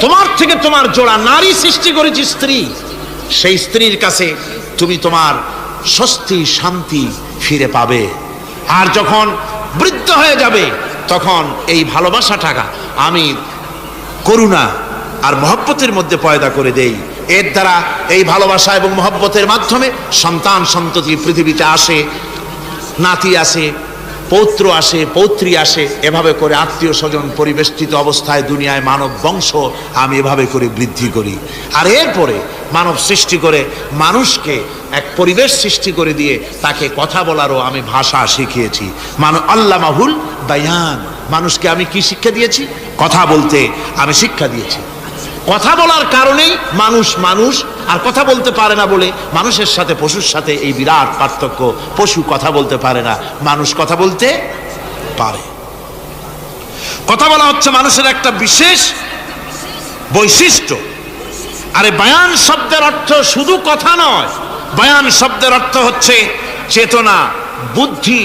তোমার থেকে তোমার জোড়া নারী সৃষ্টি করেছি স্ত্রী, সেই স্ত্রীর কাছে তুমি তোমার স্বস্তি শান্তি ফিরে পাবে। আর যখন বৃদ্ধ হয়ে যাবে তখন এই ভালোবাসাটাকে আমি করুণা আর মহব্বতের মধ্যে পয়দা করে দেই। এর দ্বারা এই ভালোবাসা এবং মহব্বতের মাধ্যমে সন্তান সন্ততি পৃথিবীতে আসে, নাতি আসে, পৌত্র আসে, পৌত্রী আসে, এভাবে করে আত্মীয় স্বজন পরিবেষ্টিত অবস্থায় দুনিয়ায় মানব বংশ আমি এভাবে করে বৃদ্ধি করি। আর এরপরে মানব সৃষ্টি করে মানুষকে এক পরিবেশ সৃষ্টি করে দিয়ে তাকে কথা বলারও আমি ভাষা শিখিয়েছি। আল্লামাহুল বায়ান, মানুষকে আমি কি শিক্ষা দিয়েছি? কথা বলতে আমি শিক্ষা দিয়েছি। কথা বলার কারণেই মানুষ মানুষ, আর কথা বলতে পারে না বলে মানুষের সাথে পশুর সাথে এই বিরাট পার্থক্য। পশু কথা বলতে পারে না, মানুষ কথা বলতে পারে। কথা বলা হচ্ছে মানুষের একটা বিশেষ বৈশিষ্ট্য। আরে বায়ান শব্দের অর্থ শুধু কথা নয়, বায়ান শব্দের অর্থ হচ্ছে চেতনা, বুদ্ধি,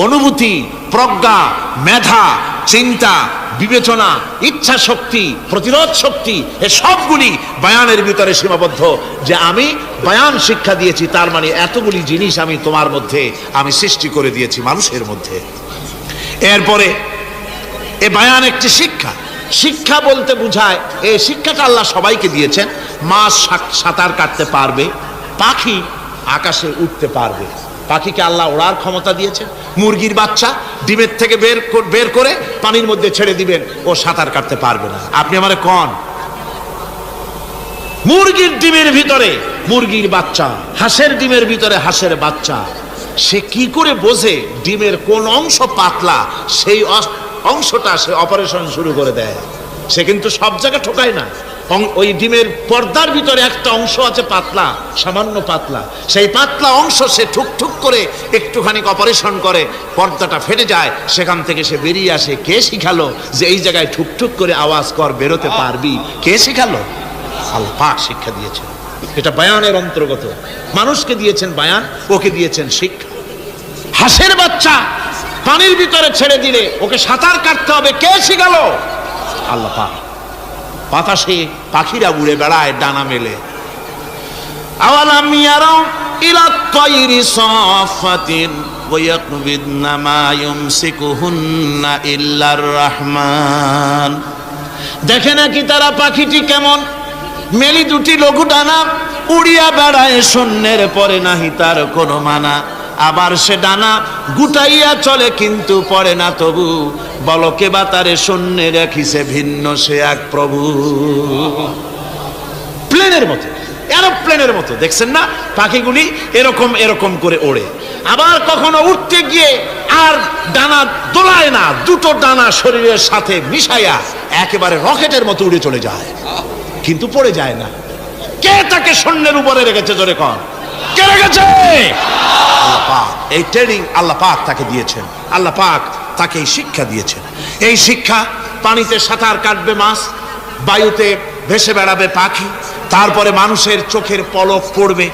অনুভূতি, প্রজ্ঞা, মেধা, চিন্তা, বিবেচনা, ইচ্ছা শক্তি, প্রতিরোধ শক্তি, এ সবগুলি বায়ানের ভিতরে সীমাবদ্ধ। যে আমি বায়ান শিক্ষা দিয়েছি, তার মানে এতগুলি জিনিস আমি তোমার মধ্যে আমি সৃষ্টি করে দিয়েছি মানুষের মধ্যে। এরপরে এ বায়ান একটি শিক্ষা। শিক্ষা বলতে বোঝায়, এই শিক্ষাটা আল্লাহ সবাইকে দিয়েছেন। মাছ সাঁতার কাটতে পারবে, পাখি আকাশে উঠতে পারবে, পাখিকে আল্লাহ ওড়ার ক্ষমতা দিয়েছেন। মুরগির বাচ্চা ডিমের থেকে বের করে পানির মধ্যে ছেড়ে দিবেন, ও সাঁতার কাটতে পারবে না। আপনি আমারে কোন মুরগির ডিমের ভিতরে মুরগির বাচ্চা, হাঁসের ডিমের ভিতরে হাঁসের বাচ্চা, সে কি করে বোঝে ডিমের কোন অংশ পাতলা, সেই অংশটা সে অপারেশন শুরু করে দেয়। সে কিন্তু সব জায়গায় ঠকায় না। ওই ডিমের পর্দার ভিতরে একটা অংশ আছে পাতলা, সামান্য পাতলা, সেই পাতলা অংশ সে ঠুক করে একটুখানি অপারেশন করে, পর্দাটা ফেটে যায়, সেখান থেকে সে বেরিয়ে আসে। কে শিখালো যে এই জায়গায় ঠুক করে আওয়াজ কর, বেরোতে পারবি? কে শিখালো? আল্লাহ পাক শিক্ষা দিয়েছেন। এটা বায়ানের অন্তর্গত। মানুষকে দিয়েছেন বায়ান, ওকে দিয়েছেন শিক্ষা। হাঁসের বাচ্চা পানির ভিতরে ছেড়ে দিলে ওকে সাঁতার কাটতে হবে, কে শিখালো? আল্লাহ পাক। বাতাসে পাখিরা উড়ে বেড়ায় ডানা মেলে। আওয়ালাম ইয়ারাউ ইলা তায়রি সাফাতিন ওয়া ইয়াকবিদনা মা ইউমসিকুহুন্না ইল্লার রহমান। দেখে নাকি তারা পাখিটি কেমন? মেলি দুটি লঘু ডানা, উড়িয়া বেড়ায় শূন্যের পরে নাহি তার কোনো মানা। আবার সে ডানা গুটাইয়া চলে কিন্তু পড়ে না তবু, বলকে বা তারে শূন্যে রাখিছে ভিন্ন সে এক প্রভু। প্লেনের মতো, এরোপ্লেনের মতো দেখছেন না পাখিগুলি এরকম এরকম করে ওড়ে। আবার কখনো উঠতে গিয়ে আর ডানা দোলায় না, দুটো ডানা শরীরের সাথে মিশাইয়া একেবারে রকেটের মতো উড়ে চলে যায়, কিন্তু পড়ে যায় না। কে তাকে শূন্যের উপরে রেখেছে? জোরে কর, কে রেখেছে? আল্লাহ পাক। এই ট্রেনিং আল্লাহ পাক তাকে দিয়েছেন, আল্লাহ পাক তাকে এই শিক্ষা দিয়েছেন। এই শিক্ষা, পানিতে সাঁতার কাটবে মাছ, বায়ুতে ভেসে বেড়াবে পাখি, তারপরে মানুষের চোখের পলক পড়বে,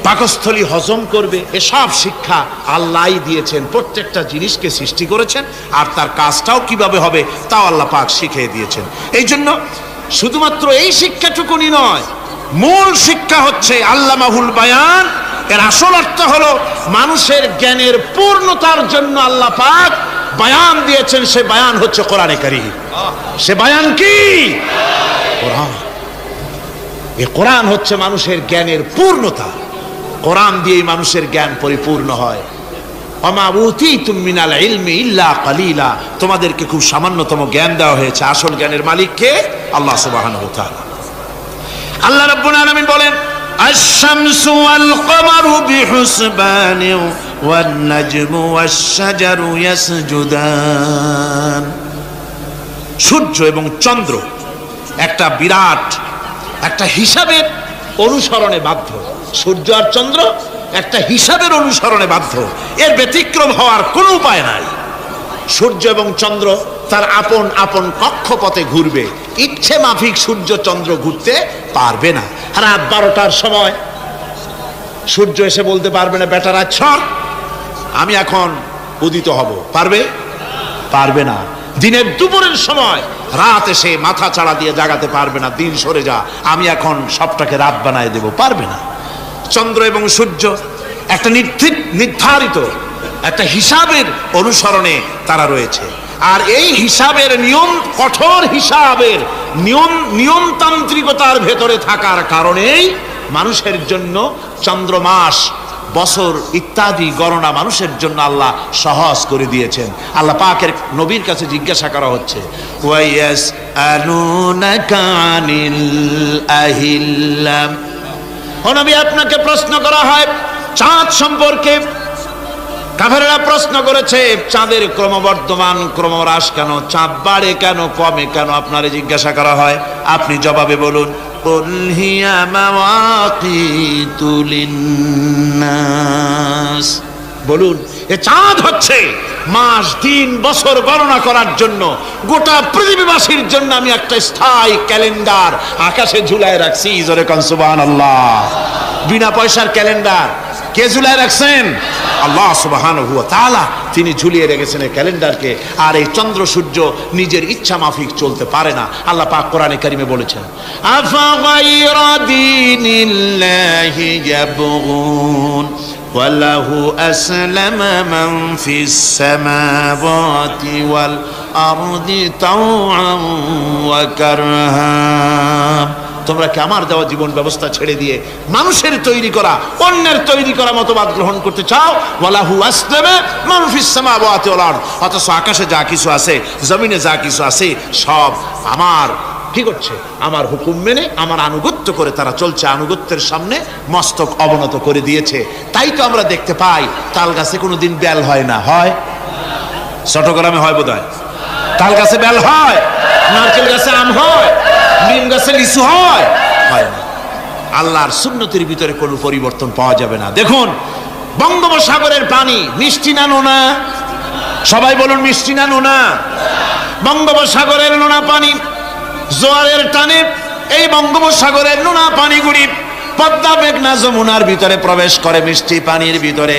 পাকস্থলী হজম করবে, এসব শিক্ষা আল্লাহই দিয়েছেন। প্রত্যেকটা জিনিসকে সৃষ্টি করেছেন, আর তার কাজটাও কিভাবে হবে তাও আল্লাহ পাক শিখিয়ে দিয়েছেন। এই জন্য শুধুমাত্র এই শিক্ষাটুকুনি নয়, মূল শিক্ষা হচ্ছে আল্লামাহুল বায়ান। এর আসল অর্থ হলো মানুষের জ্ঞানের পূর্ণতার জন্য আল্লাহ পাক বায়ান দিয়েছেন। সে বায়ান হচ্ছে কোরআনে কারীম। সে বায়ান কি? কোরআন। এই কোরআন হচ্ছে মানুষের জ্ঞানের পূর্ণতা। কোরআন দিয়েই মানুষের জ্ঞান পরিপূর্ণ হয়। ওমা উতীতুম মিনাল ইলমি ইল্লা কালিলা, তোমাদেরকে খুব সামান্যতম জ্ঞান দেওয়া হয়েছে। আসল জ্ঞানের মালিক কে? আল্লাহ সুবহানাহু ওয়া তাআলা। আল্লাহ রাব্বুল আলামিন বলেন, আশ-শামসু ওয়াল কমারু বিহুসবানি ওয়ান নাজমু ওয়াশ-শাজারু ইয়াসজুদান। সূর্য এবং চন্দ্র একটা বিরাট একটা হিসাবের অনুসরণে বাধ্য। সূর্য আর চন্দ্র একটা হিসাবের অনুসরণে বাধ্য, এর ব্যতিক্রম হওয়ার কোনো উপায় নাই। সূর্য এবং চন্দ্র তার আপন আপন কক্ষপথে ঘুরবে, ইচ্ছে মাফিক সূর্য চন্দ্র ঘুরতে পারবে না। রাত 12টার সময় সূর্য এসে বলতে পারবে না, বেটারা ছড় আমি এখন উদিত হব, পারবে? পারবে না। দিনের দুপুরের সময় রাত এসে মাথা চাড়া দিয়ে জাগাতে পারবে না, দিন সরে যা, আমি এখন সবটাকে রাত বানায় দেব, পারবে না। চন্দ্র এবং সূর্য একটা নির্ধারিত একটা হিসাবের অনুসরণে তারা রয়েছে, আর এই হিসাবের নিয়ম, কঠোর হিসাবের নিয়মতান্ত্রিকতার ভেতরে থাকার কারণেই মানুষের জন্য চন্দ্র, মাস, বছর ইত্যাদি গণনা মানুষের জন্য আল্লাহ সহজ করে দিয়েছেন। আল্লাহ পাকের নবীর কাছে জিজ্ঞাসা করা হচ্ছে, ওয়ায়াসআলুনাকা আনিল আহিল্লাম, ও নবী আপনাকে প্রশ্ন করা হয় চাঁদ সম্পর্কে। কাফেররা প্রশ্ন করেছে চাঁদের ক্রমবর্ধমান ক্রমহ্রাস কেন, চাঁদ বাড়ে কেন, কমে কেন, আপনারে জিজ্ঞাসা করা হয়, আপনি জবাবে বলুন কুল হিয়া মাওয়াকিতু লিন্নাস, বলুন এ চাঁদ হচ্ছে মাস, দিন, বছর গণনা করার জন্য, গোটা পৃথিবীবাসীর জন্য আমি একটা স্থায়ী ক্যালেন্ডার আকাশে ঝুলায় রাখছি। জোরে কোন সুবহানাল্লাহ। বিনা পয়সার ক্যালেন্ডার কে ঝুলায় রাখছেন? আল্লাহ সুবহানাহু ওয়া তাআলা, তিনি ঝুলিয়ে রেখেছেন এই ক্যালেন্ডারকে। আর এই চন্দ্র সূর্য নিজের ইচ্ছা মাফিক চলতে পারে না। আল্লাহ পাক কোরআনে কারিমে বলেছেন, আফা গায়রা দীনিল্লাহি ইয়াবগুন ওয়ালাহু আসলামা মান ফিস সামাওয়াতি ওয়াল আরদি তাওআন ওয়া কারহা, তোমরা কি আমার দেওয়া জীবন ব্যবস্থা ছেড়ে দিয়ে মানুষের তৈরি করা, অন্যের তৈরি করা মতবাদ গ্রহণ করতে চাও? ওয়ালাহু আসলামা মান ফিস সামাওয়াতি ওয়াল আরদ, অথচ আকাশে যা কিছু আছে, জমিনে যা কিছু আছে, সব আমার কি করছে? আমার হুকুম মেনে, আমার আনুগত্য করে তারা চলছে, আনুগত্যের সামনে মস্তক অবনত করে দিয়েছে। তাই তো আমরা দেখতে পাই তাল গাছে কোনোদিন বেল হয় না, হয়? চট্টগ্রামে হয় বোধহয়, তাল গাছে বেল হয়, নারকেল গাছে আম হয়, নিম গাছে লিচু হয়? হয় না। আল্লাহর সুন্নতের ভিতরে কোনো পরিবর্তন পাওয়া যাবে না। দেখুন বঙ্গোপসাগরের পানি মিষ্টি না নোনা? সবাই বলুন মিষ্টি না নোনা? বঙ্গোপসাগরের নোনা পানি জোয়ারের টানে এই বঙ্গোপসাগরের নোনা পানিগুলি পদ্মা, মেঘনা, যমুনার ভিতরে প্রবেশ করে মিষ্টি পানির ভিতরে,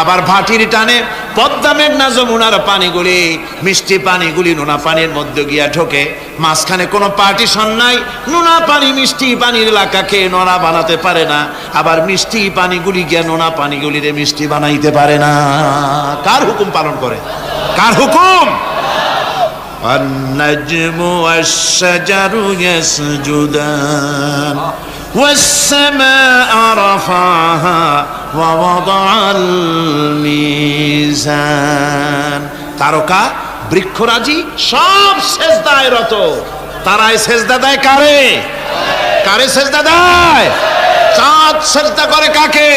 আবার ভাটির টানে পদ্মা, মেঘনা, যমুনার পানিগুলি, মিষ্টি পানিগুলি নোনা পানির মধ্যে গিয়া ঢোকে। মাঝখানে কোনো পার্টিশন নাই, নোনা পানি মিষ্টি পানির এলাকাকে নোনা বানাতে পারে না, আবার মিষ্টি পানিগুলি গিয়া নোনা পানিগুলিরে মিষ্টি বানাইতে পারে না। কার হুকুম পালন করে? কার হুকুম? النجم والشجر يسجدان والسماء رفعها ووضع الميزان, তারকা বৃক্ষরাজি সব সেজদায় রত। তারাই সেজদা দেয় কারে? কারে সেজদা দেয়? চাঁদ সেজদা করে কাকে?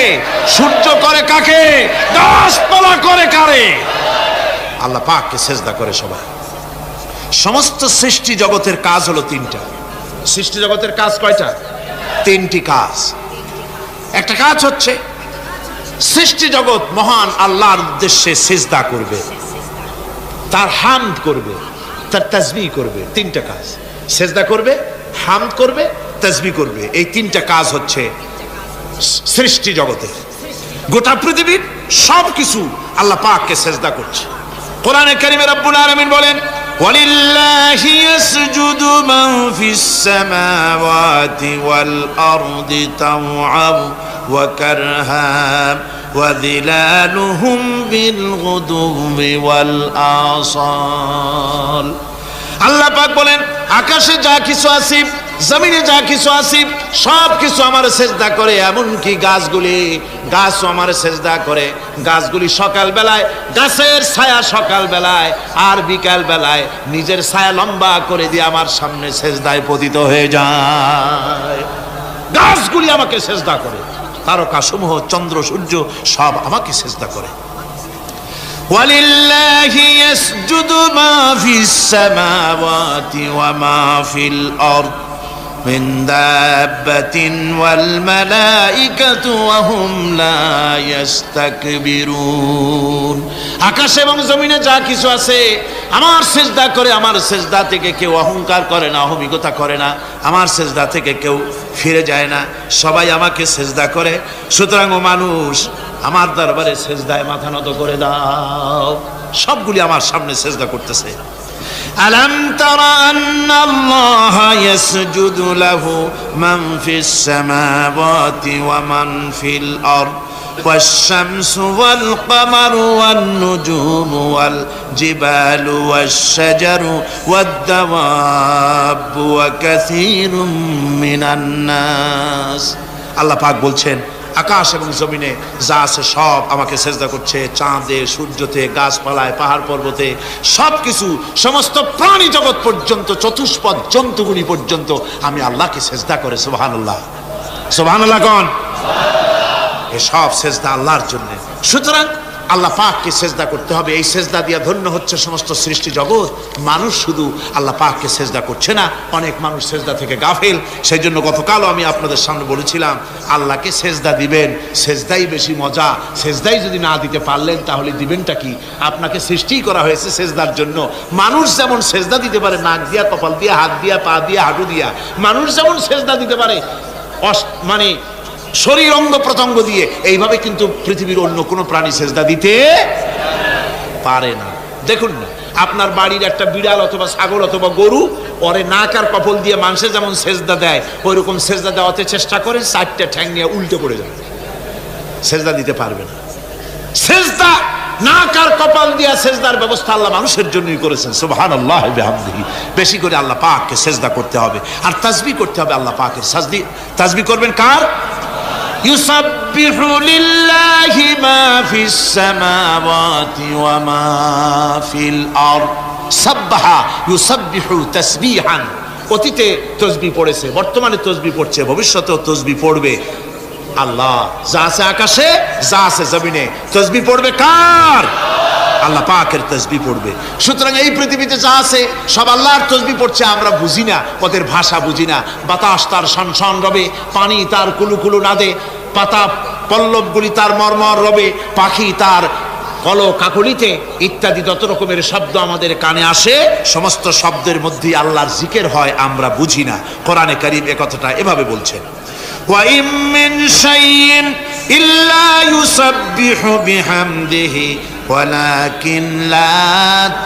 সূর্য করে কাকে? গাছপালা করে কারে? আল্লাহ পাককে সেজদা করে সবাই। সমস্ত সৃষ্টি জগতের কাজ হলো তিনটা। সৃষ্টি জগতের কাজ কয়টা? তিনটি কাজ। একটা কাজ হচ্ছে সৃষ্টি জগৎ মহান আল্লাহর উদ্দেশ্যে সিজদা করবে, তার হামদ করবে, তার তাসবিহ করবে। তিনটা কাজ, সিজদা করবে, হামদ করবে, তাসবিহ করবে। এই তিনটা কাজ হচ্ছে সৃষ্টি জগতের। গোটা পৃথিবীর সব কিছু আল্লাহ পাককে সিজদা করছে। কোরআনে কারিমে রব্বুল আলামিন বলেন, ওয়ালিল্লাহি ইয়াসজুদু মান ফিস সামাওয়াতি ওয়াল আরদি তাওআন ওয়া কারহা ওয়া যিলালুহুম বিল গুদুবি ওয়াল আসাল। আল্লাহ পাক বলেন, আকাশে যা কিছু আছে, জমিনে যা কিছু আছে, সব কিছু আমার সেজদা করে। এমনকি গাছগুলি, গাছও আমার সেজদা করে। গাছগুলি সকাল বেলায় গাছের ছায়া সকাল বেলায়, আর বিকাল বেলায় নিজের ছায়া লম্বা করে দিয়ে আমার সামনে সেজদায় পতিত হয়ে যায়। গাছগুলি আমাকে সেজদা করে, তারকা সমূহ, চন্দ্র, সূর্য সব আমাকে সেজদা করে। ওয়ালিল্লাহি ইয়াসজুদু মা ফিস সামাওয়াতি ওয়া মা ফিল আরদ মিন দাব্বাতিন ওয়াল মালাইকাতু ওয়া হুম লা ইস্তাকবিরুন। আকাশ এবং জমিনে যা কিছু আছে আমার সিজদা করে। আমার সিজদা থেকে কেউ অহংকার করে না, অহমিকতা করে না। আমার সিজদা থেকে কেউ ফিরে যায় না, সবাই আমাকে সিজদা করে। সুতরাং ও মানুষ, আমার দরবারে সিজদায় মাথা নত করে দাও। সবগুলি আমার সামনে সিজদা করতেছে। আলাম তারা আন্নাল্লাহা ইয়াসজুদু লাহু মান ফিস সামাওয়াতি ওয়া মান ফিল আরদ والشمس والقمر والنجوم والجبال والشجر والدواب وكثير من الناس আল্লাহ পাক বলছেন আকাশ এবং জমিনে যা আছে সব আমাকে সেজদা করছে, চাঁদে, সূর্যতে, গাছপালায়, পাহাড় পর্বতে, সবকিছু, সমস্ত প্রাণী জগৎ পর্যন্ত, চতুষ্পদ জন্তুগুলি পর্যন্ত আমি আল্লাহকে সেজদা করে। সুবহানাল্লাহ, সুবহানাল্লাহ কোন? সব সেজদা আল্লাহর জন্য। সুতরাং আল্লাহ পাককে সেজদা করতে হবে। এই সেজদা দিয়া ধন্য হচ্ছে সমস্ত সৃষ্টি জগৎ। মানুষ শুধু আল্লাহ পাককে সেজদা করছে না, অনেক মানুষ সেজদা থেকে গাফেল। সেই জন্য গতকালও আমি আপনাদের সামনে বলেছিলাম, আল্লাহকে সেজদা দিবেন, সেজদাই বেশি মজা। সেজদাই যদি না দিতে পারলেন তাহলে দিবেনটা কি? আপনাকে সৃষ্টি করা হয়েছে সেজদার জন্য। মানুষ যেমন সেজদা দিতে পারে নাক দিয়া, কপাল দিয়া, হাত দিয়া, পা দিয়া, হাঁটু দিয়া, মানুষ যেমন সেজদা দিতে পারে মানে শরীর অঙ্গ প্রত্যঙ্গ দিয়ে, এইভাবে কিন্তু পৃথিবীর অন্য কোনো প্রাণী সেজদা দিতে পারে না। দেখুন না, আপনার বাড়ির একটা বিড়াল অথবা ছাগল অথবা গরু, ওরে নাক আর কপাল দিয়ে মানুষে যেমন সেজদা দেয়, ওই রকম সেজদা দেওয়াতে চেষ্টা করে, চারটে ঠ্যাং নিয়ে উল্টে পড়ে যাবে, সেজদা দিতে পারবে না। সেজদা নাক আর কপাল দিয়া সেজদার ব্যবস্থা আল্লাহ মানুষের জন্যই করেছেন। সুবহানাল্লাহি ওয়া বিহামদিহি। বেশি করে আল্লাহ পাককে সেজদা করতে হবে আর তাসবিহ করতে হবে। আল্লাহ পাকের তাসবিহ করবেন কার? ইউসাব্বিহু লিল্লাহি মা ফিস সামাওয়াতি ওয়া মা ফিল আরদ। সাব্বাহা ইউসাব্বিহু তাসবিহান। অতীতে তাসবিহ পড়েছে, বর্তমানে তাসবিহ পড়ছে, ভবিষ্যতেও তাসবিহ পড়বে। আল্লাহ যা আছে আকাশে, যা আছে জমিনে, তাসবিহ পড়বে কার? আল্লাহ পাকের তাসবিহ পড়বে। সুতরাং এই পৃথিবীতে যা আছে সব আল্লাহর তাসবিহ পড়ছে। আমরা বুঝি না, ওদের ভাষা বুঝি না। বাতাস তার শনশন রবে, পানি তার কুলুকুলু নাদে, পাতা পল্লবগুলি তার মর্মর রবে, পাখি তার কল কাকলিতে ইত্যাদি যত রকমের শব্দ আমাদের কানে আসে, সমস্ত শব্দের মধ্যে আল্লাহর জিকির হয়, আমরা বুঝি না। কোরআনে কারীম এ কথাটা এভাবে বলছেন, ওয়া ইম মিন শাইইন ইল্লা ইউসাব্বিহু বিহামদিহি ওয়ালাকিন লা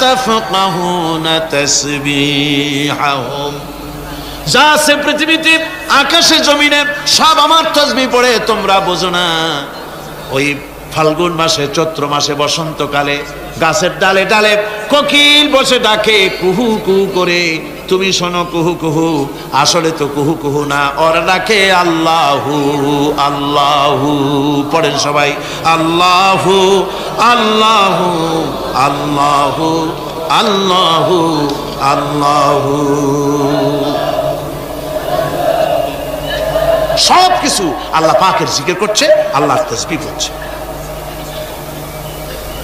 তাফকাহুনা তাসবিহাহুম। যা আছে পৃথিবীতে, আকাশে জমিনে, সব আমার তাসবিহ পড়ে, তোমরা বোঝো না। ওই ফাল্গুন মাসে, চৈত্র মাসে, বসন্তকালে গাছের ডালে ডালে কোকিল বসে ডাকে কুহু কুহু করে, তুমি শোনো কুহু কুহু, আসলে তো কুহু কুহু না, ওরা ডাকে আল্লাহু আল্লাহু। পড়েন সবাই, আল্লাহু আল্লাহু আল্লাহু আল্লাহু আল্লাহু। সব কিছু আল্লাহ পাকের জিকির করছে, আল্লাহর তাসবিহ করছে।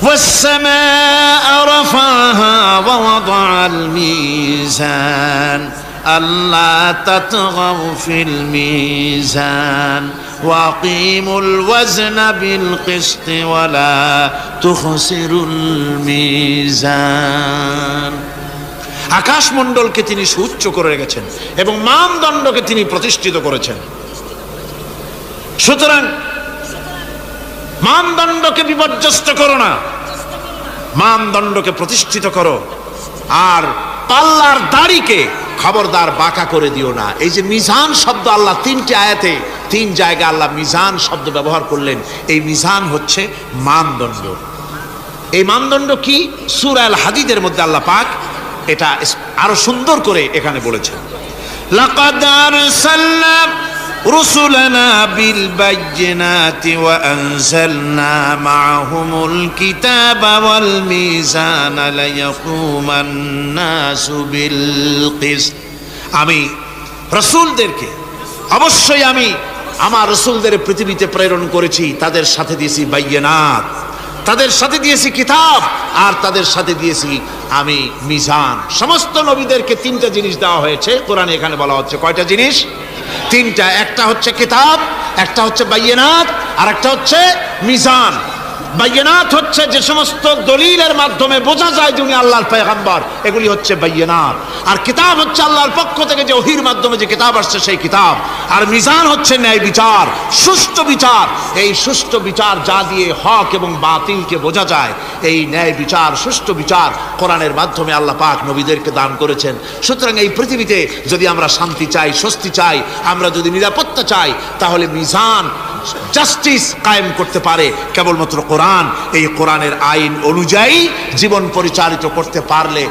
والسماء رفعها ووضع الميزان ألا تطغوا في الميزان وأقيموا الوزن بالقسط ولا تخسروا الميزان। আকাশমণ্ডলকে তিনি সুউচ্চ করে রেখেছেন এবং মানদণ্ডকে তিনি প্রতিষ্ঠিত করেছেন। সুতরাং মানদণ্ডকে বিপর্যস্ত করো না, মানদণ্ডকে প্রতিষ্ঠিত করো। আর পাল্লার দাড়িকে খবরদার বাঁকা করে দিও না। এই যে মিজান শব্দ আল্লাহ তিনটি আয়াতে, তিন জায়গায় আল্লাহ মিজান শব্দ ব্যবহার করলেন। এই মিজান হচ্ছে মানদণ্ড। এই মানদণ্ড কি? সূরা আল হাদীদের মধ্যে আল্লাহ পাক এটা আরো সুন্দর করে এখানে বলেছেন, লাকাদ আরসালনা رسلنا بالبينات وأنزلنا معهم الكتاب والميزان ليقوم الناس بالقسط। আমি রাসূলদেরকে, অবশ্যই আমি আমার রাসূলদের পৃথিবীতে প্রেরণ করেছি, তাদের সাথে দিয়েছি বাইয়িনাত, তাদের সাথে দিয়েছি কিতাব, আর তাদের সাথে দিয়েছি আমি মিজান। সমস্ত নবীদেরকে তিনটা জিনিস দেওয়া হয়েছে। কোরআনে এখানে বলা হচ্ছে কয়টা জিনিস? তিনটা। একটা হচ্ছে কিতাব, একটা হচ্ছে বাইয়িনাত, আর একটা হচ্ছে মিজান। বাইয়িনাত হচ্ছে যে সমস্ত দলিলের মাধ্যমে বোঝা যায় যে উনি আল্লাহর পয়গম্বর, এগুলি হচ্ছে বাইয়িনাত। আর কিতাব হচ্ছে আল্লাহর পক্ষ থেকে যে ওহীর মাধ্যমে যে কিতাব আসছে সেই কিতাব। আর মিজান হচ্ছে ন্যায় বিচার, সুষ্ঠু বিচার। এই সুষ্ঠু বিচার যা দিয়ে হক এবং বাতিলকে বোঝা যায়, এই ন্যায় বিচার, সুষ্ঠু বিচার কোরআনের মাধ্যমে আল্লাহ পাক নবীদেরকে দান করেছেন। সুতরাং এই পৃথিবীতে যদি আমরা শান্তি চাই, স্বস্তি চাই, আমরা যদি নিরাপত্তা চাই, তাহলে মিজান, জাস্টিস কায়েম করতে পারে কেবলমাত্র কোরআন। এই কোরআনের আইন অনুযায়ী জীবন পরিচালিত করতে পারলে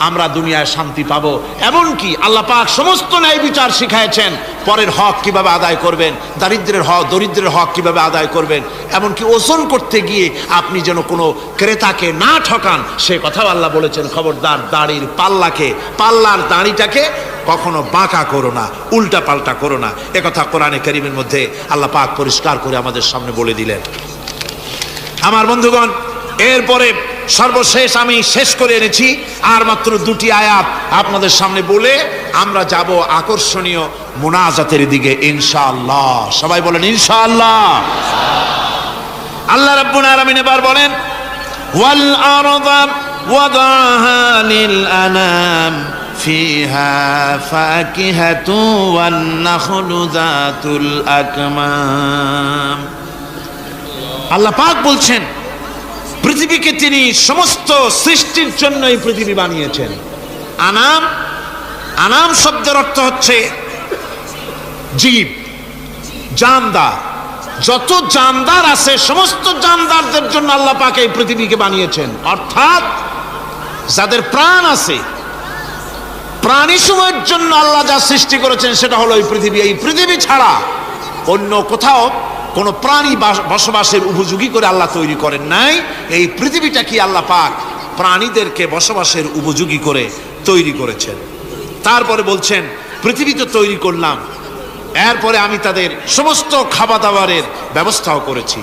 আমরা দুনিয়ায় শান্তি পাবো। এমনকি আল্লাহ পাক সমস্ত ন্যায় বিচার শিখাইছেন, পরের হক কিভাবে আদায় করবেন, দরিদ্রের হক কিভাবে আদায় করবেন। এমনকি ওজন করতে গিয়ে আপনি যেন কোনো ক্রেতাকে না ঠকান, সে কথাও আল্লাহ বলেছেন। খবরদার, দাড়ির পাল্লার দাড়িটাকে কখনো বাঁকা করো না, উল্টা পাল্টা করো না। একথা কোরআনে কারীমের মধ্যে আল্লাহ পাক পরিষ্কার করে আমাদের সামনে বলে দিলেন। আমার বন্ধুগণ, এরপরে সর্বশেষ আমি শেষ করে এনেছি আর মাত্র দুটি আয়াত আপনাদের সামনে বলে আমরা যাব আকর্ষণীয় মুনাজাতের দিকে ইনশাআল্লাহ। সবাই বলেন ইনশাআল্লাহ। আল্লাহ রাব্বুল আলামিন এবার বলেন, ওয়াল আরদা ওয়াদাহা লিল আনাম ফিহা ফাকিহাতু ওয়ান নাখলু যাতুল আকমাম। আল্লাহ পাক বলছেন, পৃথিবীকে তিনি সমস্ত সৃষ্টির জন্য এই পৃথিবী বানিয়েছেন। আনাম শব্দের অর্থ হচ্ছে জীব, জানদার। যত জানদার আছে সমস্ত জানদারদের জন্য আল্লাহ পাক এই পৃথিবীকে বানিয়েছেন। অর্থাৎ যাদের প্রাণ আছে, প্রাণী সময়ের জন্য আল্লাহ যা সৃষ্টি করেছেন সেটা হলো এই পৃথিবী। এই পৃথিবী ছাড়া অন্য কোথাও কোন প্রাণী বসবাসের উপযোগী করে আল্লাহ তৈরি করেন নাই। এই পৃথিবীটা কি আল্লাহ পাক প্রাণীদেরকে বসবাসের উপযোগী করে তৈরি করেছেন। তারপরে বলছেন, পৃথিবী তো তৈরি করলাম, এরপরে আমি তাদের সমস্ত খাবার দাবারের ব্যবস্থাও করেছি।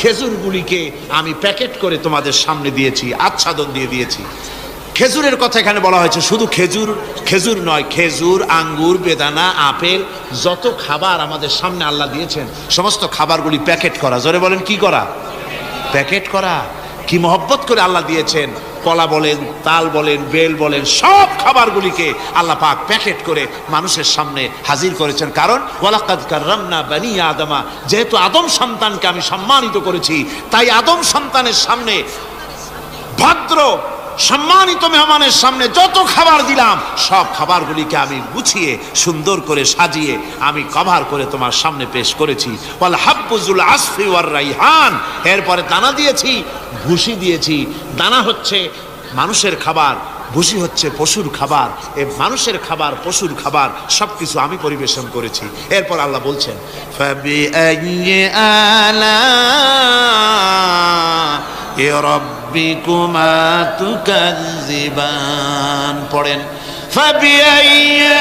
খেজুরগুলিকে আমি প্যাকেট করে তোমাদের সামনে দিয়েছি, আচ্ছাদন দিয়ে দিয়েছি। খেজুরের কথা এখানে বলা হয়েছে। শুধু খেজুর নয়, খেজুর, আঙ্গুর, বেদানা, আপেল, যত খাবার আমাদের সামনে আল্লাহ দিয়েছেন সমস্ত খাবারগুলি প্যাকেট করা। জোরে বলেন, কি করা? প্যাকেট করা। কি মহব্বত করে আল্লাহ দিয়েছেন। কলা বলেন, তাল বলেন, বেল বলেন, সব খাবারগুলিকে আল্লাহ পাক প্যাকেট করে মানুষের সামনে হাজির করেছেন। কারণ ওয়ালাকাদ কাররামনা বানি আদমা, যেহেতু আদম সন্তানকে আমি সম্মানিত করেছি, তাই আদম সন্তানের সামনে, ভদ্র সম্মানিত মেহমানের সামনে যত খাবার দিলাম সব খাবারগুলিকে আমি গুছিয়ে সুন্দর করে সাজিয়ে আমি কভার করে তোমার সামনে পেশ করেছি। ওয়াল হাব্বুজুল আসফি ওয়ার রাইহান। এরপরে দানা দিয়েছি, ভুসি দিয়েছি। দানা হচ্ছে মানুষের খাবার, ভুসি হচ্ছে পশুর খাবার। এই মানুষের খাবার, পশুর খাবার সবকিছু আমি পরিবেশন করেছি। এরপর আল্লাহ বলছেন, ফাবিআইয়ি আলা'i রাব্বিকুমা তুকাযযিবান। পড়েন, ফাবিআইয়ি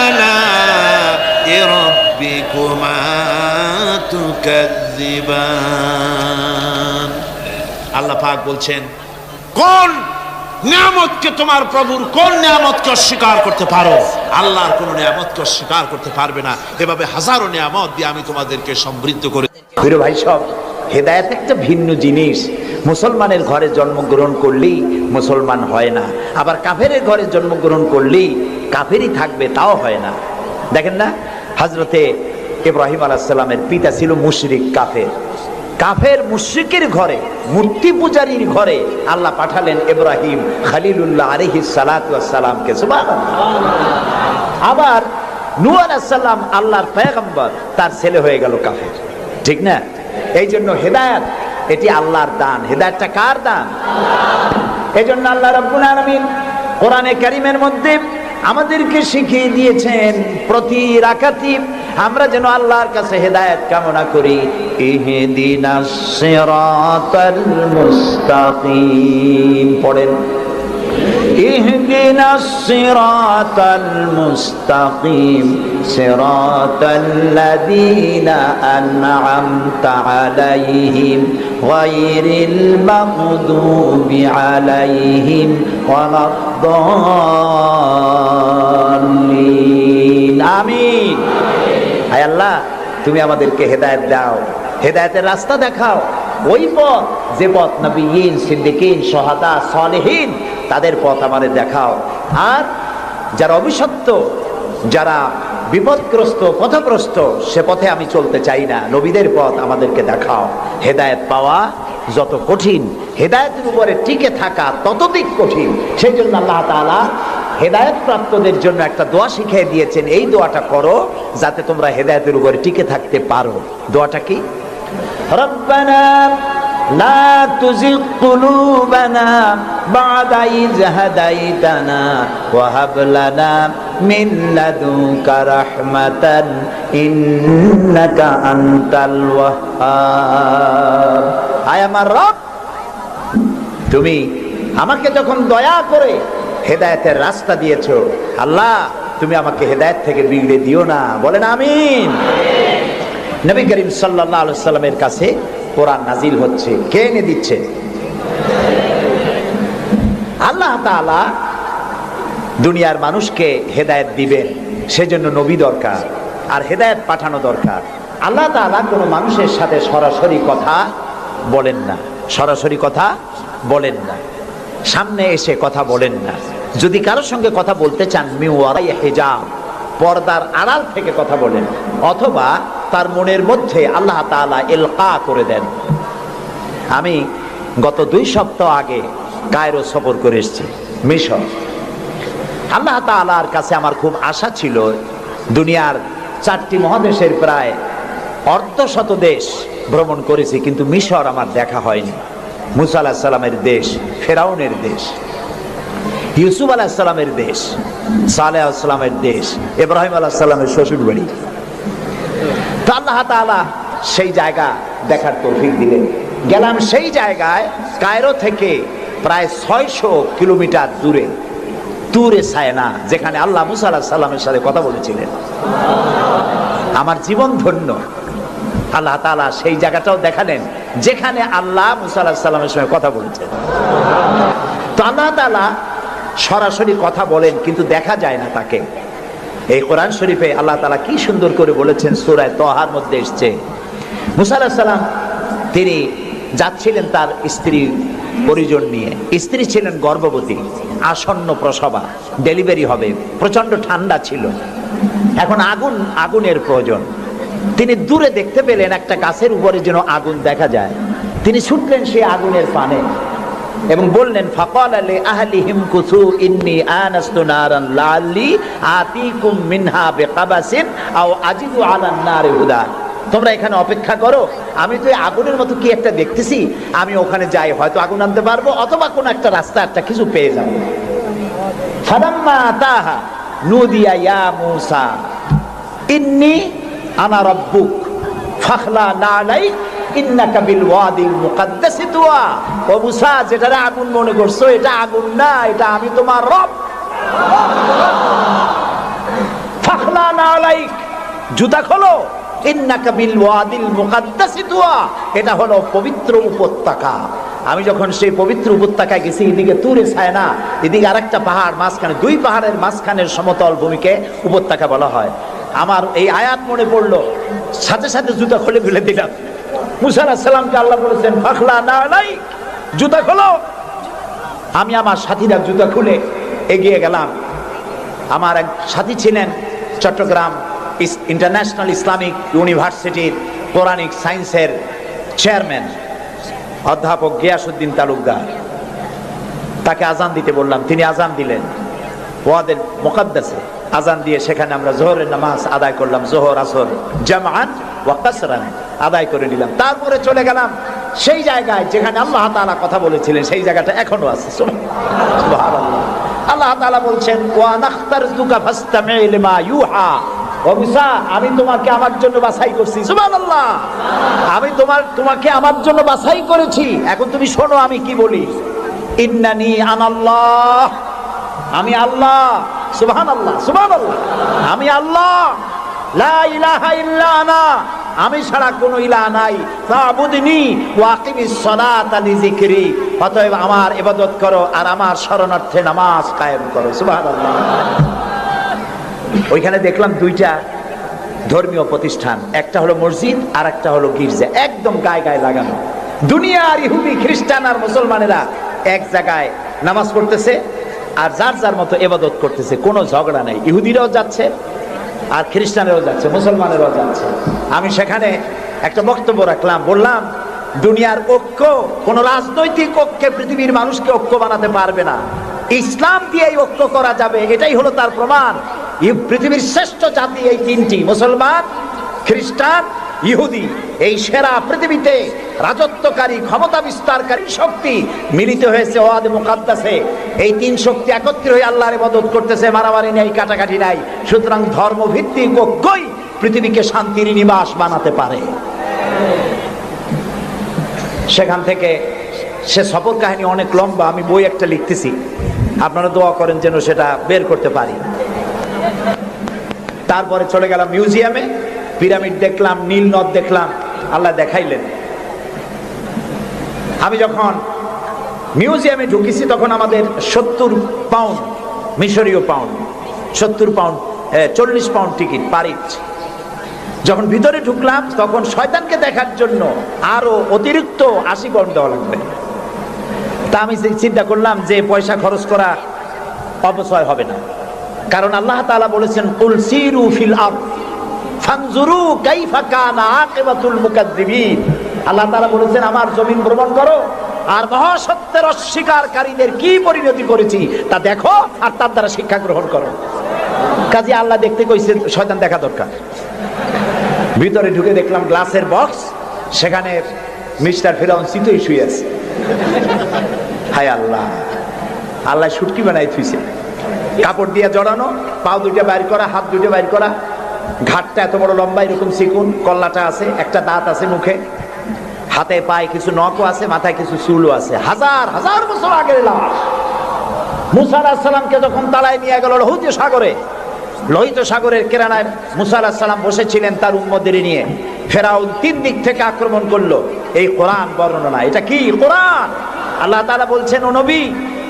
আলা'i রাব্বিকুমা তুকাযযিবান। আল্লাহ পাক বলছেন, কোন নিয়ামতকে, তোমার প্রভুর কোন নিয়ামতকে অস্বীকার করতে পারো? আল্লাহর কোন নিয়ামতকে অস্বীকার করতে পারবে না। এভাবে হাজারো নিয়ামত দিয়ে আমি তোমাদেরকে সমৃদ্ধ করে। প্রিয় ভাই সব, হেদায়েত একটা ভিন্ন জিনিস। মুসলমানের ঘরে জন্মগ্রহণ করলেই মুসলমান হয় না, আবার কাফেরের ঘরে জন্মগ্রহণ করলেই কাফেরই থাকবে, তাও হয় না। দেখেন না, হযরতে ইব্রাহিম আলাইহিস সালামের পিতা ছিল মুশরিক, কাফের মুশরিকের ঘরে, মূর্তি পূজারীর ঘরে আল্লাহ পাঠালেন ইব্রাহিম খলিলুল্লাহ আলাইহিস সালাতু ওয়াস সালামকে। সুবহানাল্লাহ। আবার নূহ আলাইহিস সালাম আল্লাহর পয়গম্বর, তার ছেলে হয়ে গেল কাফের। ঠিক না? এই জন্য হেদায়েত এটি আল্লাহর দান। হেদায়েতটা কার দান? এই জন্য আল্লাহ রাব্বুল আলামিন কোরআনে কারীমের মধ্যে আমাদেরকে শিখিয়ে দিয়েছেন প্রতি রাকাতে আমরা যেন আল্লাহর কাছে হেদায়েত কামনা করি। ইহদিনাস সিরাতাল মুস্তাকিম। পড়েন, ইহদিনাস সিরাতাল মুস্তাকিম সিরাতাল্লাযীনা আন'আমতা আলাইহিম গায়রিল মাগদুবি আলাইহিম ওয়ালাদ-দাল্লিন। আমিন। হায় আল্লাহ, তুমি আমাদেরকে হেদায়েত দাও, হেদায়েতের রাস্তা দেখাও, ওই পথ যে পথ নবিয়্যিন, সিদ্দিকীন, শুহাদা, সালেহীন তাদের পথ আমাদের দেখাও। আর যারা অভিশপ্ত, যারা বিপদগ্রস্ত, পথগ্রস্ত, সে পথে আমি চলতে চাই না, নবীদের পথ আমাদেরকে দেখাও। হেদায়েত পাওয়া যত কঠিন, হেদায়েতের উপরে টিকে থাকা ততোধিক কঠিন। সেই জন্য আল্লাহ তাআলা হেদায়েত প্রাপ্তদের জন্য একটা দোয়া শিখিয়ে দিয়েছেন, এই দোয়াটা করো যাতে তোমরা হেদায়েতের উপরে টিকে থাকতে পারো। দোয়াটা কি? রব্বানা লা তুযিগ কুলুবানা বা'দা ইয হাদাইতানা ওয়া হাব লানা মিন লাদুনকা রাহমাতান ইন্নাকা আনতাল ওয়াহ্হাব। আয় আমার রব, তুমি আমাকে যখন দয়া করে হেদায়েতের রাস্তা দিয়েছো, আল্লাহ তুমি আমাকে হেদায়েত থেকে বিগড়ে দিও না। বলেন আমিন। নবী করিম সাল্লাল্লাহু আলাইহি সাল্লামের কাছে কোরআন নাজিল হচ্ছে, কে এনে দিচ্ছে? আল্লাহ তাআলা দুনিয়ার মানুষকে হেদায়েত দিবেন, সেজন্য নবী দরকার আর হেদায়েত পাঠানো দরকার। আল্লাহ তাআলা কোনো মানুষের সাথে সরাসরি কথা বলেন না, সরাসরি কথা বলেন না, সামনে এসে কথা বলেন না। যদি কারোর সঙ্গে কথা বলতে চান, মিন ওয়ারাই হিজাব, পর্দার আড়াল থেকে কথা বলেন, অথবা তার মনের মধ্যে আল্লাহ তাআলা ইলকা করে দেন। আমি গত 2 সপ্তাহ আগে কায়রো সফর করে এসেছি, মিশর। আল্লাহ তাআলার কাছে আমার খুব আশা ছিল, দুনিয়ার 4টি মহাদেশের প্রায় অর্ধশত দেশ ভ্রমণ করেছি, কিন্তু মিশর আমার দেখা হয়নি। মুসা আলাইহিস সালামের দেশ, ফেরাউনের দেশ, ইউসুফ আলাইহিস সালামের দেশ, সালেহ আলাইহিস সালামের দেশ, ইব্রাহিম আলাইহিস সালামের শ্বশুর বাড়ি। তো আল্লাহ তাআলা সেই জায়গা দেখার তৌফিক দিলেন। গেলাম সেই জায়গায়, কায়রো থেকে প্রায় 600 কিলোমিটার দূরে, তুরে সায়না, যেখানে আল্লাহ মুসা আলাইহিস সালামের সাথে কথা বলেছিলেন। আমার জীবন ধন্য। আল্লাহ তাআলা সেই জায়গাটাও দেখালেন যেখানে আল্লাহ মুসা আলাইহিস সালামের সঙ্গে কথা বলেছেন। তো আল্লাহ তাআলা সরাসরি কথা বলেন, কিন্তু দেখা যায় না তাকে। এই কোরআন শরীফে আল্লাহ তাআলা কি সুন্দর করে বলেছেন, সূরা তাহার মধ্যে এসেছে, মুসা আলাইহিস সালাম তিনি যাচ্ছিলেন তার স্ত্রী পরিজন নিয়ে। স্ত্রী ছিলেন গর্ভবতী, আসন্ন প্রসবা, ডেলিভারি হবে, প্রচন্ড ঠান্ডা ছিল, এখন আগুনের প্রয়োজন। তিনি দূরে দেখতে পেলেন একটা গাছের উপরে যেন আগুন দেখা যায়। তিনি ছুটলেন সেই আগুনের পানে এবং বললেন, ফাকালা লি আহলিহিম কুসু ইন্নী আনাস্তু নারান লাআল্লি আতিকুম মিনহা বিকাবাসিন আও আজিদু আলান নারি হুদা। তোমরা এখানে অপেক্ষা করো, আমি তো এই আগুনের মতো কি একটা দেখতেছি, আমি ওখানে যাই, হয়তো আগুন আনতে পারবো, অথবা কোন একটা রাস্তা, একটা কিছু পেয়ে যাবো। ফালাম্মা আতাহা নুদিয়া ইয়া মূসা ইন্নী আনা রাব্বুক ফাখলা নালাইক ইন্নাকা বিল ওয়াদিল মুকাদ্দাসি তুয়া। ও মূসা, যেটা আগুন মনে করছো, এটা আগুন না, এটা আমি তোমার রব। ফাখলা নালাইক, জুতা খোলো, ইন্নাকা বিল ওয়াদিল মুকাদ্দাসি তুয়া, এটা হলো পবিত্র উপত্যকা। আমি যখন সেই পবিত্র উপত্যকায় গেছি, এদিকে তুরে সায়না, এদিকে আরেকটা পাহাড়, মাঝখানে 2 পাহাড়ের মাঝখানের সমতল ভূমিকে উপত্যকা বলা হয়। আমার এই আয়াত মনে পড়লো, সাথে সাথে জুতা খুলে ফেলে দিলাম। মুসা আলাইহিস সালামকে আল্লাহ বলেছেন, ফাখলা নালাইক, জুতা খোলো। আমি আমার সাথীরা জুতা খুলে এগিয়ে গেলাম। আমার এক সাথী ছিলেন চট্টগ্রাম ইন্টারন্যাশনাল ইসলামিক ইউনিভার্সিটির কোরআনিক সায়েন্সের চেয়ারম্যান অধ্যাপক গিয়াসউদ্দিন তালুকদার। তাকে আজান দিতে বললাম, তিনি আজান দিলেন। ওয়াদের মুকাদ্দাসে আজান দিয়ে সেখানে আমরা জোহরের নামাজ আদায় করলাম, জোহর আসর জামআন ওয়া কাসরান আদায় করে নিলাম। তারপরে চলে গেলাম সেই জায়গায় যেখানে আল্লাহ তাআলা কথা বলেছিলেন, সেই জায়গাটা এখনো আছে। সুবহানাল্লাহ। আল্লাহ তাআলা বলছেন, ওয়া নাখতারতুকা ফাসতামি' লিমা ইউহা। ও মুসা, আমি তোমাকে আমার জন্য বাছাই করছি। সুবহানাল্লাহ। আমি তোমাকে আমার জন্য বাছাই করেছি, এখন তুমি শোনো আমি কি বলি। ইন্নানি আনাল্লাহ, আমি আল্লাহ। সুবহানাল্লাহ, সুবহানাল্লাহ। আমি আল্লাহ, লা ইলাহা ইল্লা আনা, আমি ছাড়া কোনো ইলাহ নাই। ফাবুদনি ওয়া আকিমিস সালাতা লিযিকরি, অতএব আমার ইবাদত করো আর আমার শরণার্থে নামাজ কায়েম করো। সুবহানাল্লাহ। ওইখানে দেখলাম 2টা ধর্মীয় প্রতিষ্ঠান, একটা হলো মসজিদ আর একটা হলো গির্জা, একদম গায়ে গায়ে লাগানো। দুনিয়ার ইহুদি খ্রিস্টান আর মুসলমানেরা এক জায়গায় নামাজ পড়তেছে আর যার যার মতো ইবাদত করতেছে, কোনো ঝগড়া নেই। ইহুদিরাও যাচ্ছে আর খ্রিস্টানেরও যাচ্ছে, মুসলমানেরও যাচ্ছে। আমি সেখানে একটা বক্তব্য রাখলাম, বললাম দুনিয়ার ঐক্য, কোন রাজনৈতিক ঐক্যে পৃথিবীর মানুষকে ঐক্য বানাতে পারবে না, ইসলাম দিয়ে ঐক্য করা যাবে, এটাই হলো তার প্রমাণ। পৃথিবীর শ্রেষ্ঠ জাতি এই তিনটি, মুসলমান, খ্রিস্টান, ইহুদি। এই সেরা পৃথিবীতে রাজত্বকারী, ক্ষমতা বিস্তারকারী শক্তি মিলিত হয়েছে ওয়াদে মুকাদ্দাসে। এই তিন শক্তি একত্রিত হয়ে আল্লাহর ইবাদত করতেছে, মারামারি নাই, কাটাকাটি নাই। সুতরাং ধর্মভিত্তিক ঐক্যই পৃথিবীকে শান্তির নিবাস বানাতে পারে। সেখান থেকে সে সফর কাহিনী অনেক লম্বা, আমি বই একটা লিখতেছি, আপনারা দোয়া করেন যেন সেটা বের করতে পারি। তারপরে চলে গেলাম মিউজিয়ামে, পিরামিড দেখলাম, নীল নদ দেখলাম, আল্লাহ দেখাইলেন। আমি যখন মিউজিয়ামে ঢুকেছি তখন আমাদের 70 পাউন্ড, মিশরীয় পাউন্ড, 70 পাউন্ড, 40 পাউন্ড টিকিট পারিচ। যখন ভিতরে ঢুকলাম তখন শয়তানকে দেখার জন্য আরো অতিরিক্ত 80 পাউন্ড দেওয়া লাগবে। তা আমি চিন্তা করলাম যে পয়সা খরচ করা অপচয় হবে না, কারণ আল্লাহ তাআলা বলেছেন কুল সিরু ফিল আরদ ফানজুরু কাইফা কানা আকিবাতুল মুকাদ্দিবিন। আল্লাহ তাআলা বলেছেন আমার জমিন ভ্রমণ করো আর মহাসত্যের অস্বীকারীদের কি পরিণতি করেছি তা দেখো আর তার দ্বারা শিক্ষা গ্রহণ করো। কাজে আল্লাহ দেখতে কইছে, শয়তান দেখা দরকার। ভিতরে ঢুকে দেখলাম গ্লাসের বক্স, সেখানে মিস্টার ফেরাউন চিতই শুয়ে আছে। হায় আল্লাহ, আল্লাহ শুটকি বানাই থুইছে, কাপড় দিয়ে জড়ানো, পাও দুইটা বাইর করা, হাত দুইটা বাইর করা, ঘাটটা এত বড় লম্বা, এরকম চিকুন, কল্লাটা আছে, একটা দাঁত আছে মুখে, হাতে পায়ে কিছু নখও আছে, মাথায় কিছু চুলও আছে। হাজার হাজার বছর আগের লাশ। মুসা আলাইহিস সালামকে যখন তাড়ায় নিয়ে গেল লোহিত সাগরে, লোহিত সাগরের কিনারায় মুসা আলাইহিস সালাম বসেছিলেন তার উম্মতদের নিয়ে। ফেরাউন 3 দিক থেকে আক্রমণ করলো। এই কোরআন বর্ণনা, এটা কি কোরআন? আল্লাহ তাআলা বলছেন, ও নবী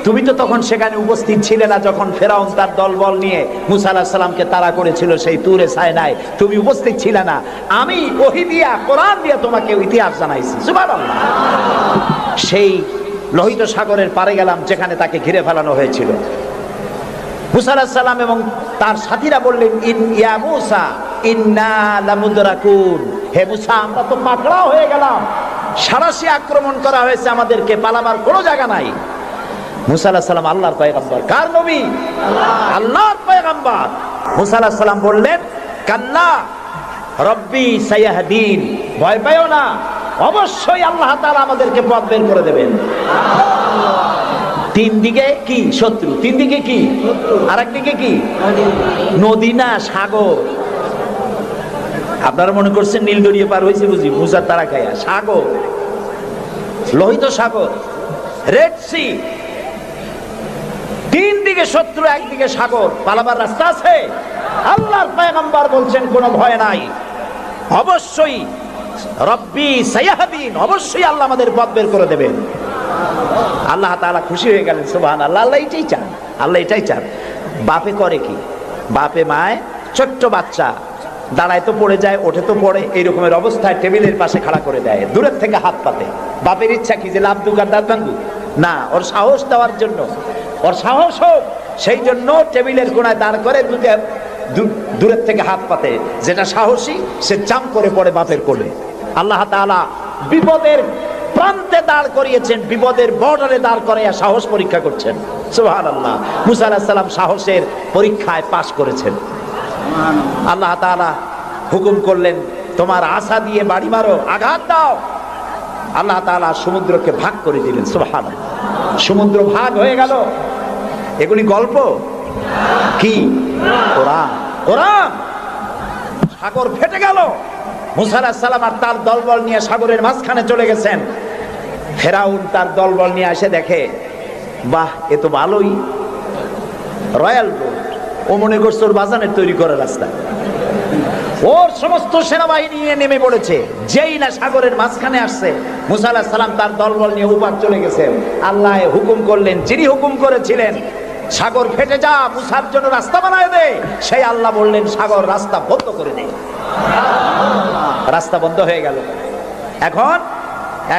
তুমি তো তখন সেখানে উপস্থিত ছিলে না যখন ফেরাউন তার দলবল নিয়ে মুসা আলাইহিস সালামকে তাড়া করেছিল সেই তুরে সায়নায়, তুমি উপস্থিত ছিলে না। আমি ওহী দিয়া, কোরআন দিয়া তোমাকে ইতিহাস জানাইছি। সুবহানাল্লাহ। সেই লোহিত সাগরের পারে গেলাম যেখানে তাকে ঘিরে ফেলানো হয়েছিল। মুসা আলাইহিস সালাম এবং তার সাথীরা বললেন, ইয়া মুসা ইন্না লামুদরাকুন, হে মুসা আমরা তো পাকড়াও হয়ে গেলাম, সারাশি আক্রমণ করা হয়েছে, আমাদেরকে পালাবার কোনো জায়গা নাই। মুসা আলাইহিস সালাম আল্লাহর পয়গম্বর। কার নবী? আল্লাহর পয়গম্বর। মুসা আলাইহিস সালাম বললেন, কাল্লা রব্বি সায়াহদিন, ভয় পাইও না, অবশ্যই আল্লাহ তাআলা আমাদেরকে পথ বের করে দেবেন। 3 দিকে কি শত্রু, 3 দিকে কি, আর একদিকে কি নদী না সাগর। আপনারা মনে করছেন নীল দরিয়া পার হয়েছে বুঝি মুসার তারা খায়া? সাগর, লোহিত সাগর, রেড সি, 3 দিকে শত্রু, একদিকে সাগর, পালাবার রাস্তা আছে। আল্লাহর পয়গম্বর বলছেন কোনো ভয় নাই, অবশ্যই রব্বি সায়াহদিন, অবশ্যই আল্লাহ আমাদের পথ বের করে দেবেন। আল্লাহ তাআলা খুশি হয়ে গেলেন। সুবহানাল্লাহ। আল্লাহ এটাই চান, আল্লাহ এটাই চান। বাপে করে কি, বাপে মায় ছোট্ট বাচ্চা দাঁড়ায় তো পড়ে যায়, ওঠে তো পড়ে, এইরকমের অবস্থায় টেবিলের পাশে খাড়া করে দেয়, দূরের থেকে হাত পাতে। বাপের ইচ্ছা কি যে লাভ দুক আর দাঁত ভাঙুক? না, ওর সাহস দেওয়ার জন্য, ওর সাহস হোক সেই জন্য টেবিলের কোণায় দাঁড় করে দূরের থেকে হাত পাতে। যেটা সাহসী সে জাম করে পড়ে বাপের কোলে। আল্লাহ তাআলা বিপদের প্রান্তে দাঁড় করিয়েছেন, বিপদের বর্ডারে দাঁড় করাইয়া সাহস পরীক্ষা করছেন। সুবহানাল্লাহ। মুসা আলাইহিস সালাম সাহসের পরীক্ষায় পাশ করেছেন। আল্লাহ তাআলা হুকুম করলেন, তোমার আশা দিয়ে বাড়ি মারো, আঘাত দাও। আল্লাহ তাআলা সমুদ্রকে ভাগ করে দিলেন। সুবহানাল্লাহ। সমুদ্র ভাগ হয়ে গেল। এগুলি গল্প কি? কোরআন। কোরআন। সাগর ফেটে গেল। মুসা আলাইহিস সালাম আর তার দলবল নিয়ে সাগরের মাঝখানে চলে গেছেন। ফেরাউন তার দলবল নিয়ে এসে দেখে, বাহ এ তো ভালোই, রয়্যাল রোড। ও মনে করছে ওর বাজানের তৈরি করা রাস্তা। ওর সমস্ত সেনাবাহিনী নিয়ে নেমে পড়েছে। যেই না সাগরের মাঝখানে আসছে, মুসা আলাইহিস সালাম তার দলবল নিয়ে উপার চলে গেছেন। আল্লাহ হুকুম করলেন, যিনি হুকুম করেছিলেন সাগর ফেটে যা, মুসার জন্য রাস্তা বানায় দে। সেই আল্লাহ বললেন সাগর রাস্তা বন্ধ করে দে, রাস্তা বন্ধ হয়ে গেল।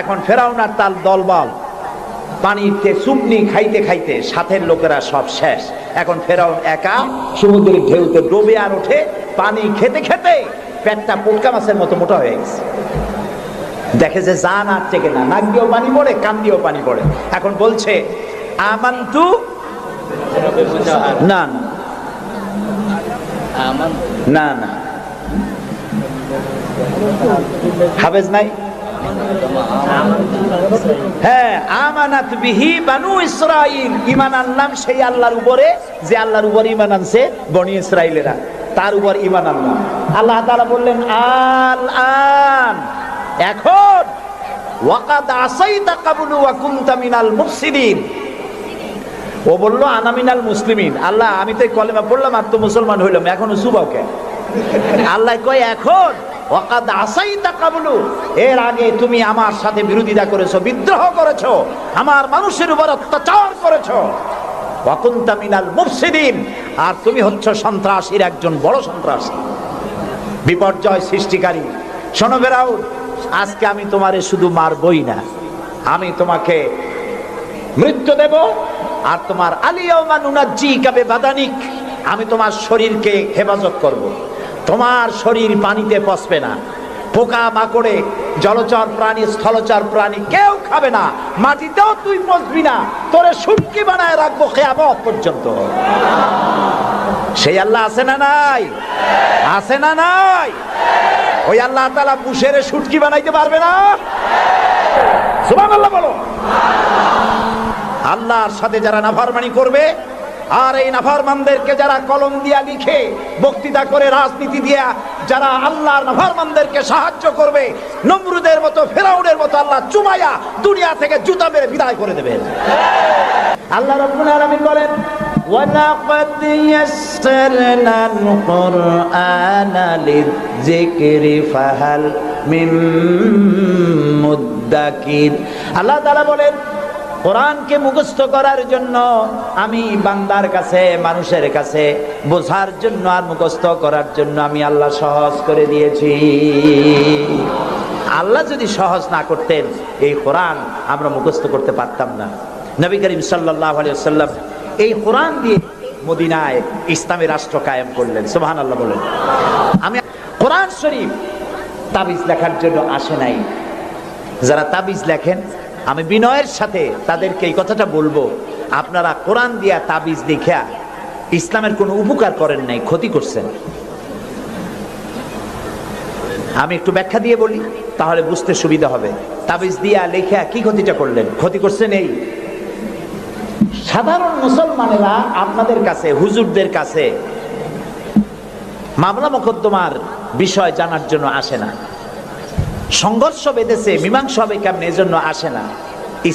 এখন ফেরাউন আর তার দলবল পানিতে চুপনি খাইতে খাইতে সাথের লোকেরা সব শেষ। এখন ফেরাউন একা সমুদ্রের ঢেউতে ডুবে আর ওঠে, পানি খেতে খেতে পেটটা পোটকা মাছের মতো মোটা হয়ে গেছে। দেখে যে জান আর টেকে না, নাক দিয়েও পানি পড়ে, কান দিয়েও পানি পড়ে। এখন বলছে আমান্তু, না না না, হাফেজ নাই, হ্যাঁ, আমানাত বিহি বানু ইসরাইল, ঈমান আনলাম সেই আল্লাহর উপরে যে আল্লাহর উপর ঈমান আনছে বনি ইসরাইলেরা, তার উপর ঈমান আনলাম। আল্লাহ তাআলা বললেন আল আন, এখন ওয়াকাদ আসাইতা কাবলু ওয়া কুনতা মিনাল মুফসিদিন। ও বলল আনা মিনাল মুসলিমিন। আল্লাহ আমি তো কলেমা পড়লাম আর তো মুসলমান হইলাম, এখনো চুবাও কেন? আল্লাহ কয় এখন ওয়াকাদ আসাইতা কাবলু, এর আগে তুমি আমার সাথে বিরোধিতা করেছো, বিদ্রোহ করেছো, আমার মানুষের উপর অত্যাচার করেছো। ওয়া কুনতা মিনাল মুফসিদিন, আর তুমি হচ্ছ সন্ত্রাসীর একজন বড় সন্ত্রাসী, বিপর্যয় সৃষ্টিকারী। শোনো ফেরাউন, আজকে আমি তোমারে শুধু মারবই না, আমি তোমাকে মৃত্যু দেব। আর তোমার আলিয়াউমা নুনাজ্জিকা বিবাদানিক, আমি তোমার শরীরকে হেফাজত করব। তোমার শরীর পানিতে পচবে না, পোকা মাকড়ে, জলচর প্রাণী, স্থলচর প্রাণী কেউ খাবে না, মাটিতেও তুই পচবি না, তোরে শুটকি বানায় রাখবো কিয়ামত পর্যন্ত। সেই আল্লাহ আছে না নাই? আছে না নাই? ওই আল্লাহ তাআলা বুশের শুটকি বানাইতে পারবে না? সুবহানাল্লাহ বলো। আল্লাহর সাথে যারা নাফরমানি করবে, আর এই নাফরমানদেরকে যারা কলম দিয়া লিখে, বক্তৃতা করে, রাজনীতি দিয়া যারা আল্লাহর নাফরমানদেরকে সাহায্য করবে, নমরুদের মতো, ফেরাউনের মতো আল্লাহ চুমাইয়া দুনিয়া থেকে জুতা মেরে বিদায় করে দেবেন। আল্লাহ রাব্বুল আলামিন বলেন ওয়ালাকাদ ইয়াসসারনাল কুরআনা লিযিকরি ফাহাল মিন মুদ্দাকির। আল্লাহ তাআলা বলেন কোরআনকে মুখস্থ করার জন্য আমি বান্দার কাছে, মানুষের কাছে বোঝার জন্য আর মুখস্থ করার জন্য আমি আল্লাহ সহজ করে দিয়েছি। আল্লাহ যদি সহজ না করতেন এই কোরআন আমরা মুখস্থ করতে পারতাম না। নবী করিম সাল্লাল্লাহু আলাইহি ওয়াসাল্লাম এই কোরআন দিয়ে মদিনায় ইসলামী রাষ্ট্র কায়েম করলেন। সুবহানাল্লাহ বলেন। আমি কোরআন শরীফ তাবিজ লেখার জন্য আসে নাই। যারা তাবিজ লেখেন আমি বিনয়ের সাথে তাদেরকে এই কথাটা বলবো, আপনারা কোরআন দিয়া তাবিজ লিখা ইসলামের কোনো উপকার করেন নাই, ক্ষতি করছেন। আমি একটু ব্যাখ্যা দিয়ে বলি, তাহলে বুঝতে সুবিধা হবে। তাবিজ দিয়া লেখা কি ক্ষতিটা করলেন? ক্ষতি করছেন এই, সাধারণ মুসলমানেরা আপনাদের কাছে, হুজুরদের কাছে মামলা মোকদ্দমার বিষয় জানার জন্য আসে না। সংঘর্ষ বেঁধেছে, মীমাংসা হবে কেমন, এজন্য আসে না।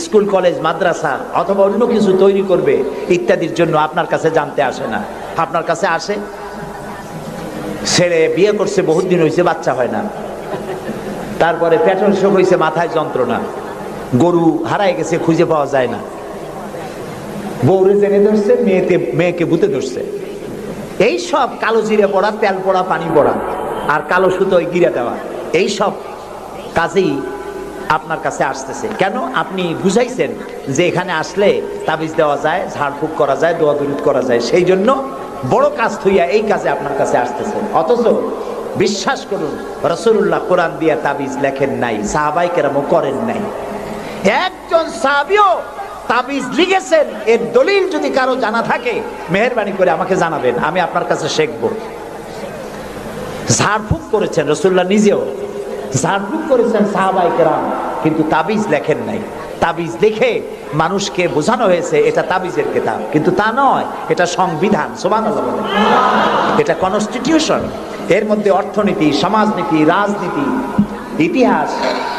স্কুল, কলেজ, মাদ্রাসা অথবা অন্য কিছু তৈরি করবে ইত্যাদির জন্য আপনার কাছে জানতে আসে না। আপনার কাছে আসে ছেলে বিয়ে করছে, বহুত দিন হয়েছে, বাচ্চা হয় না, তারপরে পেটের অসুখ হয়েছে, মাথায় যন্ত্রণা, গরু হারায় গেছে, খুঁজে পাওয়া যায় না, বউরে জেনে ধরছে, মেয়েকে ভূতে ধরছে। এই সব কালো জিরে পড়া, তেল পড়া, পানি পড়া, আর কালো সুতোয় গিরা দেওয়া, এই সব কাজেই আপনার কাছে আসতেছে। কেন? আপনি বুঝাইছেন যে এখানে আসলে তাবিজ দেওয়া যায়, ঝাড়ফুঁক করা যায়, দোয়া দরুদ করা যায়, সেই জন্য বড় কাজ থইয়া এই কাজে আপনার কাছে আসতেছে। অথচ বিশ্বাস করুন, রাসূলুল্লাহ কোরআন দিয়া তাবিজ লেখেন নাই, সাহাবায়ে কেরামও করেন নাই। একজন সাহাবীও তাবিজ লিখেছেন এর দলিল যদি কারো জানা থাকে মেহেরবানি করে আমাকে জানাবেন, আমি আপনার কাছে শিখবো। ঝাড়ফুঁক করেছেন রাসূলুল্লাহ নিজেও, ঝাড়ফুঁক করেছেন সাহাবায়ে কেরাম, কিন্তু তাবিজ লেখেন নাই। তাবিজ লিখে মানুষকে বোঝানো হয়েছে এটা তাবিজের কিতাব, কিন্তু তা নয়, এটা সংবিধান। সুবহানাল্লাহ বলেন। এটা কনস্টিটিউশন, এর মধ্যে অর্থনীতি, সমাজনীতি, রাজনীতি, ইতিহাস,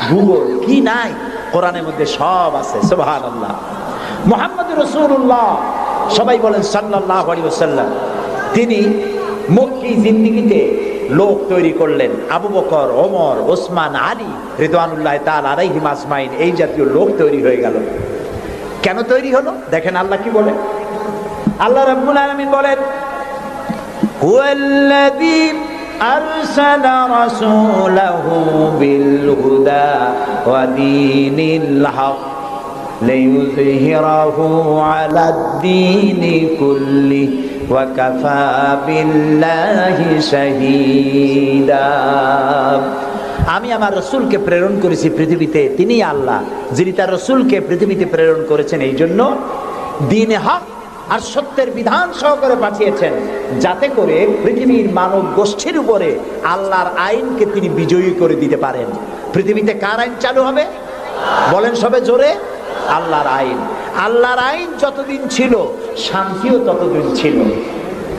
ভূগোল কি নাই, কোরআনের মধ্যে সব আছে। সুবহানাল্লাহ। মুহাম্মদুর রাসূলুল্লাহ, সবাই বলেন সাল্লাল্লাহু আলাইহি ওয়াসাল্লাম, তিনি মক্কি জিন্দেগিতে লোক তৈরি করলেন। আবু বকর, ওমর, ওসমান, আলী রিদওয়ানুল্লাহ তাআলা আলাইহিম আজমাইন, এই জাতীয় লোক তৈরি হয়ে গেল। কেন তৈরি হলো? দেখেন আল্লাহ কি বলে, আল্লাহ রাব্বুল আলামিন বলেন, হুয়াল্লাযী আরসালা রাসূলাহু বিল হুদা ওয়া দীনিল হক লিইয়ুযহিরাহু আলাদ-দীনি কুল্লিহি ওয়া কাফা বিল্লাহি শাহীদা। আমি আমার রসুলকে প্রেরণ করেছি পৃথিবীতে, তিনি আল্লাহ যিনি তার রসুলকে পৃথিবীতে প্রেরণ করেছেন এই জন্য দ্বীনে হক আর সত্যের বিধান সহকারে পাঠিয়েছেন, যাতে করে পৃথিবীর মানব গোষ্ঠীর উপরে আল্লাহর আইনকে তিনি বিজয়ী করে দিতে পারেন। পৃথিবীতে কার আইন চালু হবে বলেন সবে জোরে? আল্লাহর আইন। আল্লাহর আইন যতদিন ছিল শান্তিও ততদিন ছিল।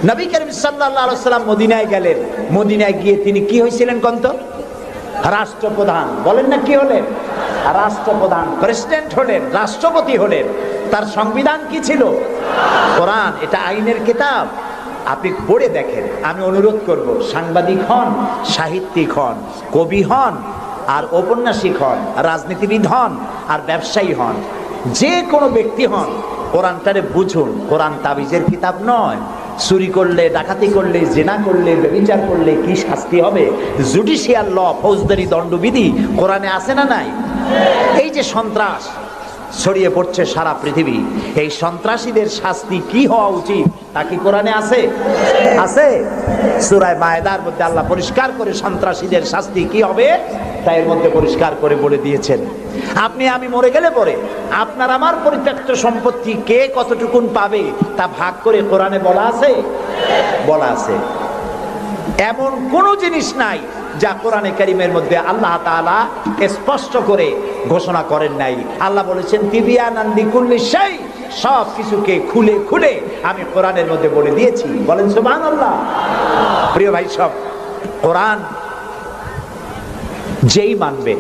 নবী করিম সাল্লাল্লাহু আলাইহি ওয়াসাল্লাম মদিনায় গেলেন, মদিনায় গিয়ে তিনি কি হয়েছিলেন কন্ত? রাষ্ট্রপ্রধান। বলেন না কি হলেন? রাষ্ট্রপ্রধান, প্রেসিডেন্ট হলেন, রাষ্ট্রপতি হলেন। তার সংবিধান কি ছিল? কোরআন। এটা আইনের কিতাব, আপনি পড়ে দেখেন। আমি অনুরোধ করব, সাংবাদিক হন, সাহিত্যিক হন, কবি হন আর ঔপন্যাসিক হন, রাজনীতিবিদ হন আর ব্যবসায়ী হন, যে কোনো ব্যক্তি হন, কোরআনটারে বুঝুন। কোরআন তাবিজের কিতাব নয়। চুরি করলে, ডাকাতি করলে, জেনা করলে, ব্যভিচার করলে কি শাস্তি হবে, জুডিশিয়াল ল, ফৌজদারি দণ্ডবিধি কোরআনে আছে না নাই? এই যে সন্ত্রাস ছড়িয়ে পড়ছে সারা পৃথিবী, এই সন্ত্রাসীদের শাস্তি কি হওয়া উচিত তা কি কোরআনে আছে? আছে। সূরা মায়েদার মধ্যে আল্লাহ পরিষ্কার করে সন্ত্রাসীদের শাস্তি কি হবে তা এর মধ্যে পরিষ্কার করে বলে দিয়েছেন। আপনি আমি মরে গেলে পরে আপনার আমার পরিত্যক্ত সম্পত্তি কে কতটুকুন পাবে তা ভাগ করে কোরআনে বলা আছে? বলা আছে। এমন কোন জিনিস নাই যা কোরআনে কারীমের মধ্যে আল্লাহ তাআলা স্পষ্ট করে ঘোষণা করেন নাই। আল্লাহ বলেছেন তিবিয়ানান লিকুল্লি শাই, সব কিছুকে খুলে খুলে আমি কোরআনের মধ্যে বলে দিয়েছি। বলেন সুবহানাল্লাহ। প্রিয় ভাই সব, কোরআন যেই মানবে,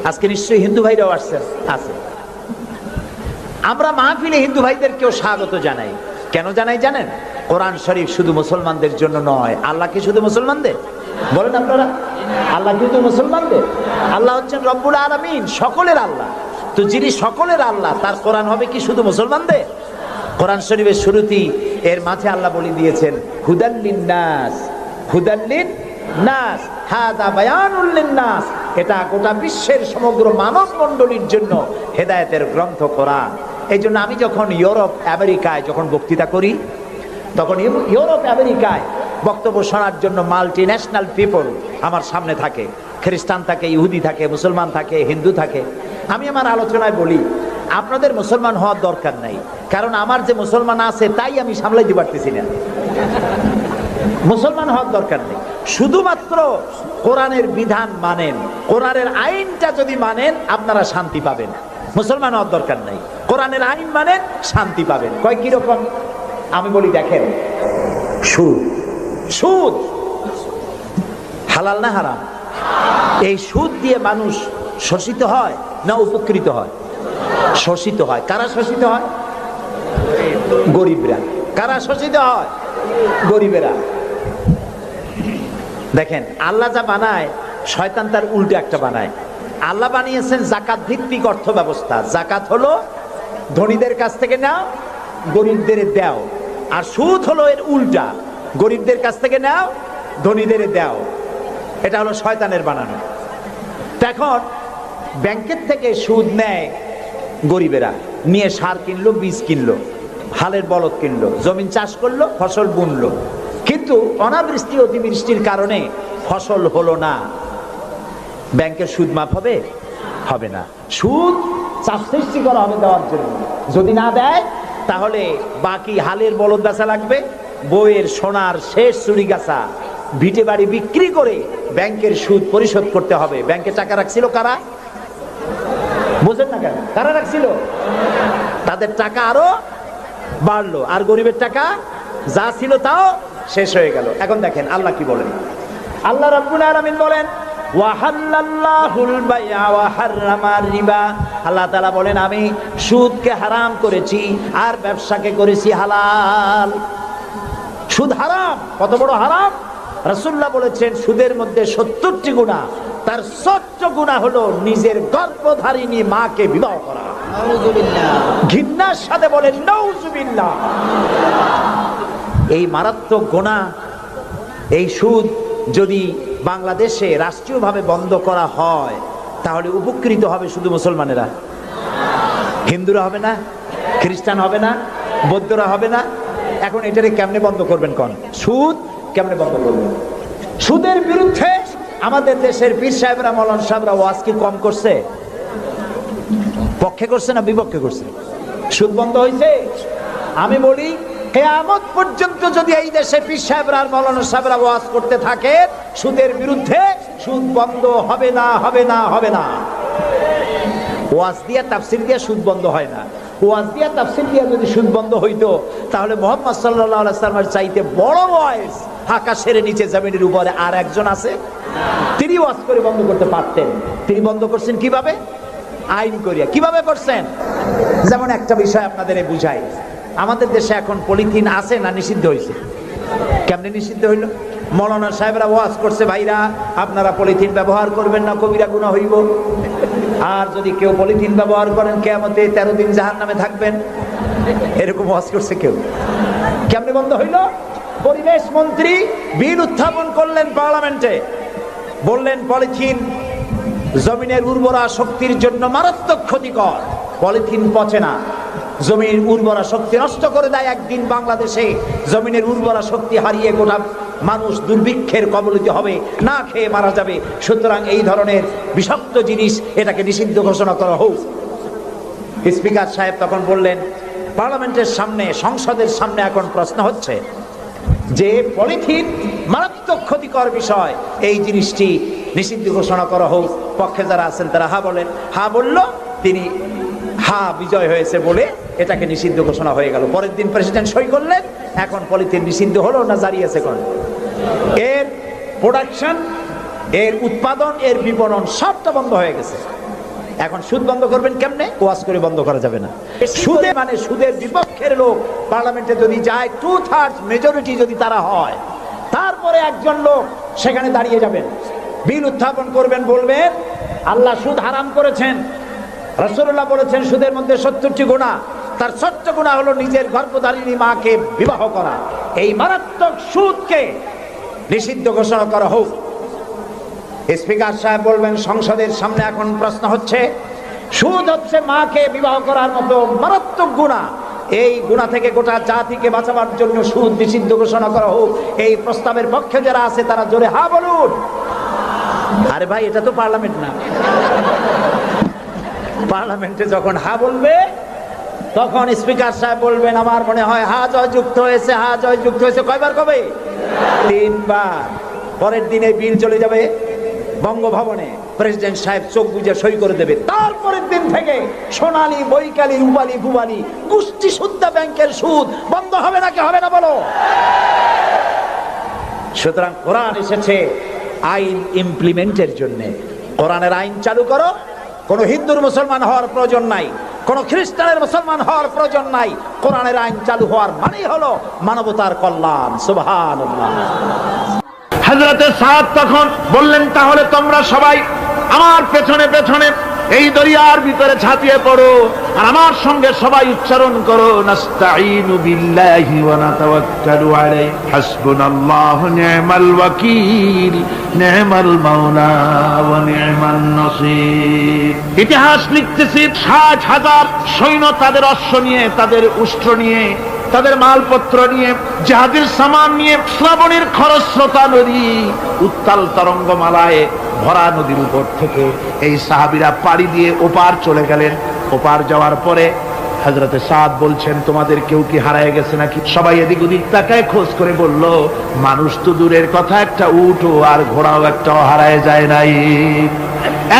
আজকে নিশ্চয়ই হিন্দু ভাইরাও আসছেন, আছে। আমরা মাহফিলে হিন্দু ভাইদের কেউ স্বাগত জানাই। কেন জানাই জানেন? কোরআন শরীফ শুধু মুসলমানদের জন্য নয়। আল্লাহ কি শুধু মুসলমানদের? বলেন আপনারা, আল্লাহ কিন্তু মুসলমানদের। আল্লাহ হচ্ছেন রব্বুল আলামিন, সকলের আল্লাহ। তো যিনি সকলের আল্লাহ, তার কোরআন হবে কি শুধু মুসলমানদের? কোরআন শরীফের শুরুতেই এর মাঝে আল্লাহ বলে দিয়েছেন হুদাল লিন্নাস, হুদাল লিন্নাস, হাদা বায়ানুল লিন্নাস। এটা গোটা বিশ্বের সমগ্র মানব মণ্ডলীর জন্য হেদায়েতের গ্রন্থ কোরআন। এই জন্য আমি যখন ইউরোপ আমেরিকায় যখন বক্তৃতা করি, তখন ইউরোপ আমেরিকায় বক্তব্য শোনার জন্য মাল্টি ন্যাশনাল পিপল আমার সামনে থাকে। খ্রিস্টান থাকে, ইহুদি থাকে, মুসলমান থাকে, হিন্দু থাকে। আমি আমার আলোচনায় বলি, আপনাদের মুসলমান হওয়ার দরকার নাই, কারণ আমার যে মুসলমান আছে তাই আমি সামলাইতে পারতেছি না। মুসলমান হওয়ার দরকার নেই, শুধুমাত্র কোরআনের বিধান মানেন, কোরআনের আইনটা যদি মানেন আপনারা শান্তি পাবেন। মুসলমান হওয়ার দরকার নাই, কোরআনের আইন মানেন, শান্তি পাবেন। কয় কিরকম? আমি বলি দেখেন, সুদ, সুদ হালাল না হারাম? এই সুদ দিয়ে মানুষ শোষিত হয় না উপকৃত হয়? শোষিত হয়। কারা শোষিত হয়? গরিবরা। কারা শোষিত হয়? গরিবেরা। দেখেন, আল্লাহ যা বানায় শয়তান তার উল্টো একটা বানায়। আল্লাহ বানিয়েছেন জাকাত ভিত্তিক অর্থ ব্যবস্থা। জাকাত হলো ধনীদের কাছ থেকে নাও, গরিবদের দাও। আর সুদ হলো এর উল্টা, গরিবদের কাছ থেকে নাও, ধনীদের দাও। এটা হলো শয়তানের বানানো। এখন ব্যাংকের থেকে সুদ নেয় গরিবেরা, নিয়ে সার কিনলো, বীজ কিনলো, হালের বলদ কিনলো, জমিন চাষ করলো, ফসল বুনলো, কিন্তু অনাবৃষ্টি অতিবৃষ্টির কারণে ফসল হলো না। ব্যাংকের সুদ মাফ হবে? হবে না। সুদ চাপ সৃষ্টি করা হবে দেওয়ার জন্য। যদি না দেয় তাহলে বাকি হালের বলদ বেচা লাগবে, বইয়ের সোনার শেষ চুরি গাছা, ভিটে বাড়ি বিক্রি করে ব্যাংকের সুদ পরিশোধ করতে হবে। ব্যাংকে টাকা রাখছিল কারা? বুঝেন না কেন? কারা রাখছিল? তাদের টাকা আরো বাড়লো, আর গরিবের টাকা যা ছিল তাও শেষ হয়ে গেল। এখন দেখেন আল্লাহ কি বলেন। আল্লাহ রাব্বুল আলামিন বলেন ওয়াহাল্লাল্লাহুল বাইআ ওয়া হাররামার রিবা। আল্লাহ তাআলা বলেন আমি সুদকে হারাম করেছি আর ব্যবসাকে করেছি হালাল। সুদ হারাম। কত বড় হারাম? রাসূলুল্লাহ বলেছেন সুদের মধ্যে ৭০টি গুনাহ, তার ৭০ গুনাহ হলো নিজের গর্ভধারিণী মাকে বিবাহ করা। নাউযুবিল্লাহ। ঘৃণার সাথে বলেন নাউযুবিল্লাহ। এই মারাত্মক গুনাহ, এই সুদ যদি বাংলাদেশে রাষ্ট্রীয়ভাবে বন্ধ করা হয় তাহলে উপকৃত হবে শুধু মুসলমানেরা, হিন্দুরা হবে না, খ্রিস্টান হবে না, বৌদ্ধরা হবে না। এখন এটারে কেমনে বন্ধ করবেন? কোন সুদ কেমনে বন্ধ করবেন? সুদের বিরুদ্ধে আমাদের দেশের পীর সাহেবরা, মৌলানা সাহেবরা ওয়াজ কি কম করছে? পক্ষে করছে না বিপক্ষে করছে? সুদ বন্ধ হয়েছে? আমি বলি কিয়ামত পর্যন্ত যদি এই দেশে পীর সাহেবরা আর মৌলানা সাহেবরা ওয়াজ করতে থাকে সুদের বিরুদ্ধে, সুদ বন্ধ হবে না, হবে না, হবে না। ওয়াজ দিয়া তাফসীর দিয়া সুদ বন্ধ হয় না। ওয়াজ দিয়া তাফসীর দিয়া যদি সুদ বন্ধ হইতো তাহলে মুহাম্মদ সাল্লাল্লাহু আলাইহি ওয়াসাল্লামের চাইতে বড় ওয়াজ আকাশের নিচে জমিনের উপরে আর একজন আছে, তিনি ওয়াজ করে বন্ধ করতে পারতেন। তিনি বন্ধ করছেন কিভাবে? আইন করিয়া। কিভাবে করছেন? যেমন একটা বিষয় আপনাদের বুঝাই, আমাদের দেশে এখন পলিথিন আছে না নিষিদ্ধ হয়েছে? কেমনে নিষিদ্ধ হইল? মৌলানা সাহেবরা ওয়াজ করছে, ভাইরা আপনারা পলিথিন ব্যবহার করবেন না, কবিরা গুনাহ হইব, আর যদি কেউ পলিথিন ব্যবহার করেন কিয়ামতে 13 দিন জাহান্নামে থাকবেন। এরকম ওয়াজ করছে কেউ? কেমনে বন্ধ হইল? পরিবেশ মন্ত্রী বিল উত্থাপন করলেন পার্লামেন্টে, বললেন পলিথিন জমিনের উর্বরা শক্তির জন্য মারাত্মক ক্ষতিকর, পলিথিন পচে না, জমির উর্বরা শক্তি নষ্ট করে দেয়। একদিন বাংলাদেশে জমিনের উর্বরা শক্তি হারিয়ে গোটা মানুষ দুর্ভিক্ষের কবলিত হবে, না খেয়ে মারা যাবে। সুতরাং এই ধরনের বিষাক্ত জিনিস এটাকে নিষিদ্ধ ঘোষণা করা হোক। স্পিকার সাহেব তখন বললেন, পার্লামেন্টের সামনে, সংসদের সামনে এখন প্রশ্ন হচ্ছে যে পলিথিন মারাত্মক ক্ষতিকর বিষয়, এই জিনিসটি নিষিদ্ধ ঘোষণা করা হোক। পক্ষে যারা আছেন তারা হা বলেন। হা বলল, তিনি হা বিজয় হয়েছে বলে এটাকে নিষিদ্ধ ঘোষণা হয়ে গেল। পরের দিন প্রেসিডেন্ট সই করলেন। এখন পলিথিন নিষিদ্ধ হলো না জারি আছে? কোন এর প্রোডাকশন, এর উৎপাদন, এর বিপণন সবটা বন্ধ হয়ে গেছে। এখন সুদ বন্ধ করবেন কেমনে? ওয়াজ করে বন্ধ করা যাবে না। সুদে মানে সুদের বিপক্ষের লোক পার্লামেন্টে যদি যায়, 2/3 মেজরিটি যদি তারা হয়, তারপরে একজন লোক সেখানে দাঁড়িয়ে যাবেন, বিল উত্থাপন করবেন, বলবেন আল্লাহ সুদ হারাম করেছেন, রাসূলুল্লাহ বলেছেন সুদের মধ্যে 70টি গুনাহ, তার 70 গুনাহ হলো নিজের গর্ভধারিণী মাকে বিবাহ করা। এই মারাত্মক সুদকে নিষিদ্ধ ঘোষণা করা হোক। স্পিকার সাহেব বলবেন, সংসদের সামনে এখন প্রশ্ন হচ্ছে, সুদ হচ্ছে মাকে বিবাহ করার মতো মারাত্মক গুনাহ, এই গুনাহ থেকে গোটা জাতিকে বাঁচাবার জন্য সুদ নিষিদ্ধ ঘোষণা করা হোক। এই প্রস্তাবের পক্ষে যারা আছে তারা জোরে হা বলুন। আরে ভাই, এটা তো পার্লামেন্ট না। পার্লামেন্টে যখন হা বলবে তখন স্পিকার সাহেব বলবেন, আমার মনে হয় হা জয় যুক্ত হয়েছে, হা জয় যুক্ত হয়েছে। কয়বার কবে? 3 বার। পরের দিনে বিল চলে যাবে বঙ্গভবনে, প্রেসিডেন্ট সাহেব চোখ বুজে সই করে দেবে। তারপরের দিন থেকে সোনালী, বৈকালী, রূপালী, ভুবালী, কুষ্টি সুদ্ধা ব্যাংকের সুদ বন্ধ হবে নাকি হবে না বলো? সুতরাং কোরআন এসেছে আইন ইমপ্লিমেন্টের জন্য। কোরআনের আইন চালু করো। কোন হিন্দুর মুসলমান হওয়ার প্রয়োজন নাই, কোন খ্রিস্টানের মুসলমান হওয়ার প্রয়োজন নাই। কোরআনের আইন চালু হওয়ার মানেই হলো মানবতার কল্যাণ। সুবহানাল্লাহ। হযরতে সাদ তখন বললেন, তাহলে তোমরা সবাই আমার পেছনে পেছনে এই দরিয়ার ভিতরে ঝাঁপিয়ে পড়ো, আর আমার সঙ্গে সবাই উচ্চারণ করো, নাস্তাঈনু বিল্লাহি ওয়া নাতাওয়াক্কালু আলাইহি হাসবুনাল্লাহু নি'মাল ওয়াকিল নি'মাল মাওলা ওয়া নি'মান নাসীর। ইতিহাস লিখতেছি, 60,000 সৈন্য তাদের অশ্ব নিয়ে, তাদের উষ্ট্র নিয়ে, তাদের মালপত্র নিয়ে, জাহাজের সামান নিয়ে শ্রাবণের খরস্রোতা নদী, উত্তাল তরঙ্গমালায় ভরা নদীর উপর থেকে এই সাহাবীরা পাড়ি দিয়ে ওপার চলে গেলেন। ওপার যাওয়ার পরে হযরতে সাদ বলছেন, তোমাদের কেউ কি হারায় গেছে নাকি? সবাই এদিক ওদিক তাকায়, খোঁজ করে বলল, মানুষ তো দূরের কথা, একটা উটও আর ঘোড়াও একটাও হারায় যায় নাই।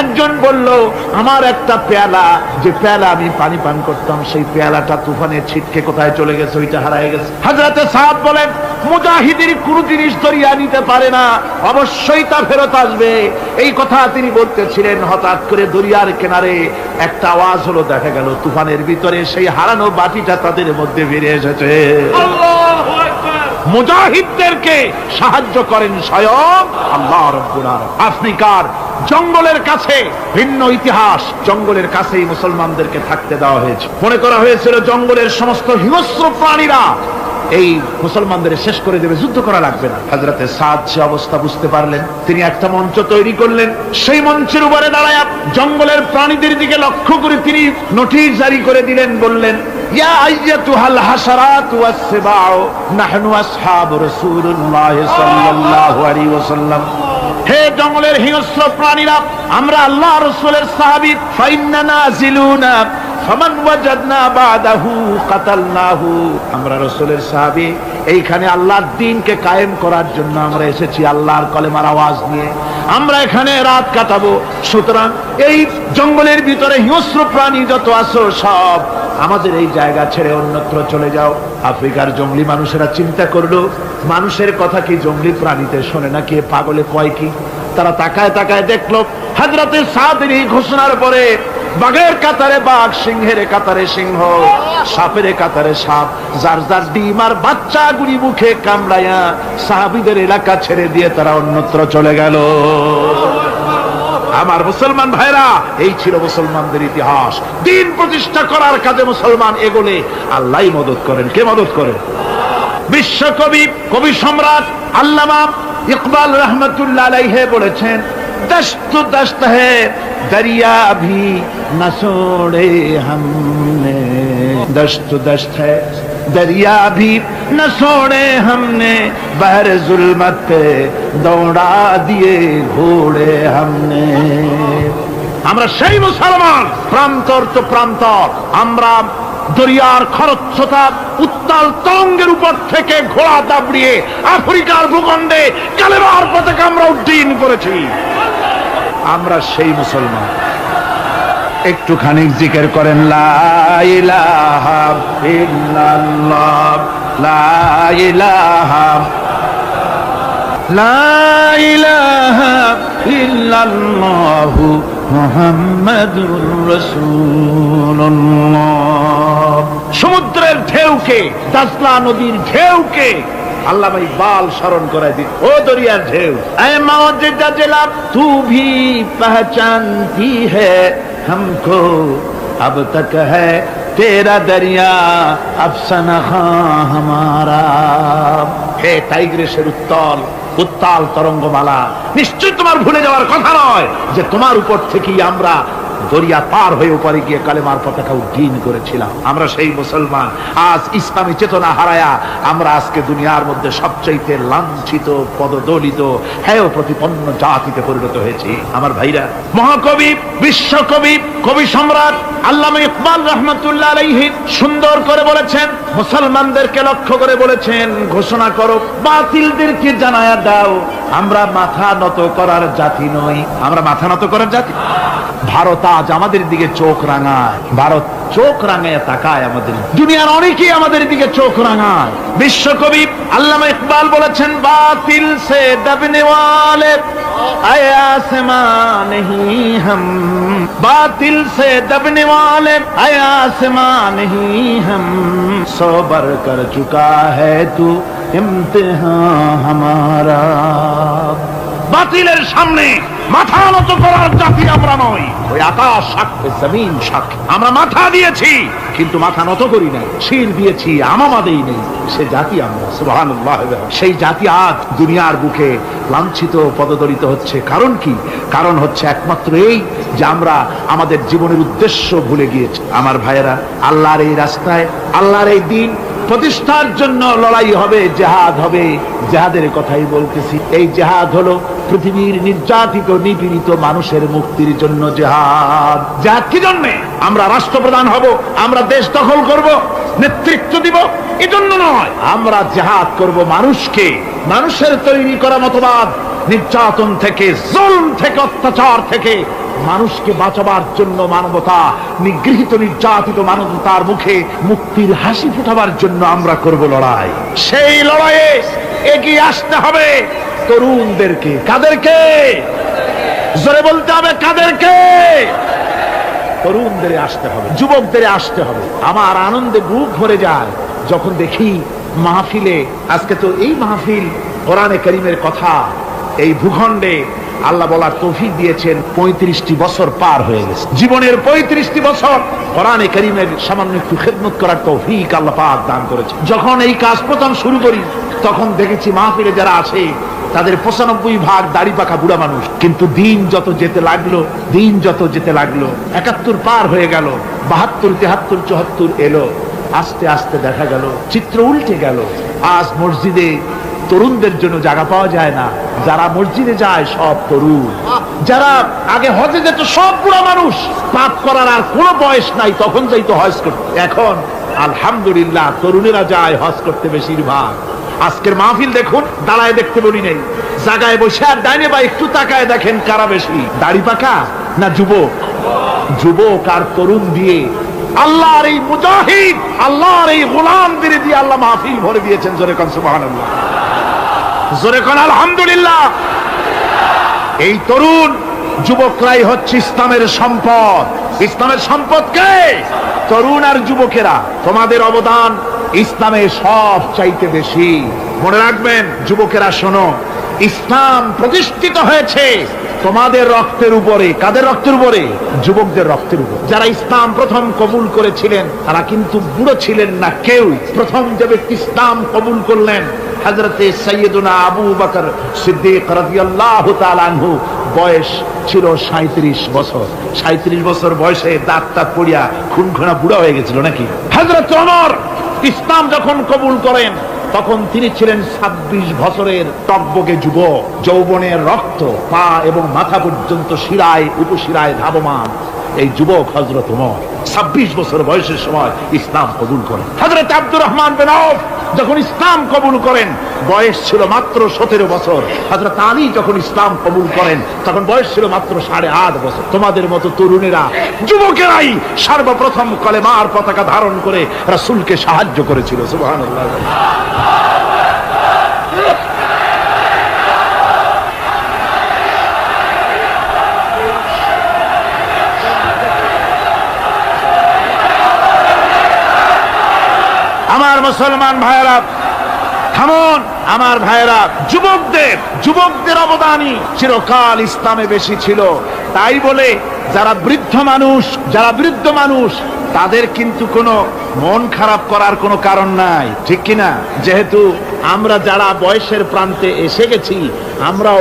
একজন বলল, আমার একটা পেয়ালা, যে পেয়ালা আমি পানি পান করতাম, সেই পেয়ালাটা তুফানে ছিটকে কোথায় চলে গেছে, ওইটা হারায় গেছে। হযরতে সাদ বলেন, মুজাহিদের কোন জিনিস দরিয়া নিতে পারে না, অবশ্যই তা ফেরত আসবে। এই কথা তিনি বলতেছিলেন, হঠাৎ করে দরিয়ার কিনারে একটা আওয়াজ হলো, দেখা গেল তুফানের ভিতরে সেই হারানো বাটিটা তাদের মধ্যে বেরিয়ে এসেছে। আল্লাহু আকবার। মুজাহিদদেরকে সাহায্য করেন স্বয়ং আল্লাহ রাব্বুল আলামিন। আফ্রিকার জঙ্গলের কাছে, ভিন্ন ইতিহাস, জঙ্গলের কাছেই মুসলমানদেরকে থাকতে দেওয়া হয়েছে। মনে করা হয়েছিল জঙ্গলের সমস্ত হিংস্র প্রাণীরা এই মুসলমানদের শেষ করে দেবে, যুদ্ধ করা লাগবে না। হযরতে সাদ সে অবস্থা বুঝতে পারলেন, তিনি একটা মঞ্চ তৈরি করলেন। সেই মঞ্চের উপরে দাঁড়ায় জঙ্গলের প্রাণীদের দিকে লক্ষ্য করে তিনি নোটিশ জারি করে দিলেন, বললেন, ইয়া আইয়াতুহাল হাশারাত ওয়াস সিবাউ নাহনু আসহাবু রাসূলুল্লাহ সাল্লাল্লাহু আলাইহি ওয়াসাল্লাম। হে জঙ্গলের হিংস্র প্রাণীরা, আমরা আল্লাহ রাসূলের সাহাবী, ফাইন্না নাজিলুনা ফামান ওয়াজাদনা বাদাহু কাতালনাহু। আমরা রাসূলের সাহাবী, এইখানে আল্লাহর দ্বীনকে কায়েম করার জন্য আমরা এসেছি, আল্লাহর কলেমার আওয়াজ নিয়ে আমরা এখানে রাত কাটাবো। সুতরাং এই জঙ্গলের ভিতরে হিংস্র প্রাণী যত আছো সব আমাদের এই জায়গা ছেড়ে অন্যত্র চলে যাও। আফ্রিকার জঙ্গলি মানুষেরা চিন্তা করলো, মানুষের কথা কি জঙ্গলি প্রাণীতে শোনে নাকি, পাগলে কয় কি? তারা তাকায় তাকায় দেখলো হযরতে সাদের এই ঘোষণার পরে বাঘের কাতারে বাঘ, সিংহের কাতারে সিংহ, সাপের কাতারে সাপ, যার যার ডিম আর বাচ্চা গুলি মুখে কামড়ায়া সাহাবীদের এলাকা ছেড়ে দিয়ে তারা অন্যত্র চলে গেল। আমার মুসলমান ভাইরা, এই ছিল মুসলমানদের ইতিহাস। দ্বীন প্রতিষ্ঠা করার কাজে মুসলমান এগোলে আল্লাহই মদত করেন। কে মদত করেন? বিশ্বকবি, কবি সম্রাট আল্লামা ইকবাল রহমতুল্লাহ আলাইহি বলেছেন, দশত দশত है दरिया भी न छोड़े हमने, दश्त दश्त है दरिया भी न छोड़े हमने, बहर जुल्मत पे दौड़ा दिए घोड़े हमने। আমরা সেই মুসলমান, প্রান্তর তো প্রান্তর, আমরা দরিয়ার খরস্রোতা উত্তাল তরঙ্গের উপর থেকে ঘোড়া দাবড়িয়ে আফ্রিকার ভূখণ্ডে কালেমার পতাকা আমরা উড্ডীন করেছি। আমরা সেই মুসলমান। একটুখানি জিকির করেন, লা ইলাহা ইল্লাল্লাহ, লা ইলাহা, লা ইলাহা ইল্লাল্লাহ মুহাম্মাদুর রাসূলুল্লাহ। সমুদ্রের ঢেউকে, দাজলা নদীর ঢেউকে আল্লামা ইকবাল স্মরণ করায় দিন, ও দরিয়ার ঢেউ, এ মৌজ জজলা তু ভি পহচানতি হ্যায় हमको अब तक है तेरा दरिया अफसाना हमारा। হে টাইগ্রিসের উত্তাল তরঙ্গমালা, নিশ্চয় তোমার ভুলে যাওয়ার কথা নয় যে তোমার উপর থেকেই আমরা দরিয়া পার হয়ে উপরে গিয়ে কালেমার পতাকা উড্ডীন করেছিলাম। আমরা সেই মুসলমান। আজ ইসলামী চেতনা হারায়া আমরা আজকে দুনিয়ার মধ্যে সবচাইতে লাঞ্ছিত, পদদলিত, হেয় প্রতিপন্ন জাতিতে পরিণত হয়েছি। আমার ভাইরা, মহাকবি, বিশ্বকবি, কবি সম্রাট আল্লামা ইকবাল রহমতুল্লাহ আলাইহি সুন্দর করে বলেছেন, মুসলমানদেরকে লক্ষ্য করে বলেছেন, ঘোষণা করো, বাতিলদেরকে জানায়া দাও, আমরা মাথা নত করার জাতি নই। আমরা মাথা নত করার জাতি। ভারত আজ আমাদের দিকে চোখ রাঙায়, ভারত চোখ রাঙায় তাকায় আমাদের, দুনিয়ার অনেকেই আমাদের দিকে চোখ রাঙায়। বিশ্বকবি আল্লামা ইকবাল বলেছেন, বাতিল সে দবনে ওয়ালে আয়ে আসমান নেহি হাম, বাতিল সে দবনে ওয়ালে আয়ে আসমান নেহি হাম, সবর কর চুকা হ্যায় তু ইমতিহান হামারা। বাতিলের সামনে মাথা নত করার জাতি আমরা নই। ওই আকাশ সাক্ষী, জমিন সাক্ষী, আমরা মাথা দিয়েছি কিন্তু মাথা নত করি না, শির দিয়েছি আমামা দেই নেই, সে জাতি আমরা। সুবহানাল্লাহ। সেই জাতি আজ দুনিয়ার বুকে লাঞ্ছিত, পদদলিত হচ্ছে। কারণ কি? কারণ হচ্ছে একমাত্র এই যে আমরা আমাদের জীবনের উদ্দেশ্য ভুলে গিয়েছি। আমার ভাইয়েরা, আল্লাহর এই রাস্তায়, আল্লাহর এই দিন প্রতিষ্ঠার জন্য লড়াই হবে, জেহাদ হবে। জেহাদের কথাই বলতেছি। এই জেহাদ হলো পৃথিবীর নির্যাতিত, নিপীড়িত মানুষের মুক্তির জন্য জেহাদ। জেহাদ কি জন্য? আমরা রাষ্ট্রপ্রধান হব, আমরা দেশ দখল করব, নেতৃত্ব দিব, এজন্য নয়। আমরা জেহাদ করব মানুষকে, মানুষের তৈরি করা মতবাদ, নির্যাতন থেকে, জুলম থেকে, অত্যাচার থেকে মানুষকে বাঁচাবার জন্য, মানবতা নিগৃহীত, নির্যাতিত মানবতার মুখে মুক্তির হাসি ফোটাবার জন্য আমরা করব লড়াই। সেই লড়াইয়ে এগিয়ে আসতে হবে তরুণদেরকে। কাদেরকে? জোরে বলতে হবে, কাদেরকে? তরুণদের আসতে হবে, যুবকদের আসতে হবে। আমার আনন্দে বুক ভরে যায় যখন দেখি মাহফিলে, আজকে তো এই মাহফিল কোরআনে কারীমের কথা এই ভূখণ্ডে আল্লাহ বলার তৌফিক দিয়েছেন 35টি বছর পার হয়ে গেছে। জীবনের 35টি বছর কোরআনে কারীমের সামান্য একটু খেদমত করার তৌফিক আল্লাহ পাক দান করেছে। যখন এই কাজ প্রথম শুরু করি তখন দেখেছি মাহফিলে যারা আসে তাদের 95% দাড়ি পাকা বুড়া মানুষ। কিন্তু দিন যত যেতে লাগলো 71 পার হয়ে গেল, 72, 73, 74 এলো, আস্তে আস্তে দেখা গেল চিত্র উল্টে গেল। আজ মসজিদে তরুণদের জন্য জায়গা পাওয়া যায় না। যারা মসজিদে যায় সব তরুণ। যারা আগে হজে যেত সব বুড়া মানুষ, পাপ করার আর কোনো বয়স নাই, তখন যাইতো হজ করতে। এখন আলহামদুলিল্লাহ তরুণেরা যায় হজ করতে বেশিরভাগ। আজকের মাহফিল দেখুন, দাঁড়ায় দেখতে বলি নেই, জায়গায় বসে আর ডাইনে বা একটু তাকায় দেখেন কারা বেশি, দাড়ি পাকা না যুবক? যুবক আর তরুণ দিয়ে আল্লাহর এই মুজাহিদ, আল্লাহর এই গোলামদের দিয়ে আল্লাহ মাহফিল ভরে দিয়েছেন। জোরে কোন সুবহানাল্লাহ, জোরে কোন আলহামদুলিল্লাহ। এই তরুণ যুবকরাই হচ্ছে ইসলামের সম্পদ। ইসলামের সম্পদ কে? তরুণ আর যুবকেরা। তোমাদের অবদান ইসলামে সব চাইতে বেশি। মনে রাখবেন যুবকেরা, শোনো, ইসলাম প্রতিষ্ঠিত হয়েছে তোমাদের রক্তের উপরে। কাদের রক্তের উপরে? যুবকদের রক্তের উপর। যারা ইসলাম প্রথম কবুল করেছিলেন তারা কিন্তু বুড়ো ছিলেন না কেউ। প্রথম যে ব্যক্তি ইসলাম কবুল করলেন হযরতে সাইয়্যিদুনা আবু বকর সিদ্দিক রাদিয়াল্লাহু তাআলা আনহু, বয়স ছিল 37 বছর। 37 বছর বয়সে দাঁত পড়িয়া খুনখুনা বুড়া হয়ে গেছিল নাকি? হযরত ওমর ইসলাম যখন কবুল করেন তখন তিনি ছিলেন 26 বছরের টকবকে যুবক। যৌবনের রক্ত পা এবং মাথা পর্যন্ত শিরায় উপশিরায় ধাবমান এই যুবক হযরত ওমর 26 বছর বয়সের সময় ইসলাম কবুল করেন। হযরত আব্দুর রহমান বিন আউফ যখন ইসলাম কবুল করেন বয়স ছিল মাত্র 17 বছর। হযরত আলী যখন ইসলাম কবুল করেন তখন বয়স ছিল মাত্র 8.5 বছর। তোমাদের মতো তরুণেরা, যুবকেরাই সর্বপ্রথম কলেমার পতাকা ধারণ করে রাসূলকে সাহায্য করেছিল। সুবহানাল্লাহ। আমার মুসলমান ভাইয়েরা থামুন, আমার ভাইয়েরা, যুবকদের অবদানই চিরকাল ইসলামে বেশি ছিল। তাই বলে যারা বৃদ্ধ মানুষ তাদের কিন্তু কোনো মন খারাপ করার কোনো কারণ নাই, ঠিক কিনা? যেহেতু আমরা যারা বয়সের প্রান্তে এসে গেছি আমরাও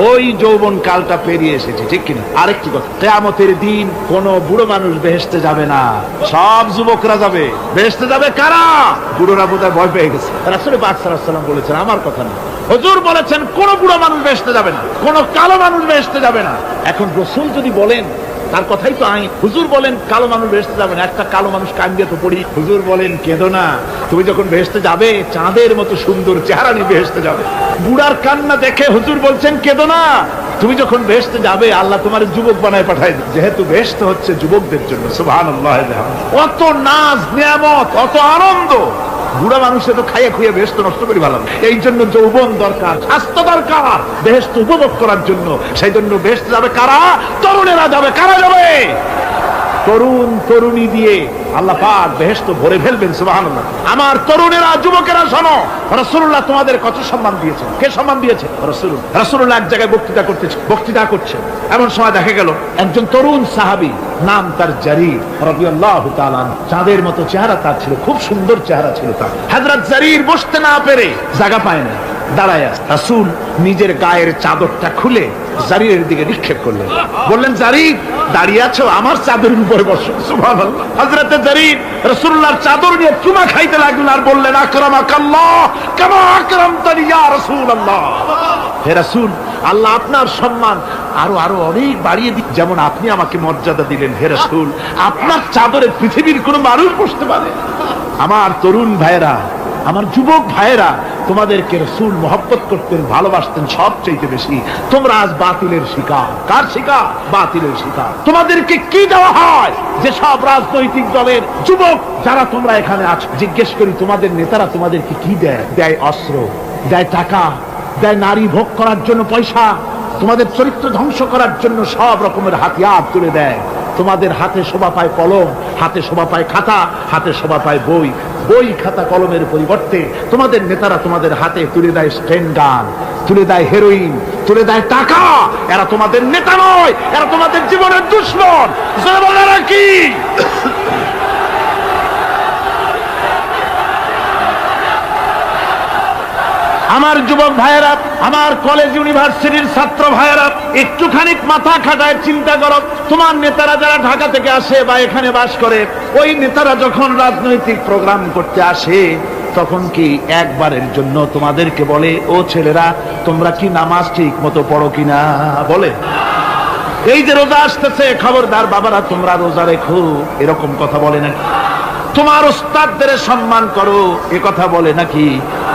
ওই যৌবন কালটা পেরিয়ে এসেছি, ঠিক কিনা? আরেকটি কথা, কিয়ামতের দিন কোন বুড়ো মানুষ বেহেশতে যাবে না, সব যুবকরা যাবে। বেহেশতে যাবে কারা? বুড়োরা বোধহয় ভয় পেয়ে গেছে। রাসূল পাক সাল্লাল্লাহু আলাইহি ওয়াসাল্লাম বলেছেন, আমার কথা না, হুজুর বলেছেন কোন বুড়ো মানুষ বেহেশতে যাবে না, কোন কালো মানুষ বেহেশতে যাবে না। এখন রাসূল যদি বলেন তার কথাই তো আইন। হুজুর বলেন কালো মানুষ বেহেশতে যাবে না, একটা কালো মানুষ কান্দিয়ে তো পড়ি। হুজুর বলেন কেঁদো না, তুমি যখন বেহেশতে যাবে চাঁদের মতো সুন্দর চেহারা নিয়ে বেহেশতে যাবে। বুড়ার কান্না দেখে হুজুর বলছেন কেঁদো না, তুমি যখন বেহেশতে যাবে আল্লাহ তোমার যুবক বানায় পাঠায়। যেহেতু বেহেশত হচ্ছে যুবকদের জন্য। সুবহানাল্লাহ। অত নাজ নিয়ামত, অত আনন্দ, বুড়া মানুষে তো খাইয়া খুইয়া বেহেশত নষ্ট করে ভালো। এই জন্য যৌবন দরকার, স্বাস্থ্য দরকার বেহেশত উপভোগ করার জন্য। সেই জন্য বেহেশতে যাবে কারা? তরুণেরা যাবে। কারা যাবে? তরুণ তরুণী দিয়ে আল্লাহ পাক বেহেশত ভরে ফেলবেন। সুবহানাল্লাহ। আমার তরুণেরা, যুবকেরা শোনো, রাসূলুল্লাহ তোমাদের কত সম্মান দিয়েছেন। কে সম্মান দিয়েছে? রাসূলুল্লাহ এক জায়গায় বক্তৃতা করছেন, এমন সময় দেখা গেল একজন তরুণ সাহাবী, নাম তার জারীর রাদিয়াল্লাহু তাআলা। চাঁদের মতো চেহারা তার ছিল, খুব সুন্দর চেহারা ছিল তার। হযরত জারীর বসতে না পেরে জায়গা পায় না, দাঁড়ায় আছে। রাসূল নিজের গায়ের চাদরটা খুলে জারীরের দিকে নিক্ষেপ করলেন, বললেন, জারীর দাঁড়িয়ে আছো, আমার চাদরের উপরে বসো। সুবহানাল্লাহ। হযরত জারীর রাসূলুল্লাহর চাদর নিয়ে চুমা খাইতে লাগলেন আর বললেন, আকরামাকাল্লাহ কামা আকরামতানি ইয়া রাসূলুল্লাহ। হে রাসূল, আল্লাহ আপনার সম্মান আরো অনেক বাড়িয়ে দিন, যেমন আপনি আমাকে মর্যাদা দিলেন। হে রাসূল, আপনার চাদরে পৃথিবীর কোনো মানুষ বসতে পারে? আমার তরুণ ভাইয়েরা, আমার যুবক ভাইয়েরা, তোমাদেরকে রাসূল মহব্বত করতেন, ভালোবাসতেন সবচেয়ে বেশি। তোমরা আজ বাতিলের শিকার। কার শিকার? বাতিলের শিকার। তোমাদেরকে কি দেওয়া হয়? যে সব রাজনৈতিক দলের যুবক যারা তোমরা এখানে আছো, জিজ্ঞেস করি তোমাদের নেতারা তোমাদেরকে কি দেয়? দেয় অস্ত্র, দেয় টাকা, দেয় নারী ভোগ করার জন্য পয়সা, তোমাদের চরিত্র ধ্বংস করার জন্য সব রকমের হাতিয়ার তুলে দেয়। তোমাদের হাতে শোভা পায় কলম, হাতে শোভা পায় খাতা, হাতে শোভা পায় বই। বই খাতা কলমের পরিবর্তে তোমাদের নেতারা তোমাদের হাতে তুলে দেয় স্টেন গান, তুলে দেয় হেরোইন, তুলে দেয় টাকা। এরা তোমাদের নেতা নয়, এরা তোমাদের জীবনের দুশ্মন। জনগণেরা কি আমার যুবক ভাইয়েরা, আমার কলেজ ইউনিভার্সিটির ছাত্র ভাইয়েরা, একটুখানি মাথা খাটায় চিন্তা করো। তোমার নেতারা যারা ঢাকা থেকে আসে বা এখানে বাস করে, ওই নেতারা যখন রাজনৈতিক প্রোগ্রাম করতে আসে তখন কি একবারের জন্য তোমাদেরকে বলে, ও ছেলেরা তোমরা কি নামাজ ঠিক মতো পড়ো কিনা? বলে এই যে রোজা আসতেছে, খবরদার বাবারা তোমরা রোজা রেখো, এরকম কথা বলে নাকি? তোমার ওস্তাদদের সম্মান করো, এ কথা বলে নাকি?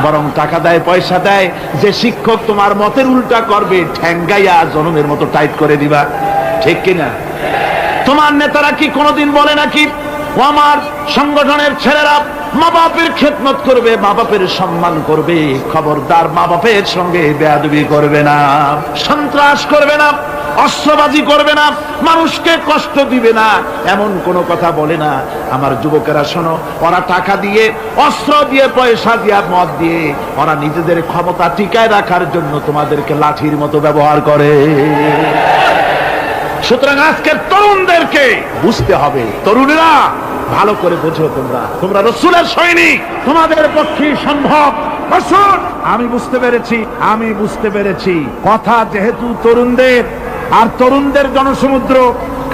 বরং টাকা দেয়, পয়সা দেয়, যে শিক্ষক তোমার মতের উল্টা করবে ঠ্যাঙ্গাইয়া জনমের মতো টাইট করে দিবা, ঠিক কিনা? তোমার নেতারা কি কোনোদিন বলে নাকি, ও আমার সংগঠনের ছেলেরা মা বাপের খেদমত করবে, মা বাপের সম্মান করবে, খবরদার মা বাপের সঙ্গে বেয়াদবি করবে না, সন্ত্রাস করবে না, অস্ত্রবাজি করবে না, মানুষকে কষ্ট দিবে না, এমন কোনো কথা বলে না? আমার যুবকেরা শোনো, ওরা টাকা দিয়ে, অস্ত্র দিয়ে, পয়সা দিয়ে, মদ দিয়ে ওরা নিজেদের ক্ষমতা টিকায় রাখার জন্য তোমাদেরকে লাঠির মতো ব্যবহার করে। সুতরাং আজকের তরুণদেরকে বুঝতে হবে, তরুণেরা ভালো করে বোঝো, তোমরা রাসূলের সৈনিক, তোমাদের পক্ষে সম্ভব। আমি বুঝতে পেরেছি কথা যেহেতু তরুণদের, আর তরুণদের জনসমুদ্র,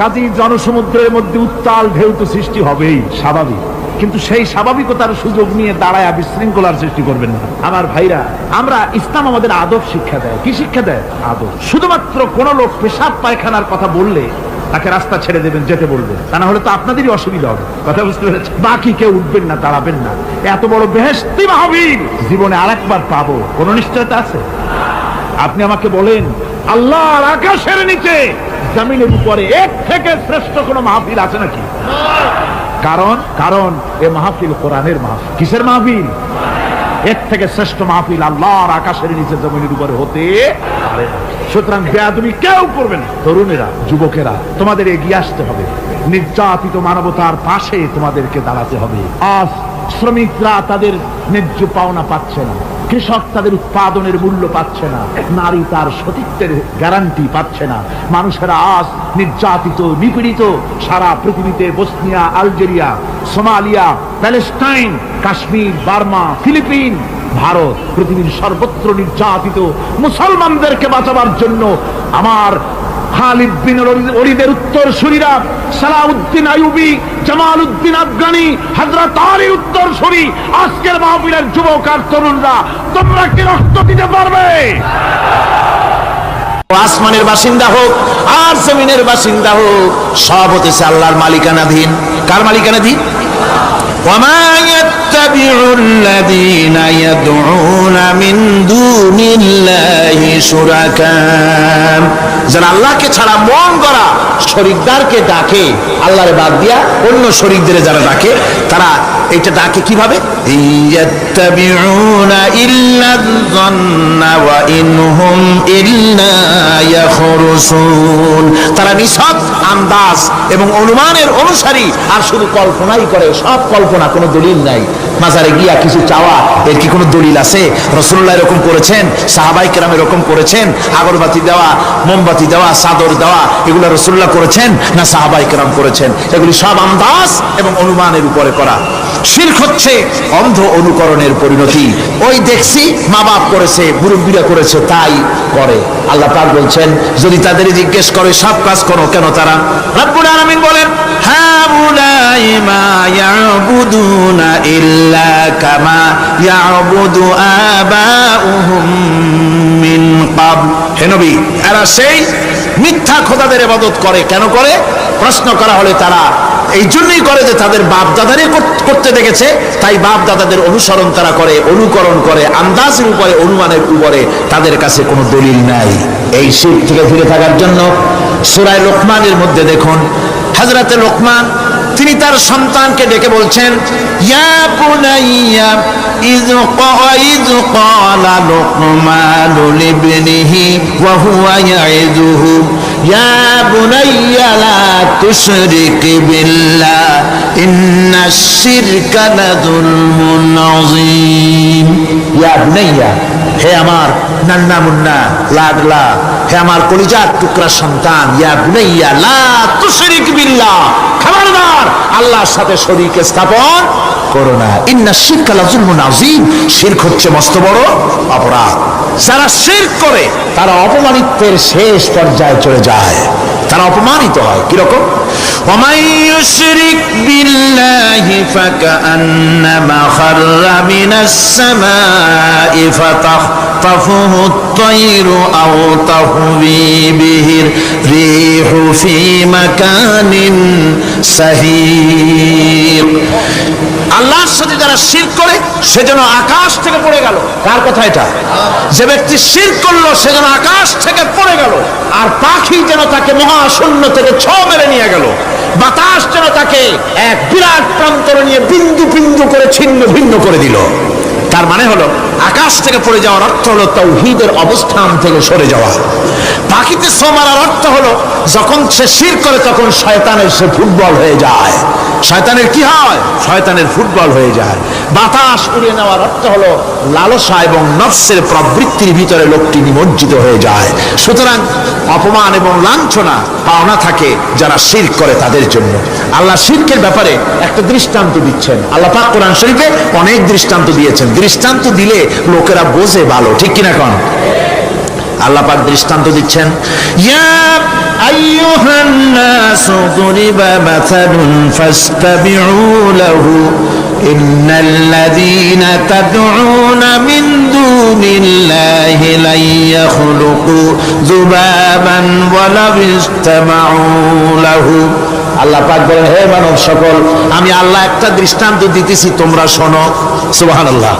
কাজেই জনসমুদ্রের মধ্যে উত্তাল ঢেউ তো সৃষ্টি হবেই, স্বাভাবিক। কিন্তু সেই স্বাভাবিকতার সুযোগ নিয়ে দাঁড়ায় বিশৃঙ্খলার সৃষ্টি করবেন না। আমার ভাইরা, আমরা ইসলাম আমাদের আদব শিক্ষা দেয়। কি শিক্ষা দেয়? আদব। শুধুমাত্র কোন লোক পেশাব পায়খানার কথা বললে তাকে রাস্তা ছেড়ে দেবেন, যেতে বলবেন, তা না হলে তো আপনাদেরই অসুবিধা হবে। কথা বুঝতে পেরেছেন? বাকি কেউ উঠবেন না, দাঁড়াবেন না। এত বড় বেহেশতি মাহফিল জীবনে আরেকবার পাবো, কোন নিশ্চয়তা আছে? আপনি আমাকে বলেন, আল্লাহর আকাশের নিচে, জমিনের উপরে এর থেকে শ্রেষ্ঠ কোন মাহফিল আছে নাকি? কারণ এ মাহফিল কোরআনের মাহফিল। কিসের মাহফিল? এর থেকে শ্রেষ্ঠ মাহফিল আল্লাহর আকাশের নিচে জমিনের উপরে হতে পারে না। সুতরাং বেয়াদবি কেউ করবে না। তরুণেরা, যুবকেরা, তোমাদের এগিয়ে আসতে হবে, নির্যাতিত মানবতার পাশে তোমাদেরকে দাঁড়াতে হবে। আজ শ্রমিকরা তাদের ন্যায্য পাওনা পাচ্ছে না, কৃষক তাদের উৎপাদনের মূল্য পাচ্ছে না, নারী তার সতীত্বের গ্যারান্টি পাচ্ছে না। মানুষেরা আজ নির্যাতিত, নিপীড়িত। সারা পৃথিবীতে Bosnia, Algeria, Somalia, Palestine, Kashmir, Burma, Philippines, Bharat, পৃথিবীর সর্বত্র নির্যাতিত মুসলমানদেরকে বাঁচাবার জন্য আমার খালিদ বিন ওলীদের উত্তরসূরিরা, সালাউদ্দিন আইয়ুবী, জামালউদ্দিন আফগানি, হযরত আলীর উত্তরসূরি, আজকের মাহফিলের যুবক আর তরুণরা, তোমরা কি রক্ত দিতে পারবে? আসমানের বাসিন্দা হোক আর জমিনের বাসিন্দা হোক, সব হতেছে আল্লাহর মালিকানাধীন। কার মালিকানাধীন? ওয়ামা ইয়াত্তাবিউল্লাযীনা ইয়াদউনা মিন দুনিল্লাহি শুরাকা, যারা আল্লাহকে ছাড়া মন গড়া শরীকদারকে ডাকে, আল্লাহর বাদ দিয়া অন্য শরীকদের যারা ডাকে, তারা এটা ডাকে কিভাবে? ইয়াত্তাবিউনা ইল্লায-যন্না ওয়া ইনহুম ইল্লা ইয়াখরুসুন, তারা নিছক আন্দাজ এবং অনুমানের অনুসারী, আর শুধু কল্পনাই করে। সব কল্পনা, কোনো দলিল নাই। মাজারে গিয়া কিছু চাওয়া, এর কি কোনো দলিল আছে? রাসূলুল্লাহ এরকম করেছেন, সাহাবায়ে কেরাম এরকম করেছেন? আগরবাতি দেওয়া, মোমবাতি দেওয়া, চাদর দেওয়া, এগুলো রাসূলুল্লাহ করেছেন না সাহাবায়ে কেরাম করেছেন? এগুলি সব আন্দাজ এবং অনুমানের উপরে করা। শিরক হচ্ছে অন্ধ অনুকরণের পরিণতি। ওই দেখছি মা বাপ করেছে, মুরব্বীরা করেছে, তাই করে। আল্লাহ পাক বলছেন, যদি তাদের জিজ্ঞেস করে সব কাজ করো কেন তারা? রব্বুল আলামিন বলেন, হাউলাই মা ইয়াবুদুনা ইল্লা কামা ইয়াবুদু আবাউহুম মিন ক্বাবল। হে নবী, এরা সেই মিথ্যা খোদাদের ইবাদত করে। কেন করে? প্রশ্ন করা হলে তারা এই জন্যই করে যে তাদের বাপ দাদারে করতে দেখেছে, তাই বাপ দাদাদের অনুসরণ তারা করে, অনুকরণ করে, আন্দাজের উপরে, অনুমানের উপরে। তাদের কাছে কোনো দলিল নাই। এই শিরক থেকে ফিরে থাকার জন্য সূরা লোকমানের মধ্যে দেখুন, হযরতে লোকমান তিনি তার সন্তানকে ডেকে বলছেন, ইয়া বুনাইয়া ইয ক্বালা লুকমানু লিবনিহি ওয়া হুয়া ইয়াইযুহু ইয়া বুনাইয়া লা তুশরিক বিল্লাহ ইন্নাশ শিরকা লাযুলমুন আযীম। ইয়া বুনাইয়া, হে আমার নান্না মুন্না লাডলা, হে আমার কলিজার টুকরা সন্তান, ইয়া বুনাইয়া লা তুশরিক বিল্লাহ, খবরদার আল্লাহর সাথে শরীক স্থাপন করো না। ইন্নাশ শিরকা লাযুলমুন আযীম, শিরক হচ্ছে মস্ত বড় অপরাধ। যারা শিরক করে তারা অপমানিত্বের শেষ পর্যায়ে চলে যায়, তারা অপমানিত হয়। কিরকম? ওয়ামান ইউশরিক বিল্লাহি ফাকান্নামা খাররা মিনাস সামাই ফাতাখতাফুহু আত-তায়রু আও তাহবি বিহির রিহু ফি মাকানিন সাহিক। আল্লাহর সাথে যারা শিরক করে সে যেন আকাশ থেকে পড়ে গেল। কার কথা এটা? যে ব্যক্তি শিরক করলো সে যেন আকাশ থেকে পড়ে গেল, আর পাখি যেন তাকে মহাশূন্য থেকে ছ মেরে নিয়ে গেল, বাতাস যেন তাকে এক বিরাট প্রান্তরে নিয়ে বিন্দু বিন্দু করে ছিন্ন ভিন্ন করে দিল। তার মানে হলো আকাশ থেকে পড়ে যাওয়ার অর্থ হলো তাওহীদের অবস্থান থেকে সরে যাওয়া। পাখিতে ছো মারার অর্থ হলো যখন সে শিরক করে তখন শয়তানের সে ফুটবল হয়ে যায়। শয়তানের কি হয়? শয়তানের ফুটবল হয়ে যায়। বাতাস উড়িয়ে নেওয়ার অর্থ হলো লালসা এবং নফসের প্রবৃত্তির ভিতরে লোকটি নিমজ্জিত হয়ে যায়। সুতরাং অপমান এবং লাঞ্ছনা পাওনা থাকে যারা শিরক করে তাদের জন্য। আল্লাহ শিরকের ব্যাপারে একটা দৃষ্টান্ত দিচ্ছেন। আল্লাহ পাক কোরআন শরীফে অনেক দৃষ্টান্ত দিয়েছেন। দৃষ্টান্ত দিলে লোকেরা বোঝে ভালো, ঠিক কিনা কোন? আল্লাহ পাক দৃষ্টান্ত দিচ্ছেন, ইয়া আইয়ুহান নাসু দুরিবা মাসালুন ফাসতাবিউ লাহু ইন্নাল্লাযীনা তাদউনা মিন দুনিল্লাহি লা ইয়াখলুকু যুবাবান ওয়া লাউ ইসতামাউ লাহু। আল্লাহ পাক বলেন, হে মানব সকল, আমি আল্লাহ একটা দৃষ্টান্ত দিতেছি, তোমরা শোনো। সুবহানাল্লাহ।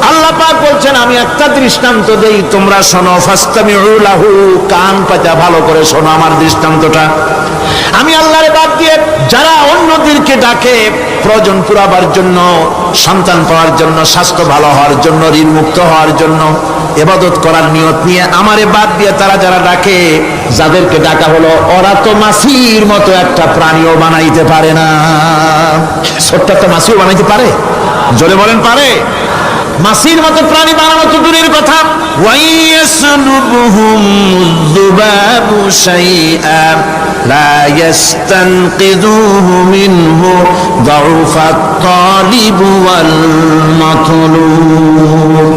আল্লাহ পাক বলছেন আমি একটা দৃষ্টান্ত দেই, তোমরা শোনো। ফাসতামিউ লাহু, কান পাতা ভালো করে শোনো আমার দৃষ্টান্তটা। আমি আল্লাহর বাদ দিয়ে যারা অন্যদেরকে ডাকে প্রয়োজন পুরাবার জন্য, সন্তান পাওয়ার জন্য, স্বাস্থ্য ভালো হওয়ার জন্য, ঋণ মুক্ত হওয়ার জন্য, ইবাদত করার নিয়ত নিয়ে আমারে বাদ দিয়ে তারা যারা ডাকে, যাদেরকে ডাকা হলো ওরা তো মাছির মতো একটা প্রাণীও বানাইতে পারে না। ছোট্ট একটা মাছিও বানাইতে পারে? জোরে বলেন, পারে? মাছির মতো প্রাণী বানানো তো দূরের কথা। ওয়াইয়াসলুবুহুম যুবাবু শাইআ লা ইস্তানকিযুহু মিনহু যাউফাত তালিব ওয়াল মাতলুব।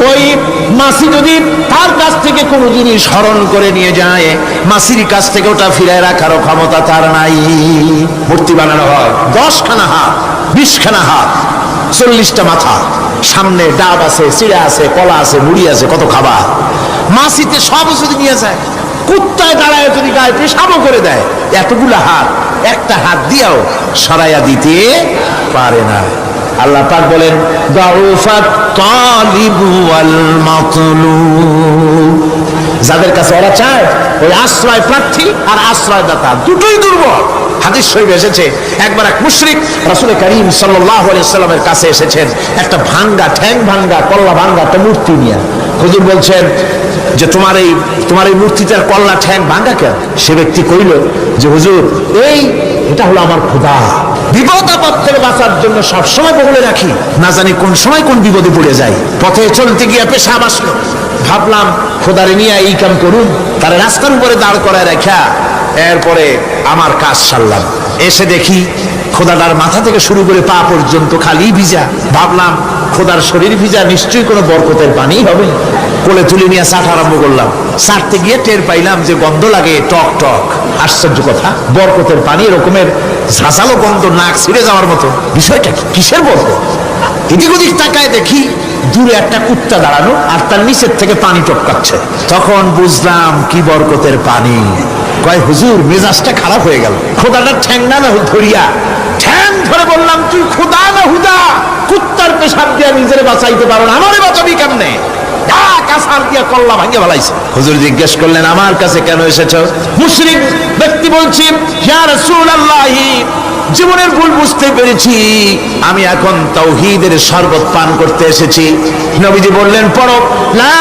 ওই মাছি যদি তার কাছ থেকে কোনো জিনিস হরণ করে নিয়ে যায়, মাছির কাছ থেকে ওটা ফিরায় রাখারও ক্ষমতা তার নাই। মূর্তি বানানো হয় 10খানা হাত, 20খানা হাত, 40টা মাথা, সামনে ডাব আছে, চিড়া আছে, কলা আছে, মুড়ি আছে, কত খাবার। মাছিতে সব যদি নিয়ে যায়, কুত্তায় দাঁড়ায় যদি গায়ে পেশাবও করে দেয়, এতগুলা হাত একটা হাত দিয়েও সরাইয়া দিতে পারে না। আল্লাহ পাক বলেন যাউফাত তালিবু ওয়াল মাতলুব। যাদের কাছে ওরা চায়, ওই আশ্রয় প্রার্থী আর আশ্রয়দাতা দুটোই দুর্বল। হাদিস শরীফে এসেছে, একবার এক মুশরিক রাসূল করিম সাল্লাল্লাহু আলাইহি সাল্লামের কাছে এসেছেন একটা ভাঙ্গা, ঠ্যাং ভাঙ্গা, কল্লা ভাঙ্গা একটা মূর্তি নিয়ে। হুজুর বলছেন যে তোমার এই মূর্তিটার কল্লা ঠ্যাং ভাঙ্গা কেন? সে ব্যক্তি কইল যে হুজুর, এটা হলো আমার খোদা। বিপদ আপদ থেকে বাঁচার জন্য সবসময় বলে রাখি, না জানি কোন সময় কোন বিপদে পড়ে যাই। পথে চলতে গিয়ে পেশাব আসলো, ভাবলাম খোদারে নিয়ে এই কাম করুন, তার রাস্তার উপরে দাঁড় করায় রাখা, এরপরে আমার কাজ সারলাম। এসে দেখি খোদাটার মাথা থেকে শুরু করে পা পর্যন্ত খালি ভিজা। ভাবলাম খোদার শরীর ভিজা, নিশ্চয়ই কোনো বরকতের পানি হবে। কোলে তুলে নিয়ে চাট আরম্ভ করলাম। চাটতে গিয়ে টের পাইলাম যে গন্ধ লাগে টক টক। আশ্চর্য কথা, বরকতের পানি এরকমের ঝাঁঝালো গন্ধ, নাক ছিঁড়ে যাওয়ার মতো। বিষয়টা কি? কিসের বরকত? এদিক ওদিক তাকায় দেখি দূরে একটা কুত্তা দাঁড়ানো, আর তার নিচের থেকে পানি টপকাচ্ছে। তখন বুঝলাম কি বরকতের পানি। কয় হুজুর, মেজাজটা খারাপ হয়ে গেল। খোদাটার ঠ্যাং না ধরিয়া ঠ্যাং ধরে বললাম, তুই খোদা না হুদা? কুত্তার পেশাব দিয়া নিজের বাঁচাইতে পারো না, আমারে বাঁচাবি কেমনে? হুজুর জিজ্ঞেস করলেন, আমার কাছে কেন এসেছ? মুশরিক ব্যক্তি বলছি, ইয়া রাসূলুল্লাহ, জীবনের ভুল বুঝতে পেরেছি, আমি এখন তাওহীদের শরবত পান করতে এসেছি। নবীজি বললেন, পড়ো লা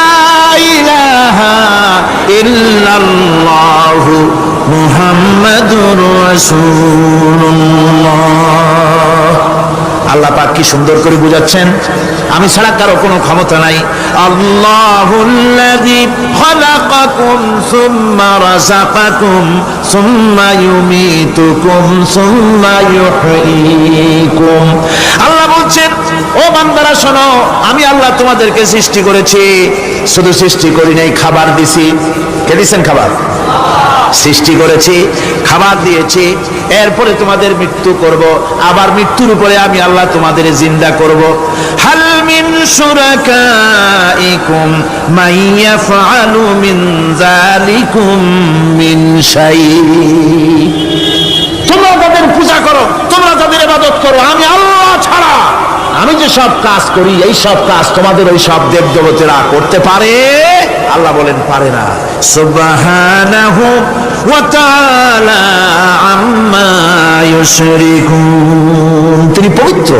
ইলাহা ইল্লাল্লাহু মুহাম্মাদুর রাসূলুল্লাহ। আল্লাহ পাক কি সুন্দর করে বুঝাচ্ছেন, আমি ছাড়া কারো কোনো ক্ষমতা নাই। আল্লাহুল্লাযী খালাকাকুম সুম্মা রাযাকাকুম সুম্মা ইউমীতুকুম সুম্মা ইউহয়ীকুম। আল্লাহ বলছেন, ও বান্দারা শোনো, আমি আল্লাহ তোমাদেরকে সৃষ্টি করেছি, শুধু সৃষ্টি করি নাই, খাবার দিছি। কে দিয়েছেন খাবার? সৃষ্টি করেছি, খাবার দিয়েছি, এরপরে তোমাদের মৃত্যু করব, আবার মৃত্যুর উপরে আমি আল্লাহ তোমাদের জিন্দা করব। হাল মিন শুরাকাইকুম মান ইয়াফআলু মিন যালিকুম মিন শাই। তোমরা তাদের পূজা করো, তোমরা তাদের ইবাদত করো, আমি আল্লাহ ছাড়া আমি যে সব কাজ করি, এই সব কাজ তোমাদের ওই সব দেব দেবতারা করতে পারে? আল্লাহ বলেন পারে না। সুবহানাহু ওয়া তাআলা আম্মা ইউশরিকুন। তিনি পবিত্র,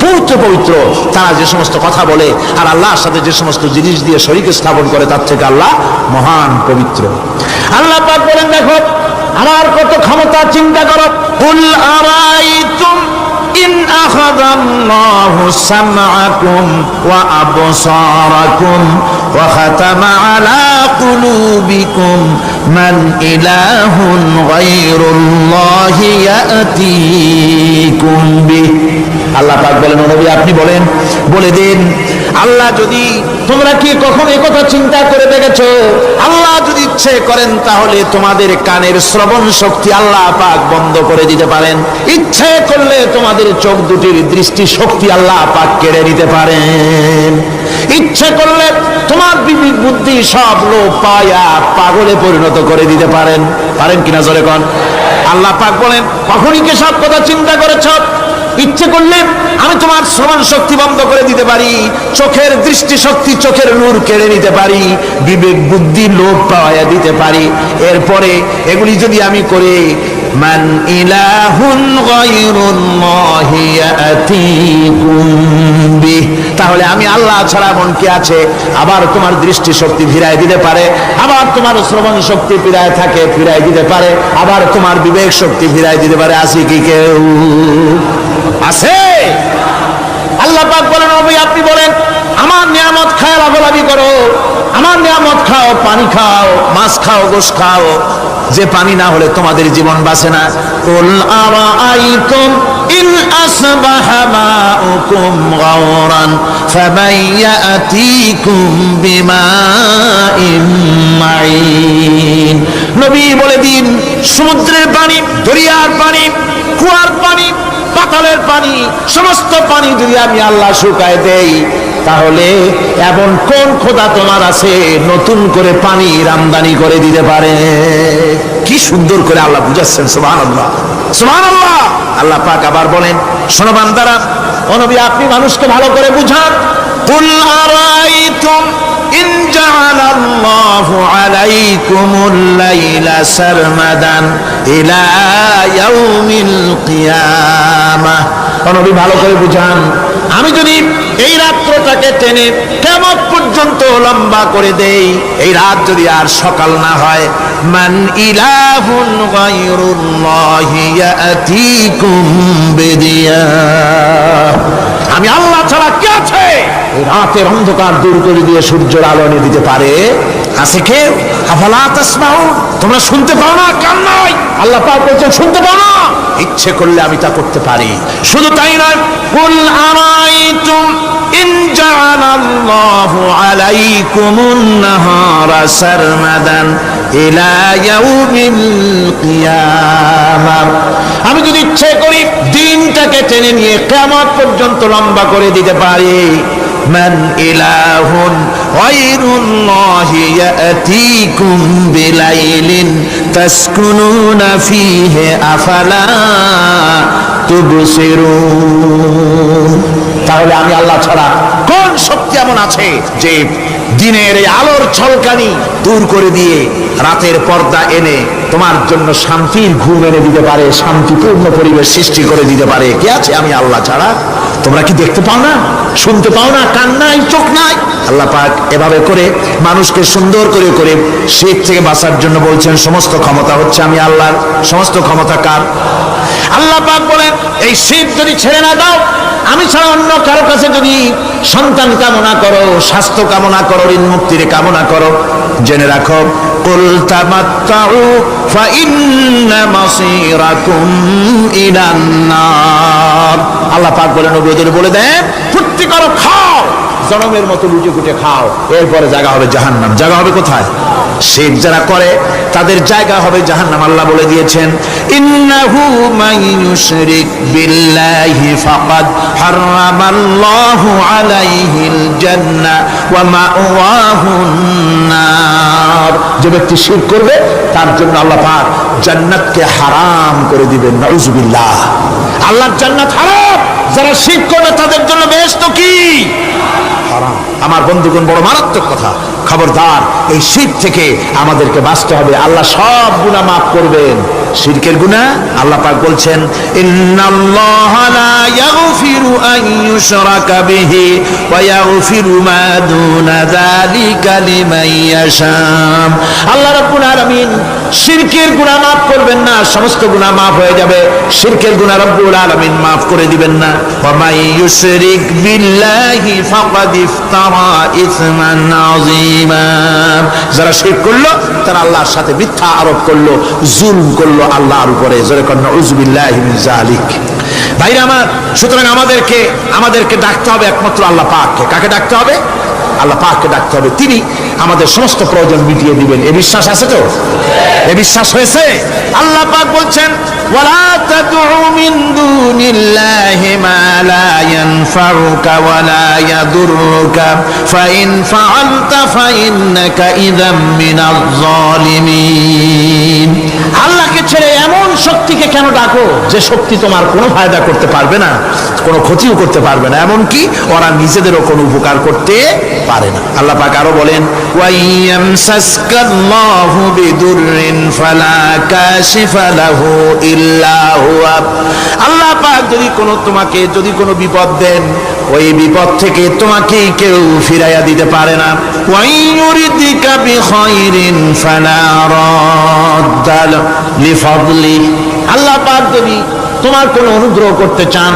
পবিত্র পবিত্র। তারা যে সমস্ত কথা বলে আর আল্লাহর সাথে যে সমস্ত জিনিস দিয়ে শরীক স্থাপন করে, তার থেকে আল্লাহ মহান পবিত্র। আল্লাহ পাক বলেন, দেখো আমার কত ক্ষমতা, চিন্তা করো। কুল আরাইতুম ইন আখাযাল্লাহু সামআকুম ওয়া আবসারাকুম ওয়া খাতামা আলা কুলুবিকুম মান ইলাহুন গায়রুল্লাহি ইয়াতিকুম বিহি। আল্লাহ পাক বলেন, নবী আপনি বলেন, বলে দিন, আল্লাহ যদি, তোমরা কি কখনো এই কথা চিন্তা করে দেখেছো, আল্লাহ যদি ইচ্ছে করেন তাহলে তোমাদের কানের শ্রবণ শক্তি আল্লাহ পাক বন্ধ করে দিতে পারেন, ইচ্ছে করলে তোমাদের চোখ দুটির দৃষ্টি শক্তি আল্লাহ পাক কেড়ে নিতে পারেন, ইচ্ছে করলে তোমার বিবেক বুদ্ধি সব লোপ পায়া পাগলে পরিণত করে দিতে পারেন। পারেন কিনা জোরে কোন? আল্লাহ পাক বলেন, কখনই কি সব কথা চিন্তা করেছ? ইচ্ছে করলে আমি তোমার শ্রবণ শক্তি বন্ধ করে দিতে পারি, চোখের দৃষ্টি শক্তি, চোখের নূর কেড়ে নিতে পারি, বিবেক বুদ্ধি লোপ পাওয়া দিতে পারি। এরপরে এগুলি যদি আমি করি, মান ইলাহুন গায়রুল্লাহি ইয়াতিকুম বিহি, তাহলে আমি আল্লাহ ছাড়া মন কি আছে? আবার তোমার দৃষ্টি শক্তি ফিরায় দিতে পারে, আবার তোমার শ্রবণ শক্তি ফিরায় থাকে, ফিরায় দিতে পারে, আবার তোমার বিবেক শক্তি ফিরায় দিতে পারে। আছে কি কেউ? আছে? আল্লাহ পাক বলেন, নবী আপনি বলেন, আমার নিয়ামত খায় লাভালাভি করো, আমার নিয়ামত খাও, পানি খাও, মাছ খাও, গোশ খাও, যে পানি না হলে তোমাদের জীবন বাঁচে না। কুল আরাআইতুম ইন আসবাহা মাউকুম গাওরান ফামান ইয়াতিকুম বিমাইন মাইন। নবী বলে দিন, সমুদ্রের পানি, দরিয়ার পানি, কুয়ার পানি, পাতালের পানি, সমস্ত পানি যদি আমি আল্লাহ শুকায় দেই, তাহলে এমন কোন খোদা তোমার আছে নতুন করে পানি আমদানি করে দিতে পারে? কি সুন্দর করে আল্লাহ বুঝাচ্ছেন, সুবহানাল্লাহ, সুবহানাল্লাহ। আল্লাহ পাক আবার বলেন, শোনো বান্দারা, ও নবী আপনি মানুষকে ভালো করে বুঝান। কুল আরাইতুম ইন জাআলাল্লাহু আলাইকুমুল লাইলা সারমাদান ইলা ইয়াউমিল কিয়ামাহ। ও নবী ভালো করে বুঝান, আমি যদি এই রাত্রটাকে টেনে কিয়ামত পর্যন্ত লম্বা করে দেই, এই রাত যদি আর সকাল না হয়, মান ইলাহুন গায়রুল্লাহি ইয়াতিকুম বিদিয়া, আমি আল্লাহ ছাড়া কে আছে এই রাতের অন্ধকার দূর করে দিয়ে সূর্যের আলো এনে দিতে পারে? আছে কেউ? আফালা তাসমাউন, তোমরা শুনতে পাও না? কান নাই? আল্লাহ পাক বলছেন শুনতে পাও না? ইচ্ছে করলে আমি তা করতে পারি। শুধু তাই নয়, কুল আরাইতুম ইন জাআলাল্লাহু আলাইকুমুন নাহারা সারমাদান ইলা ইয়াউমিল কিয়ামাহ, আমি যদি ইচ্ছে করি দিনটাকে টেনে নিয়ে কিয়ামত পর্যন্ত লম্বা করে দিতে পারি। মান ইলাহুন গায়রুল্লাহি ইয়াতিকুম বিলাইলিন তাসকুনুনা ফীহি আফালা তুবসিরুন, তাহলে আমি আল্লাহ ছাড়া কোন শক্তি এমন আছে যে দিনের এই আলোর ছলকানি দূর করে দিয়ে রাতের পর্দা এনে তোমার জন্য শান্তির ঘুম এনে দিতে পারে, শান্তিপূর্ণ পরিবেশ সৃষ্টি করে দিতে পারে? কে আছে আমি আল্লাহ ছাড়া? তোমরা কি দেখতে পাও না, শুনতে পাও না, কান নাই, চোখ নাই? আল্লাহ পাক এভাবে করে মানুষকে সুন্দর করে করে শিরক থেকে বাঁচার জন্য বলছেন সমস্ত ক্ষমতা হচ্ছে আমি আল্লাহর। সমস্ত ক্ষমতা কার? আল্লাহ পাক বলেন এই শিরক যদি ছেড়ে না দাও, আমি ছাড়া অন্য কারো কাছে যদি সন্তান কামনা করো, স্বাস্থ্য কামনা করো, ঋণ মুক্তির কামনা করো, জেনে রাখো কুল তামাত্তাউ ফাইন্না মাসীরাকুম ইলান নার। আল্লাহ পাক বলেন নবীদের বলে দেন ফুর্তি করো, খাও, জনমের মতো লুটে কুটে খাও, এরপরে জায়গা হবে জাহান্নাম। জায়গা হবে কোথায়? শিরক যারা করে তাদের জায়গা হবে জাহান্নাম। আল্লাহ বলে দিয়েছেন ইন্নাহু মান ইউশরিক বিল্লাহি ফাকাদ হারামাল্লাহু আলাইহিল জান্নাহ ওয়া মাওয়াহুন নার। যে ব্যক্তি শিরক করবে তার জন্য আল্লাহ পাক জান্নাতকে হারাম করে দিবেন। নাউজুবিল্লাহ। আল্লাহর জান্নাত হারাম, যারা শিরক করবে তাদের জন্য বেহেশত কি? হারাম। আমার বন্ধুগণ, বড় মারাত্মক কথা। খবরদার, এই শিরক থেকে আমাদেরকে বাঁচতে হবে। আল্লাহ সব গুনাহ মাফ করবেন। শিরকের গুনাহ আল্লাহ পাক বলছেন ইন্নাল্লাহা লা ইয়াগফিরু আন ইউশরাকা বিহি ওয়া ইয়াগফিরু মা দুনা যালিকা লিমান ইয়াশা। আল্লাহ রাব্বুল আলামিন শিরকের গুনাহ মাফ করবেন না, সমস্ত গুনাহ মাফ হয়ে যাবে। শিরকের গুনাহ রব্বুল আলামিন মাফ করে দিবেন না। ওয়া মান ইউশরিক বিল্লাহি ফাকাদ ইফতারা ইসমান আযীমা। যারা শিরক করলো তারা আল্লাহর সাথে মিথ্যা আরোপ করলো, জুলম করলো আল্লাহর উপরে। জোরে কর নাউযুবিল্লাহি মিন যালিক। ভাইরা আমার, সুতরাং আমাদেরকে ডাকতে হবে একমাত্র আল্লাহ পাককে। কাকে ডাকতে হবে? আল্লাহ পাককে ডাকতে হবে। তিনি আমাদের সমস্ত প্রয়োজন মিটিয়ে দিবেন। এ বিশ্বাস আছে তো? এ বিশ্বাস হয়েছে? আল্লাহ পাক বলছেন ওয়ালা তাদউ মিন দুনিল্লাহি মা লা ইয়ানফাউকা ওয়া লা ইয়াদুররুকা ফাইন ফাআলতা ফাইন্নাকা ইযাম মিনাজ জালিমিন। আল্লাহকে ছেড়ে এমন শক্তিকে কেন ডাকো যে শক্তি তোমার কোনো ফায়দা করতে পারবে না, কোনো ক্ষতিও করতে পারবে না, এমনকি ওরা নিজেদেরও কোনো উপকার করতে পারে না। আল্লাহ পাক আরো বলেন ওয়াইয়ামসাসকাল্লাহু বিদুররিন ফালা কাশিফা লাহু ইল্লা হুয়া। আল্লাহ পাক যদি কোনো বিপদ দেন, ওই বিপদ থেকে তোমাকে কেউ ফিরাইয়া দিতে পারে না। ওয়াইয়ুরিদিকা বিখাইরিন ফালা রাদ্দা লিফাদলি। আল্লাহ পাক যদি তোমার কোনো অনুগ্রহ করতে চান,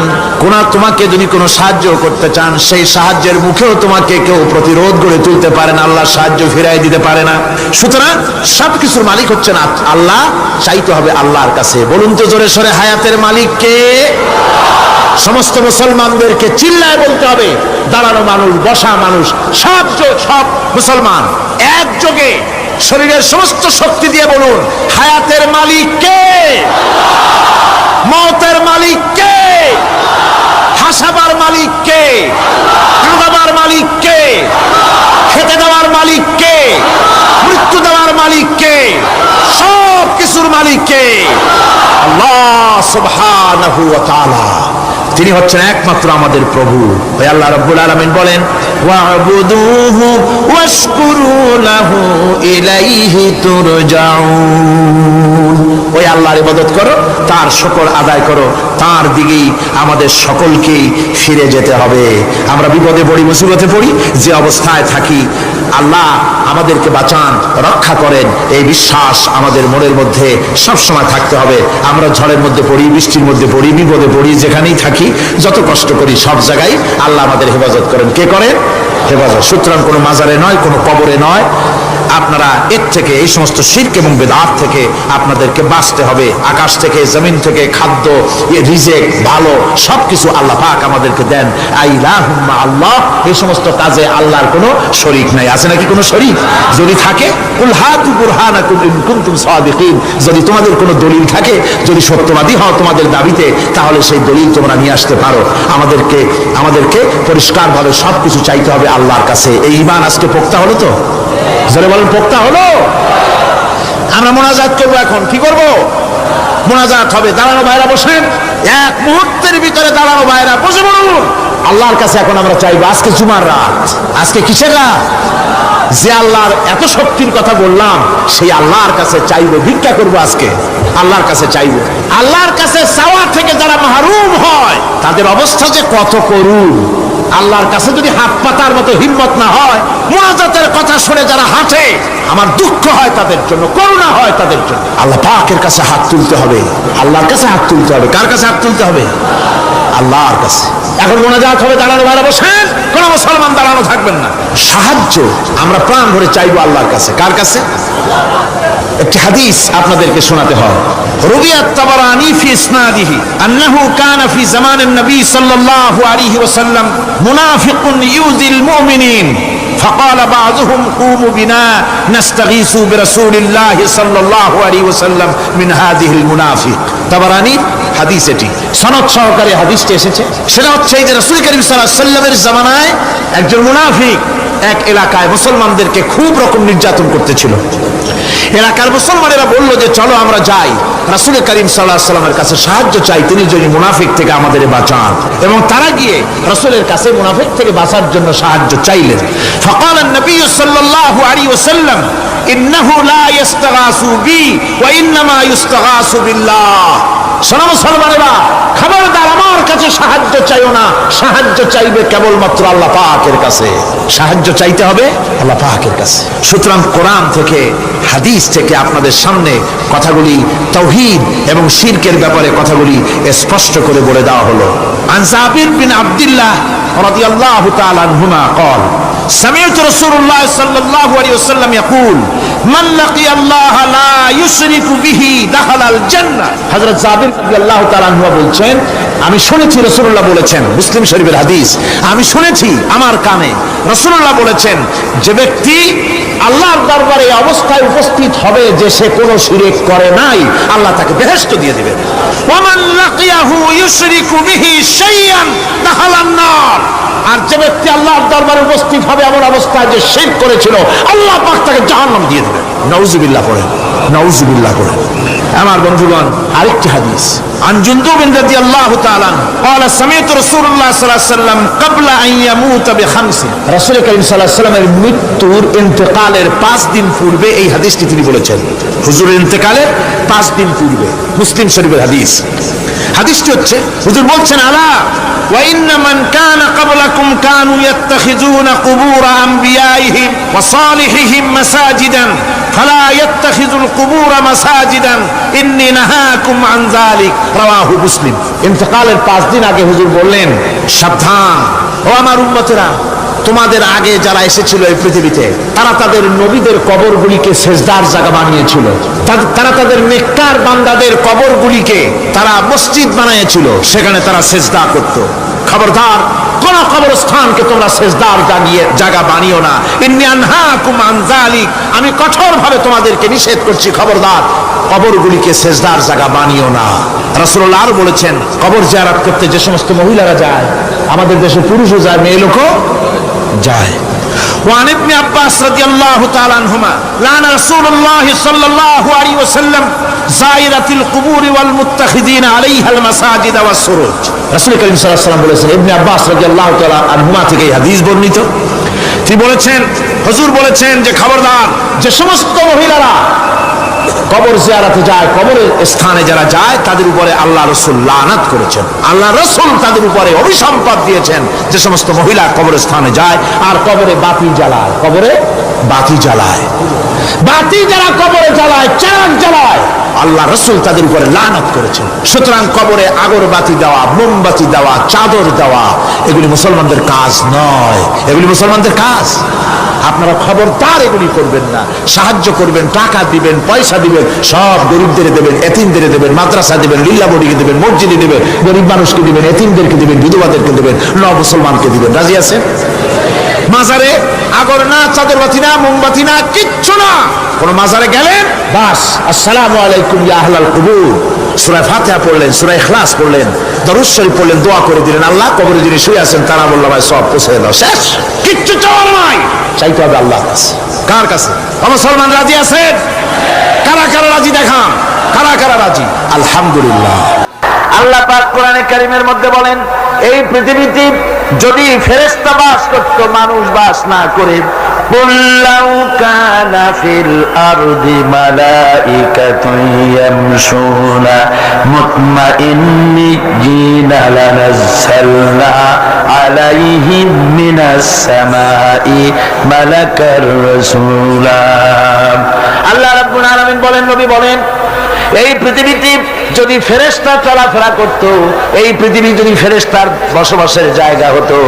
তোমাকে যদি কোনো সাহায্য করতে চান, সেই সাহায্যের মুখেও তোমাকে কেউ প্রতিরোধ গড়ে তুলতে পারে না, আল্লাহ সাহায্য ফিরাই দিতে পারে না। সুতরাং সবকিছুর মালিক হচ্ছেন আল্লাহ। চাইতে হবে আল্লাহর কাছে। বলুন তো জোরে সোরে, হায়াতের মালিক কে? সমস্ত মুসলমানদেরকে চিল্লায় বলতে হবে। দাঁড়ানো মানুষ, বসা মানুষ, সব মুসলমান একযোগে শরীরের সমস্ত শক্তি দিয়ে বলুন হায়াতের মালিক কে? মওতের মালিক কে? হাসাবার মালিক কে? কাঁদাবার মালিক কে? খেতে দেওয়ার মালিক কে? মৃত্যু দেওয়ার মালিক কে? সব কিছুর মালিক কে? আল্লাহ সুবহানাহু ওয়া তাআলা। তিনি হচ্ছেন একমাত্র আমাদের প্রভু। ওই আল্লাহ রাব্বুল আলামিন বলেন ওয়াবুদুহু ওয়াশকুরু লাহু ইলাইহি তুরজাউন। ওই আল্লাহর ইবাদত করো, তার শুকর আদায় করো, তার দিকেই আমাদের সকলকেই ফিরে যেতে হবে। আমরা বিপদে পড়ি, মুসিবতে পড়ি, যে অবস্থায় থাকি আল্লাহ আমাদেরকে বাঁচান, রক্ষা করেন, এই বিশ্বাস আমাদের মনের মধ্যে সবসময় থাকতে হবে। আমরা ঝড়ের মধ্যে পড়ি, বৃষ্টির মধ্যে পড়ি, বিপদে পড়ি, যেখানেই থাকি, যত কষ্ট করি, সব জায়গায় আল্লাহ আমাদের হেফাজত করেন। কে করেন? হেফাজত। সুতরাং কোনো মাজারে নয়, কোনো কবরে নয়। আপনারা এর থেকে, এই সমস্ত শিরক এবং বিদআত থেকে আপনাদেরকে বাঁচতে হবে। আকাশ থেকে, জমিন থেকে খাদ্য, রিজিক, ভালো সবকিছু আল্লাহ পাক আমাদেরকে দেন। আইলাহুম্মা আল্লাহ। এই সমস্ত কাজে আল্লাহর কোনো শরীক নাই। আছে নাকি কোনো শরীক? যদি থাকে কুল হাতু বুরহানাকুম ইন কুনতুম সাদিকিন। যদি তোমাদের কোনো দলিল থাকে, যদি সত্যবাদী হও তোমাদের দাবিতে, তাহলে সেই দলিল তোমরা নিয়ে আসতে পারো। আমাদেরকে পরিষ্কারভাবে সবকিছু চাইতে হবে আল্লাহর কাছে। এই ঈমান আজকে পোক্তা হলো তো? যারা বলেন পোক্তা হলো। আমরা মোনাজাত করবো। এখন কি করব? মোনাজাত হবে। দাঁড়ানো ভাইরা বসেন, এক মুহূর্তের ভিতরে দাঁড়ানো ভাইরা বসে বলুন আল্লাহর কাছে এখন আমরা চাইবো। আজকে জুমার রাত, আজকে কিসের রাত? যে আল্লাহর এত শক্তির কথা বললাম, সেই আল্লাহর কাছে চাইবো, ভিক্ষা করবো আজকে। আল্লাহর কাছে চাইবো। আল্লাহর কাছে চাওয়া থেকে যারা মাহরুম হয় তাদের অবস্থা যে কত করুণ। আল্লাহর কাছে যদি হাত পাতার মতো হিম্মত না হয়, মুনাজাতের কথা শুনে যারা হাঁটে, আমার দুঃখ হয় তাদের জন্য, করুণা হয় তাদের জন্য। আল্লাহ পাকের কাছে হাত তুলতে হবে, আল্লাহর কাছে হাত তুলতে হবে। কার কাছে হাত তুলতে হবে? আল্লাহর কাছে। এখন মোনাজাত হবে, দাঁড়ানো ভালো বসেন, কোন মুসলমান দাঁড়ানো থাকবেন না। সাহায্য আমরা প্রাণ ভরে চাইবো আল্লাহর কাছে। কার কাছে? একটি হাদিস আপনাদেরকে শোনাতে হয়। রুবিয়াত তাবারানী ফি ইসনাদিহি আন্নাহু কানা ফি জামানিন নবী সাল্লাল্লাহু আলাইহি ওয়াসাল্লাম মুনাফিকুন ইউযিল মুমিনিন فقال بعضهم قوموا بنا نستغيث برسول الله صلى الله عليه وسلم من هذه المنافق। তাবারানী হাদিস, এটি সনদ সহকারে হাদিসটি এসেছে। সেটা হচ্ছে যে রাসূল করিম সাল্লাল্লাহু আলাইহি ওয়াসাল্লামের জামানায় একজন মুনাফিক এক এলাকায় মুসলমানদেরকে খুব রকম নির্যাতন করতেছিল। এলাকার মুসলমানেরা বলল যে চলো আমরা যাই, রাসূল করিম সাল্লাল্লাহু আলাইহি ওয়াসাল্লামের কাছে সাহায্য চাই, তিনি যদি মুনাফিক থেকে আমাদের বাঁচান। এবং তারা গিয়ে রাসূলের কাছে মুনাফিক থেকে বাঁচার জন্য সাহায্য চাইলেন। فقال النبي صلى الله عليه وسلم إنه لا يستغاث بي وإنما يستغاث بالله। শোনো মুসলমানেরা, খবরদার আমার কাছে সাহায্য চাইও না, সাহায্য চাইবে কেবলমাত্র আল্লাহ পাকের কাছে। সাহায্য চাইতে হবে আল্লাহ পাকের কাছে। সুতরাং কোরআন থেকে, হাদিস থেকে আপনাদের সামনে কথাগুলি তাওহীদ এবং শিরকের ব্যাপারে কথাগুলি স্পষ্ট করে বলে দেওয়া হলো। আন জাবির বিন আব্দুল্লাহ রাদিয়াল্লাহু তাআলা আনহুমা قال سمعت رسول الله صلى الله عليه وسلم يقول من لقي الله لا يشرك به دخل الجنة। হযরত জাবির রাদিয়াল্লাহু তাআলা আনহু বলছেন, আমি শুনেছি রাসূলুল্লাহ বলেছেন, মুসলিম শরীফের হাদিস, আমি শুনেছি আমার কানে রাসূলুল্লাহ বলেছেন, যে ব্যক্তি আল্লাহর দরবারে এই অবস্থায় উপস্থিত হবে যে সে কোনো শিরক করে নাই, আল্লাহ তাকে বেহেশত দিয়ে দিবেন। ওয়ামান লাকিয়াহু ইউশরিকু বিহি শাইআন দাখালান নার। আর যে ব্যক্তি আল্লাহর দরবারে উপস্থিত হবে এমন অবস্থায় যে শিরক করেছিল, আল্লাহ পাক তাকে জাহান্নাম দিয়ে দিবেন। নাউযুবিল্লাহ পড়েন, নাউযুবিল্লাহ পড়েন। আমার বন্ধুগণ, আরেকটি হাদিস আন জুনদুব রাদিয়াল্লাহু তাআলা قال سمعت رسول الله صلى الله عليه وسلم قبل ان يموت بخمس। রাসূল করিম সাল্লাল্লাহু আলাইহি ওয়াসাল্লামের মৃত্যুর ইন্তেকালের 5 দিন পূর্বে এই হাদিসটি তিনি বলেছেন। হুজুরের ইন্তেকালের 5 দিন পূর্বে, মুসলিম শরীফের হাদিস। হাদিসটি হচ্ছে, হুজুর বলছেন, আলা ওয়া ইন্না মান কানা ক্বাবলাকুম কানু ইয়াত্তাখিযুনা কুবুর আমবিয়াইহিম ওয়া সালিহিহিম মাসাজিদান ফালা ইয়াত্তাখিযুল কুবুর মাসাজিদান ইন্নী নাহাকুম আন যালিক। রাওয়াহু মুসলিম। ইন্তেকালের 5 দিন আগে হুজুর বললেন, সাবধান ও আমার উম্মতেরা, তোমাদের আগে যারা এসেছিল এই পৃথিবীতে, তারা তাদের নবীদের কবরগুলিকে সেজদার জায়গা বানিয়েছিল। তারা তাদের নেককার বান্দাদের কবরগুলিকে তারা মসজিদ বানিয়েছিল, সেখানে তারা সেজদা করত। খবরদার, কোন কবরস্থানকে তোমরা সেজদার জায়গা বানিও না। ইন্নী আনহাকুম আন যালিক, আমি কঠোরভাবে তোমাদেরকে নিষেধ করছি, খবরদার কবরগুলিকে সেজদার জায়গা বানিও না। রাসূলুল্লাহ আর বলেছেন, কবর জিয়ারত করতে যে সমস্ত মহিলারা যায়, আমাদের দেশে পুরুষও যায়, মেয়ে লোকও যায়। وعن ابن عباس رضي الله تعالى عنهما لعن رسول الله صلى الله عليه وسلم زائرة القبور والمتخذين عليها المساجد والسروج। রাসূল করিম সাল্লাল্লাহু আলাইহি ওয়াসাল্লাম বলেছেন, ইবনে আব্বাস রাদিয়াল্লাহু তাআলা আনহুমা থেকে এই হাদিস বর্ণিত, তিনি বলেছেন, হুজুর বলেছেন যে খবরদার, যে সমস্ত মহিলারা কবর জিয়ারতে যায়, কবরের স্থানে যারা যায়, তাদের উপরে আল্লাহ রাসূল লানত করেছেন। আল্লাহ রাসূল তাদের উপরে অভিসম্পাত দিয়েছেন যে সমস্ত মহিলা কবরস্থানে যায় আর কবরে বাতি জ্বালায়, কবরে বাতি জ্বালায়, বাতি যারা কবরে জ্বালায়, চাঁদ জ্বালায়, আল্লাহ রাসূল তাদের উপরে লানত করেছেন। সুতরাং কবরে আগরবাতি দেওয়া, মোমবাতি দেওয়া, চাদর দেওয়া, এগুলি মুসলমানদের কাজ নয়, এগুলি মুসলমানদের কাজ। আপনারা খবরদার এগুলি করবেন না। সাহায্য করবেন, টাকা দিবেন, পয়সা দিবেন, সব গরিবদের দেবেন, এতিমদের দেবেন, মাদ্রাসা দিবেন, লিল্লা বডিকে দেবেন, মসজিদে দিবেন, গরিব মানুষকে দিবেন, এতিমদেরকে দিবেন, বিধবাদেরকে দিবেন, মুসলমানকে দিবেন। রাজি আছেন? মাজারে আগর না, চাদরবাতি না, মোমবাতি না, কিচ্ছু না। কোন মাজারে গেলেন, বাস আসসালামু আলাইকুম ইয়া আহলাল কুবুর, সূরা ফাতিহা পড়লেন, সূরা ইখলাস পড়লেন, দরুদ শরীফ পড়লেন, দোয়া করে দিলেন, আল্লাহ কবরে যিনি শুয়ে আছেন তারা বলল ভাই সব পৌঁছে দাও, শেষ। কিচ্ছু চাওয়ার নাই, চাইতে হবে আল্লাহর কাছে। কার কাছে? মুসলমান রাজি আছেন? কারা কারা রাজি দেখান, কারা কারা রাজি? আলহামদুলিল্লাহ। আল্লাহ পাক কোরআনে কারীমের মধ্যে বলেন, এই পৃথিবীতে যদি ফেরেশতা বাস করত, মানুষ বাস না করে, কুল্লাউ কানা ফিল আরদি মালাইকাতুন ইয়ামশুনা মুতমাইন্নিনা লানাজ্জালনা আলাইহিম মিনাস সামাই মালাকার রাসূলা। আল্লাহ রাব্বুল আলামিন বলেন, নবী বলেন, এই পৃথিবীতে যদি ফেরেশতা চলাফেরা করত, এই পৃথিবী যদি ফেরেশতার বসবাসের জায়গা হতো,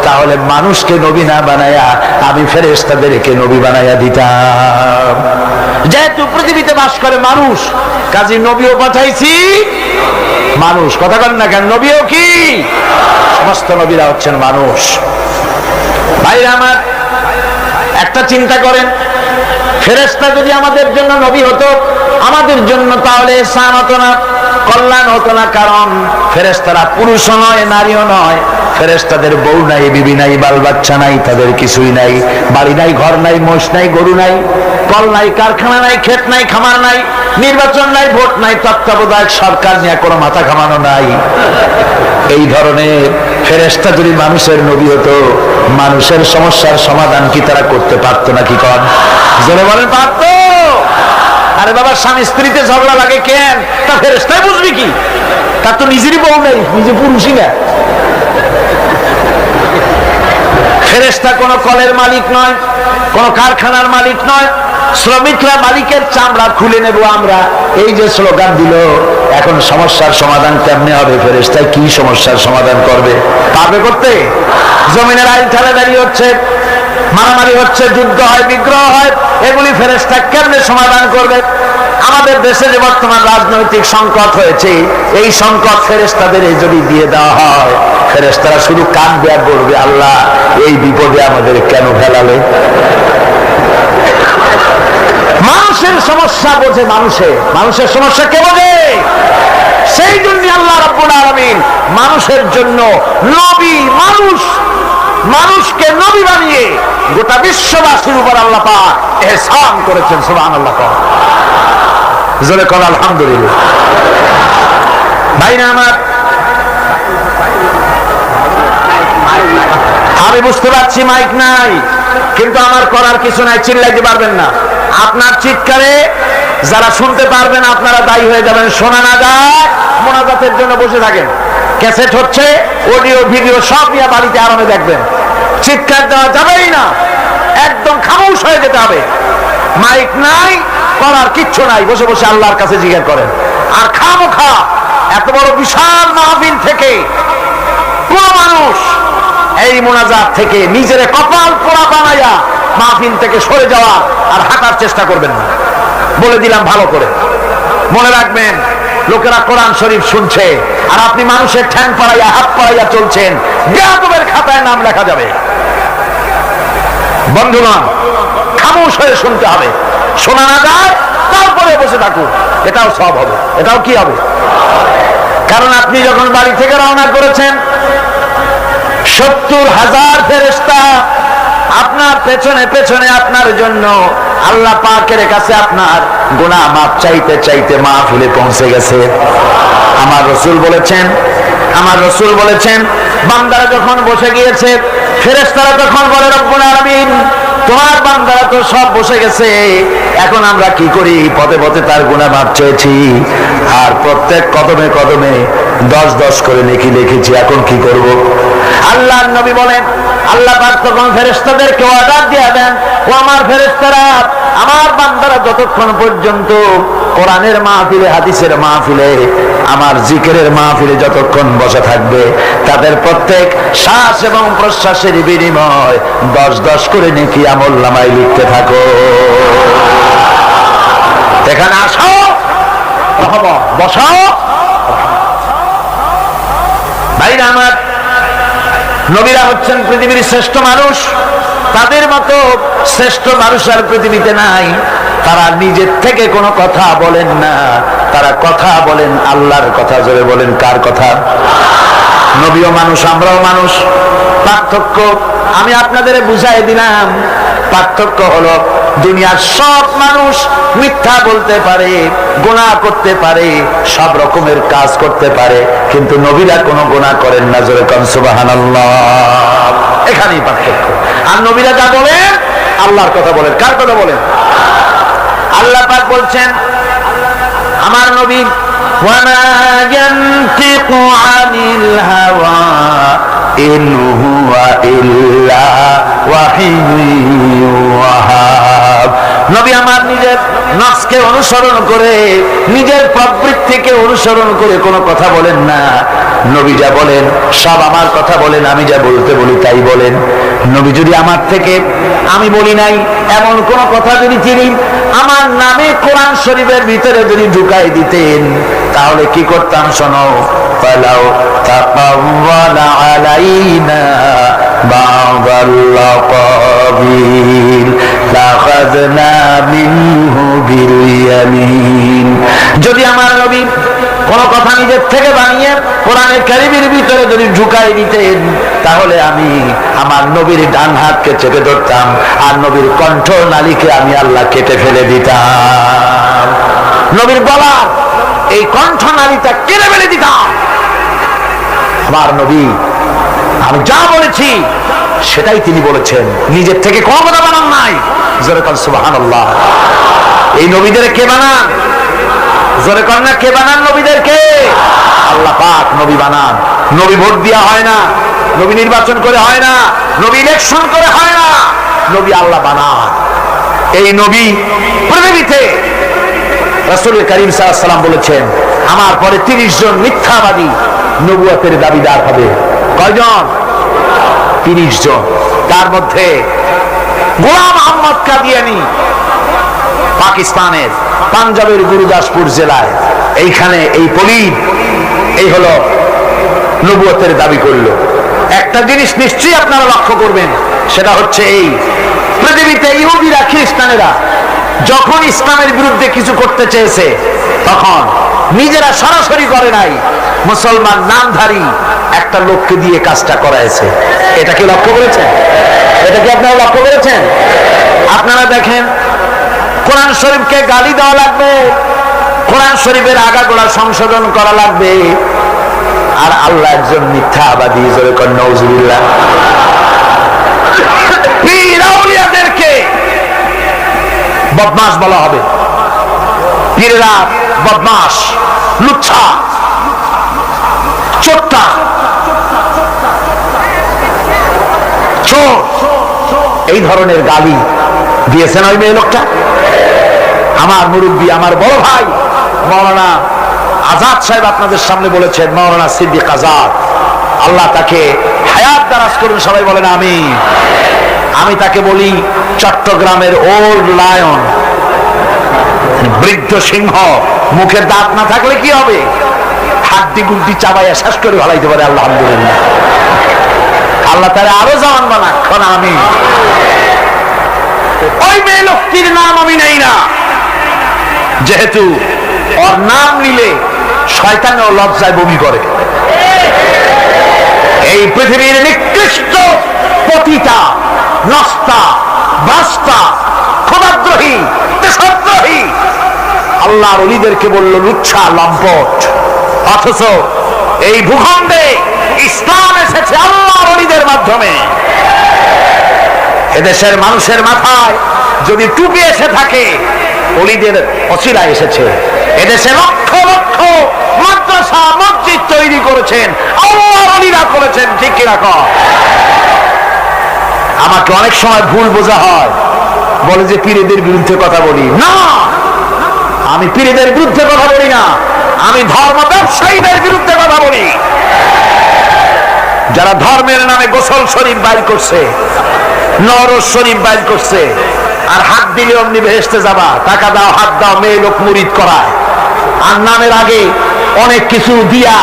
তাহলে মানুষকে নবী না বানায়া আমি ফেরেশতাদেরকে নবী বানায়া দিতাম। যেহেতু পৃথিবীতে বাস করে মানুষ, কাজী নবীও পাঠাইছি মানুষ। কথা বলেন না কেন? নবীও কি? সমস্ত নবীরা হচ্ছেন মানুষ। ভাইরা আমার, একটা চিন্তা করেন, ফেরেশতা যদি আমাদের জন্য নবী হতো, আমাদের জন্য তাহলে ihsan হতো না, কল্যাণ হতো না। কারণ ফেরেশতারা পুরুষও নয়, নারীও নয়। ফেরেশতাদের বউ নাই, বিবি নাই, বাল বাচ্চা নাই, তাদের কিছুই নাই। বাড়ি নাই, ঘর নাই, মোষ নাই, গরু নাই, কল নাই, কারখানা নাই, ক্ষেত নাই, খামার নাই, নির্বাচন নাই, ভোট নাই, তত্ত্বাবধায়ক সরকার নিয়ে কোনো মাথা ঘামানো নাই। এই ধরনের ফেরেশতা যদি মানুষের নবী হতো, মানুষের সমস্যার সমাধান কি তারা করতে পারতো নাকি? কন জোরে বলেন, পারতো? আরে বাবা, স্বামী স্ত্রীতে ঝগড়া লাগে কেন? তা ফেরেশতাই বুঝবি কি? তার তো নিজেরই বউ নেই, নিজে পুরুষই না। ফেরেশতা কোনো কলের মালিক নয়, কোন কারখানার মালিক নয়। শ্রমিকরা মালিকের চামড়া খুলে নেব আমরা, এই যে স্লোগান দিল, এখন সমস্যার সমাধান কেমনে হবে? ফেরেশতা কি সমস্যার সমাধান করবে? পারবে করতে? জমিনের আইন ঠেলে দাঁড়িয়ে হচ্ছে, মারামারি হচ্ছে, যুদ্ধ হয়, বিগ্রহ হয়, এগুলি ফেরেশতা কেমনে সমাধান করবে? আমাদের দেশে যে বর্তমান রাজনৈতিক সংকট হয়েছে, এই সংকট ফেরেশতাদের যদি দিয়ে দেওয়া হয়, ফেরেশতারা শুধু কাঁদবে আর বলবে, আল্লাহ এই বিপদে আমাদের কেন ফেলালে? মানুষের সমস্যা বোঝে মানুষের সমস্যা কে বোঝে? সেই জন্য আল্লাহ রাব্বুল আলামিন মানুষের জন্য নবী, মানুষকে নবী বানিয়ে গোটা বিশ্ববাসীর উপর আল্লাহ পাক ihsan করেছেন। সুবহানাল্লাহ। জোরে কর আলহামদুলিল্লাহ। ভাইরা আমার, আমি বুঝতে পারছি মাইক নাই, কিন্তু আমার করার কিছু নাই, চিল্লাইতে পারবেন না। আপনার চিৎকারে যারা শুনতে পারবেন আপনারা দায়ী হয়ে যাবেন। শোনা না যায়, মোনাজাতের জন্য বসে থাকেন। ক্যাসেট হচ্ছে, অডিও ভিডিও সব নিয়ে বাড়িতে আরামে দেখবেন। চিৎকার দেওয়া যাবেই না, একদম খামোশ হয়ে যেতে হবে। মাইক নাই, করার কিচ্ছু নাই, বসে বসে আল্লাহর কাছে জিজ্ঞাসা করেন। আর খামোখা এত বড় বিশাল মাহফিল থেকে কোন মানুষ এই মোনাজাত থেকে নিজের কপাল পোড়া বানাইয়া মাহফিল থেকে সরে যাওয়া আর হাঁটার চেষ্টা করবেন না। বলে দিলাম ভালো করে, মনে রাখবেন। লোকেরা কোরআন শরীফ শুনছে আর আপনি মানুষের ঠ্যাং পাড়াইয়া, হাত পাড়াইয়া চলছেন, বেয়াদবের খাতায় নাম লেখা যাবে। বন্ধুগণ, খামোশ হয়ে শুনতে হবে। শোনা না যায়, তারপরে বসে থাকুন, এটাও সব হবে। এটাও কি হবে? কারণ আপনি যখন বাড়ি থেকে রওনা করেছেন, 70,000 ফেরেশতা আপনার পেছনে পেছনে আপনার জন্য আল্লাহ পাকের কাছে আপনার গুনাহ মাফ চাইতে চাইতে মাহফিলে পৌঁছে গেছে। আমার রাসূল বলেছেন, বান্দারা যখন বসে গিয়েছে, ফেরেশতারা তখন বলে, রব্বুল আলামিন, তোমার বান্দারা তো সব বসে গেছে, এখন আমরা কি করি? পথে পথে তার গুনাহ মাফ চেয়েছি, আর প্রত্যেক কদমে কদমে 10 করে নেকি লিখেছি, এখন কি করব? আল্লাহর নবী বলেন, আল্লাহ পাক তখন ফেরেশতাদেরকে অর্ডার দিয়ে দেন, ও আমার ফেরেশতারা, আমার বান্দারা যতক্ষণ পর্যন্ত কোরআনের মাহফিলে, হাদিসের মাহফিলে, আমার জিকিরের মাহফিলে যতক্ষণ বসে থাকবে, তাদের প্রত্যেক শ্বাস এবং প্রশ্বাসের বিনিময় 10 করে নেকি আমলনামায় লিখতে থাকো। এখানে আসো, বসো। ভাইরা আমার, নবীরা হচ্ছেন পৃথিবীর শ্রেষ্ঠ মানুষ। তাদের মতো শ্রেষ্ঠ মানুষ আর পৃথিবীতে নাই। তারা নিজের থেকে কোনো কথা বলেন না, তারা কথা বলেন আল্লাহর কথা। জোরে বলেন, কার কথা? নবীও মানুষ, আমরাও মানুষ। পার্থক্য আমি আপনাদের বুঝাই দিলাম। পার্থক্য হলো, দুনিয়ার সব মানুষ মিথ্যা বলতে পারে, গুনাহ করতে পারে, সব রকমের কাজ করতে পারে, কিন্তু নবীরা কোনো গুনাহ করেন না। জোরে কোন সুবহানাল্লাহ। এখানেই পার্থক্য। আর নবীরা যা বলেন আল্লাহর কথা বলেন। কার কথা বলেন? আল্লাহ পাক বলছেন আমার নবী ওয়ামা ইয়ানতিকু আনিল হাওয়া ইন হুয়া ইল্লা ওয়াহিয়ুহা। নবী আমার নিজের নফসকে অনুসরণ করে, নিজের প্রবৃত্তিকে অনুসরণ করে কোনো কথা বলেন না। নবী যা বলেন সব আমার কথা বলেন, আমি যা বলতে বলি তাই বলেন। নবী যদি আমার থেকে আমি বলি নাই এমন কোন কথা যদি তিনি আমার নামে কোরআন শরীফের ভিতরে যদি ঢুকাই দিতেন, তাহলে কি করতাম শোনো, ফালাউ তাকাওয়ালা আলাইনা বা'দাল লাকাবিল লাখাযনা মিনহু বিল ইয়ামিন। যদি আমার নবী কোন কথা নিজের থেকে বানিয়ে কোরআনে কারীমের ভিতরে যদি ঢুকাই দিতেন, তাহলে আমি আমার নবীর ডান হাতকে চেপে ধরতাম, আর নবীর কণ্ঠ নালীকে আমি আল্লাহ কেটে ফেলে দিতাম। নবীর গলা এই কণ্ঠ নালীটা কেটে ফেলে দিতাম। আমার নবী আমি যা বলেছি সেটাই তিনি বলেছেন, নিজের থেকে কোনো কথা বানান নাই। জোরে কর সুবহানাল্লাহ। এই নবীদের কে বানান? জোরে কর না, কে বানান নবীদেরকে? আল্লাহ পাক নবী বানান। নবী ভোট দেওয়া হয় না, নবী নির্বাচন করে হয় না, নবী ইলেকশন করে হয় না, নবী আল্লাহ বানান। এই নবী পৃথিবীতে রাসূল করিম সাল্লাল্লাহু আলাইহি ওয়াসাল্লাম বলেছেন আমার পরে 30 জন মিথ্যাবাদী নবুয়তের দাবিদার হবে। কয়জন? 30 জন। তার মধ্যে গোলাম আহমদ কাদিয়ানী, পাকিস্তানের পাঞ্জাবের গুরুদাসপুর জেলায়, এইখানে এই পলিব এই হলো নবুয়তের দাবি করলো। একটা জিনিস নিশ্চয়ই আপনারা লক্ষ্য করবেন, সেটা হচ্ছে এই পৃথিবীতে ইহুদিরা খ্রিস্টানেরা যখন ইসলামের বিরুদ্ধে কিছু করতে চেয়েছে, তখন নিজেরা সরাসরি করে নাই, মুসলমান নামধারী একটা লোককে দিয়ে কাজটা করাইছে। এটা কি লক্ষ্য করেছেন? এটা কি আপনারা লক্ষ্য করেছেন? আপনারা দেখেন কোরআন শরীফকে গালি দেওয়া লাগবে, কোরআন শরীফের আগাগোড়া সংশোধন করা লাগবে, আর আল্লাহ একজন মিথ্যাবাদী। জোরে কর নাউজুবিল্লাহ। পীর আউলিয়াদেরকে বদমাশ বলা হবে। পীরেরা বদমাশ, লুচ্ছা, চোট্টা, চোর, এই ধরনের গালি দিয়েছেন ওই মেয়ে লোকটা। আমার মুরব্বী, আমার বড় ভাই মাওলানা আজাদ সাহেব আপনাদের সামনে বলেছেন, মাওলানা সিদ্দিক আজাদ, আল্লাহ তাকে হায়াত দারাজ করুন, সবাই বলেন আমিন। আমি তাকে বলি চট্টগ্রামের ওল্ড লায়ন, বৃদ্ধ সিংহ। মুখের দাঁত না থাকলে কি হবে? হাড্ডি গুড্ডি চাবাইয়া শেষ করে ভালাইতে পারে। আলহামদুলিল্লাহ, আল্লাহ তারা আরো জামান বানাক। আমি ওই মেয়ে লোকটির নাম আমি নেই না, যেহেতু ওর নাম নিলে শয়তানও লজ্জায় বমি করে। এই পৃথিবীর নিকৃষ্ট পতিতা, নষ্টা, বাস্তা, ক্ষুধাদ্রোহী, দেশদ্রোহী আল্লাহর ওলিদেরকে বলল লুচ্ছা, লম্পট। অথচ এই ভূখণ্ডে ইসলাম এসেছে আল্লাহর ওলিদের মাধ্যমে। এদেশের মানুষের মাথায় যদি টুপি এসে থাকে, ওলিদের ওসিলা এসেছে। এদেশে লক্ষ লক্ষ মাদ্রাসা মসজিদ তৈরি করেছেন আল্লাহর ওলিরা করেছেন। ঠিক কি রাখ? আমাকে অনেক সময় ভুল বোঝা হয়, বলে যে পীরেদের বিরুদ্ধে কথা বলি না। আমি পীরেদের বিরুদ্ধে কথা বলি না, আমি ধর্ম ব্যবসায়ীদের বিরুদ্ধে কথা বলি, যারা ধর্মের নামে গোসল শরীফ বাইর করছে, নরস শরীফ বাইর করছে, আর হাত দিলে অমনি বেহেশতে যাবা, টাকা দাও, হাত দাও, মেয়ে লোক মুরিদ করায়, আর নামের আগে অনেক কিছু দিয়া